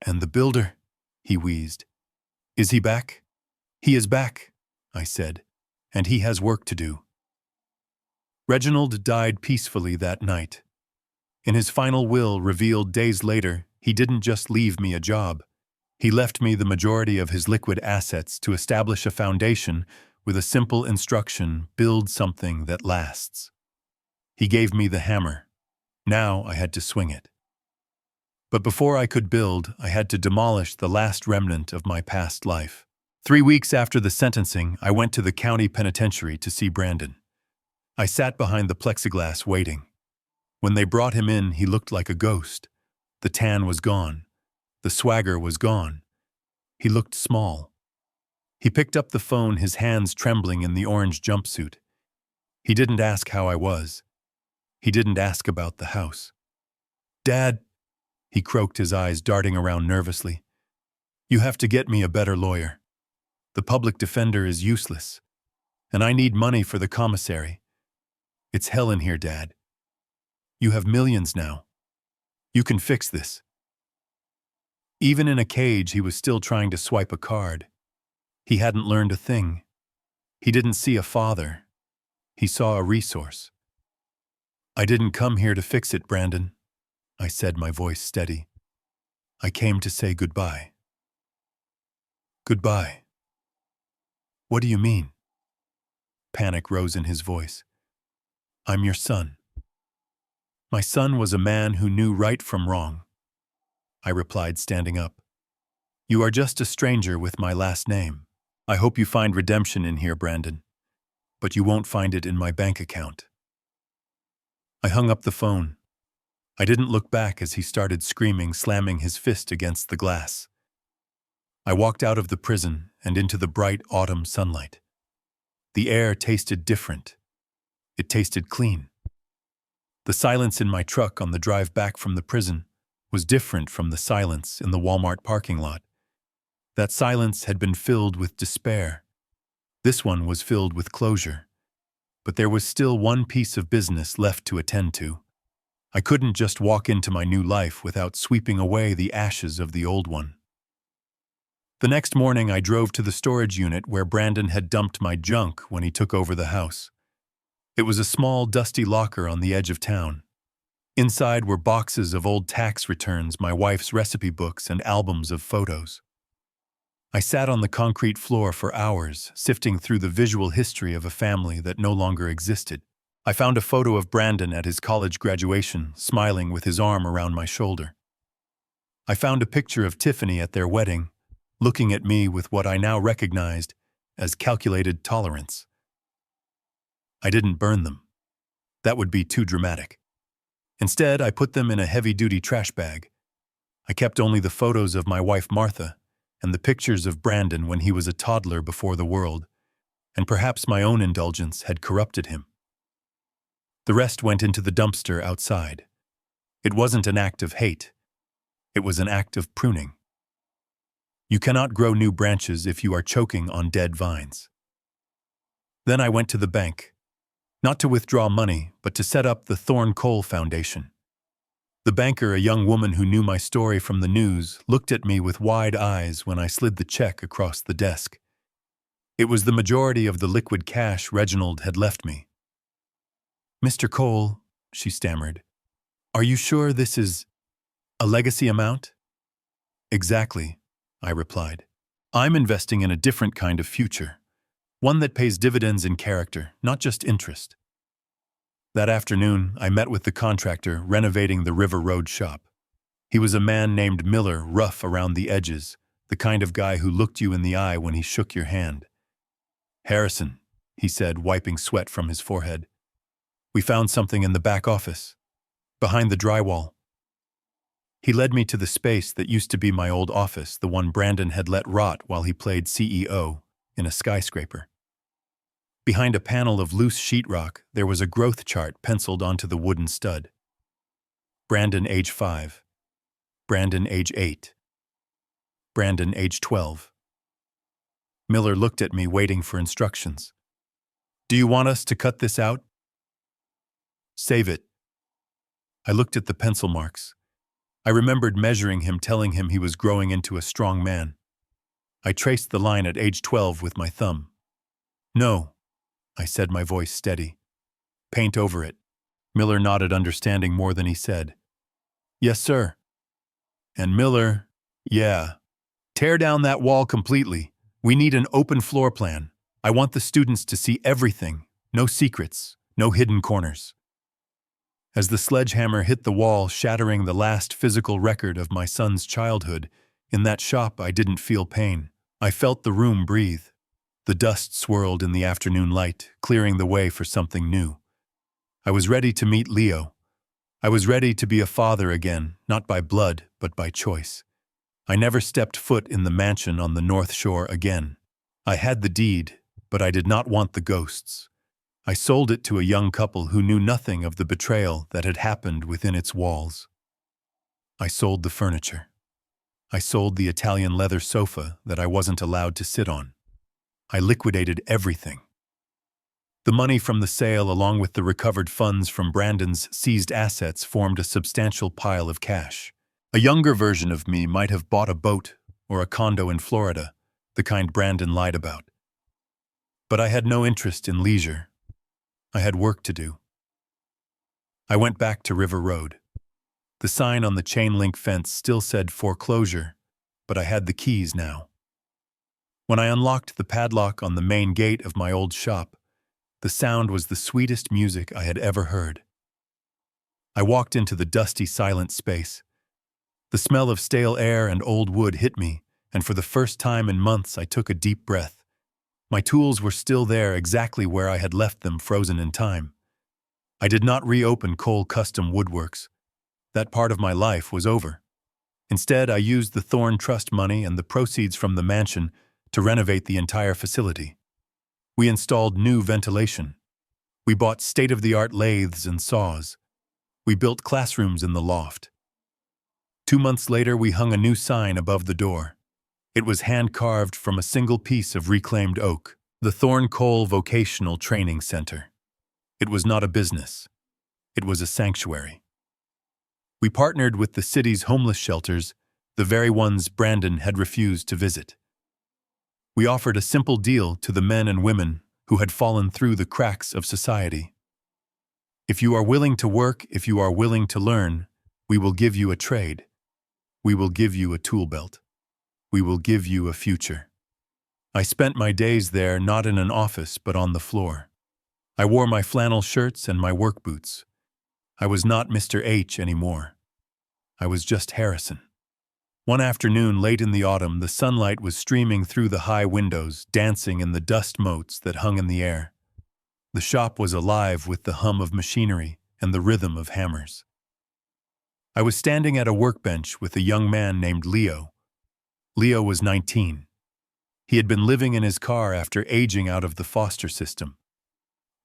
"And the builder?" he wheezed. "Is he back?" "He is back," I said, "and he has work to do." Reginald died peacefully that night. In his final will, revealed days later, he didn't just leave me a job. He left me the majority of his liquid assets to establish a foundation with a simple instruction: build something that lasts. He gave me the hammer. Now I had to swing it. But before I could build, I had to demolish the last remnant of my past life. 3 weeks after the sentencing, I went to the county penitentiary to see Brandon. I sat behind the plexiglass waiting. When they brought him in, he looked like a ghost. The tan was gone. The swagger was gone. He looked small. He picked up the phone, his hands trembling in the orange jumpsuit. He didn't ask how I was. He didn't ask about the house. "Dad," he croaked, his eyes darting around nervously, "you have to get me a better lawyer. The public defender is useless, and I need money for the commissary. It's hell in here, Dad. You have millions now. You can fix this." Even in a cage, he was still trying to swipe a card. He hadn't learned a thing. He didn't see a father. He saw a resource. "I didn't come here to fix it, Brandon," I said, my voice steady. "I came to say goodbye." "Goodbye? What do you mean?" Panic rose in his voice. "I'm your son." "My son was a man who knew right from wrong," I replied, standing up. "You are just a stranger with my last name. I hope you find redemption in here, Brandon, but you won't find it in my bank account." I hung up the phone. I didn't look back as he started screaming, slamming his fist against the glass. I walked out of the prison and into the bright autumn sunlight. The air tasted different. It tasted clean. The silence in my truck on the drive back from the prison was different from the silence in the Walmart parking lot. That silence had been filled with despair. This one was filled with closure. But there was still one piece of business left to attend to. I couldn't just walk into my new life without sweeping away the ashes of the old one. The next morning, I drove to the storage unit where Brandon had dumped my junk when he took over the house. It was a small, dusty locker on the edge of town. Inside were boxes of old tax returns, my wife's recipe books, and albums of photos. I sat on the concrete floor for hours, sifting through the visual history of a family that no longer existed. I found a photo of Brandon at his college graduation, smiling with his arm around my shoulder. I found a picture of Tiffany at their wedding, looking at me with what I now recognized as calculated tolerance. I didn't burn them. That would be too dramatic. Instead, I put them in a heavy-duty trash bag. I kept only the photos of my wife Martha and the pictures of Brandon when he was a toddler before the world, and perhaps my own indulgence had corrupted him. The rest went into the dumpster outside. It wasn't an act of hate. It was an act of pruning. You cannot grow new branches if you are choking on dead vines. Then I went to the bank, not to withdraw money, but to set up the Thorn Coal Foundation. The banker, a young woman who knew my story from the news, looked at me with wide eyes when I slid the check across the desk. It was the majority of the liquid cash Reginald had left me. "Mr. Cole," she stammered, "are you sure this is a legacy amount?" "Exactly," I replied. "I'm investing in a different kind of future, one that pays dividends in character, not just interest." That afternoon, I met with the contractor renovating the River Road shop. He was a man named Miller, rough around the edges, the kind of guy who looked you in the eye when he shook your hand. "Harrison," he said, wiping sweat from his forehead, "we found something in the back office, behind the drywall." He led me to the space that used to be my old office, the one Brandon had let rot while he played CEO in a skyscraper. Behind a panel of loose sheetrock, there was a growth chart penciled onto the wooden stud. Brandon, age 5. Brandon, age 8. Brandon, age 12. Miller looked at me, waiting for instructions. "Do you want us to cut this out?" "Save it." I looked at the pencil marks. I remembered measuring him, telling him he was growing into a strong man. I traced the line at age 12 with my thumb. "No," I said, my voice steady. "Paint over it." Miller nodded, understanding more than he said. "Yes, sir." And Miller, "Yeah. Tear down that wall completely. We need an open floor plan. I want the students to see everything. No secrets, no hidden corners." As the sledgehammer hit the wall, shattering the last physical record of my son's childhood, in that shop I didn't feel pain. I felt the room breathe. The dust swirled in the afternoon light, clearing the way for something new. I was ready to meet Leo. I was ready to be a father again, not by blood, but by choice. I never stepped foot in the mansion on the North Shore again. I had the deed, but I did not want the ghosts. I sold it to a young couple who knew nothing of the betrayal that had happened within its walls. I sold the furniture. I sold the Italian leather sofa that I wasn't allowed to sit on. I liquidated everything. The money from the sale, along with the recovered funds from Brandon's seized assets, formed a substantial pile of cash. A younger version of me might have bought a boat or a condo in Florida, the kind Brandon lied about. But I had no interest in leisure. I had work to do. I went back to River Road. The sign on the chain-link fence still said foreclosure, but I had the keys now. When I unlocked the padlock on the main gate of my old shop, the sound was the sweetest music I had ever heard. I walked into the dusty, silent space. The smell of stale air and old wood hit me, and for the first time in months I took a deep breath. My tools were still there, exactly where I had left them, frozen in time. I did not reopen Cole Custom Woodworks. That part of my life was over. Instead, I used the Thorn Trust money and the proceeds from the mansion to renovate the entire facility. We installed new ventilation. We bought state-of-the-art lathes and saws. We built classrooms in the loft. 2 months later, we hung a new sign above the door. It was hand-carved from a single piece of reclaimed oak, the Thorn Coal Vocational Training Center. It was not a business. It was a sanctuary. We partnered with the city's homeless shelters, the very ones Brandon had refused to visit. We offered a simple deal to the men and women who had fallen through the cracks of society. If you are willing to work, if you are willing to learn, we will give you a trade. We will give you a tool belt. We will give you a future. I spent my days there not in an office but on the floor. I wore my flannel shirts and my work boots. I was not Mr. H anymore. I was just Harrison. One afternoon late in the autumn, the sunlight was streaming through the high windows, dancing in the dust motes that hung in the air. The shop was alive with the hum of machinery and the rhythm of hammers. I was standing at a workbench with a young man named Leo. Leo was 19. He had been living in his car after aging out of the foster system.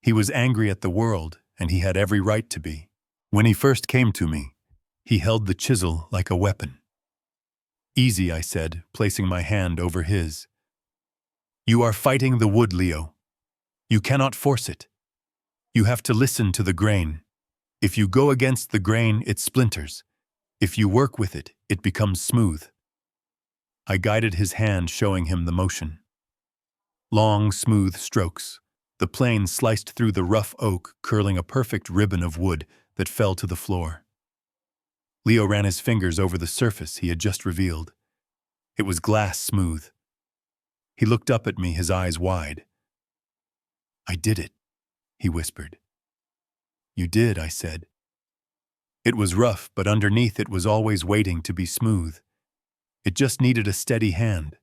He was angry at the world, and he had every right to be. When he first came to me, he held the chisel like a weapon. "Easy," I said, placing my hand over his. "You are fighting the wood, Leo. You cannot force it. You have to listen to the grain. If you go against the grain, it splinters. If you work with it, it becomes smooth." I guided his hand, showing him the motion. Long, smooth strokes. The plane sliced through the rough oak, curling a perfect ribbon of wood that fell to the floor. Leo ran his fingers over the surface he had just revealed. It was glass smooth. He looked up at me, his eyes wide. "I did it," he whispered. "You did," I said. It was rough, but underneath it was always waiting to be smooth. It just needed a steady hand.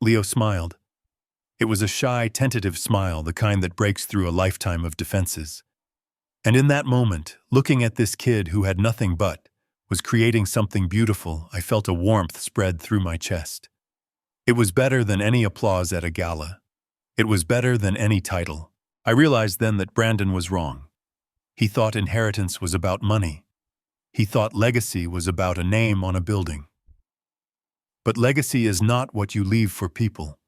Leo smiled. It was a shy, tentative smile, the kind that breaks through a lifetime of defenses. And in that moment, looking at this kid who had nothing but was creating something beautiful, I felt a warmth spread through my chest. It was better than any applause at a gala. It was better than any title. I realized then that Brandon was wrong. He thought inheritance was about money. He thought legacy was about a name on a building. But legacy is not what you leave for people.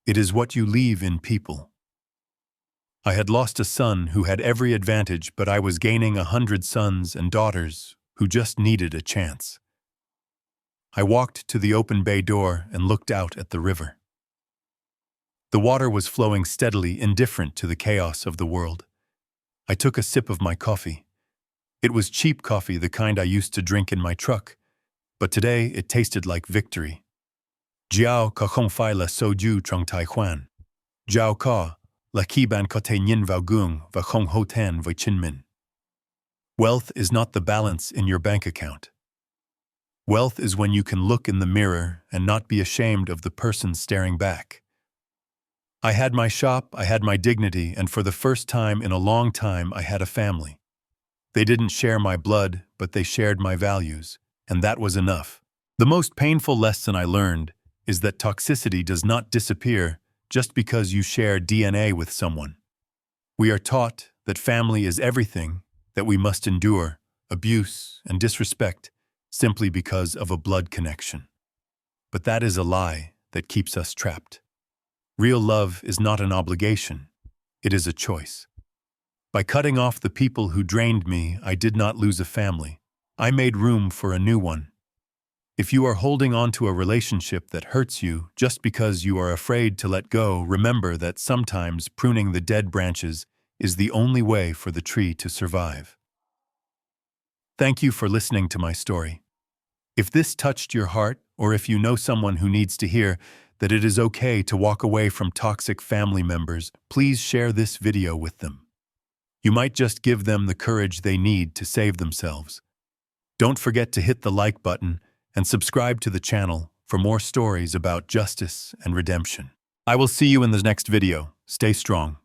It is what you leave in people. I had lost a son who had every advantage, but I was gaining 100 sons and daughters who just needed a chance. I walked to the open bay door and looked out at the river. The water was flowing steadily, indifferent to the chaos of the world. I took a sip of my coffee. It was cheap coffee, the kind I used to drink in my truck, but today it tasted like victory. Jiao ka không phải là soju trong tài khoản. Jiao ka là khi bạn có thể nhìn vào gương và không hổ thẹn với chính mình. Wealth is not the balance in your bank account. Wealth is when you can look in the mirror and not be ashamed of the person staring back. I had my shop, I had my dignity, and for the first time in a long time I had a family. They didn't share my blood, but they shared my values, and that was enough. The most painful lesson I learned is that toxicity does not disappear just because you share DNA with someone. We are taught that family is everything, that we must endure abuse and disrespect simply because of a blood connection. But that is a lie that keeps us trapped. Real love is not an obligation, it is a choice. By cutting off the people who drained me, I did not lose a family. I made room for a new one. If you are holding on to a relationship that hurts you just because you are afraid to let go, remember that sometimes pruning the dead branches is the only way for the tree to survive. Thank you for listening to my story. If this touched your heart, or if you know someone who needs to hear that it is okay to walk away from toxic family members, please share this video with them. You might just give them the courage they need to save themselves. Don't forget to hit the like button and subscribe to the channel for more stories about justice and redemption. I will see you in the next video. Stay strong.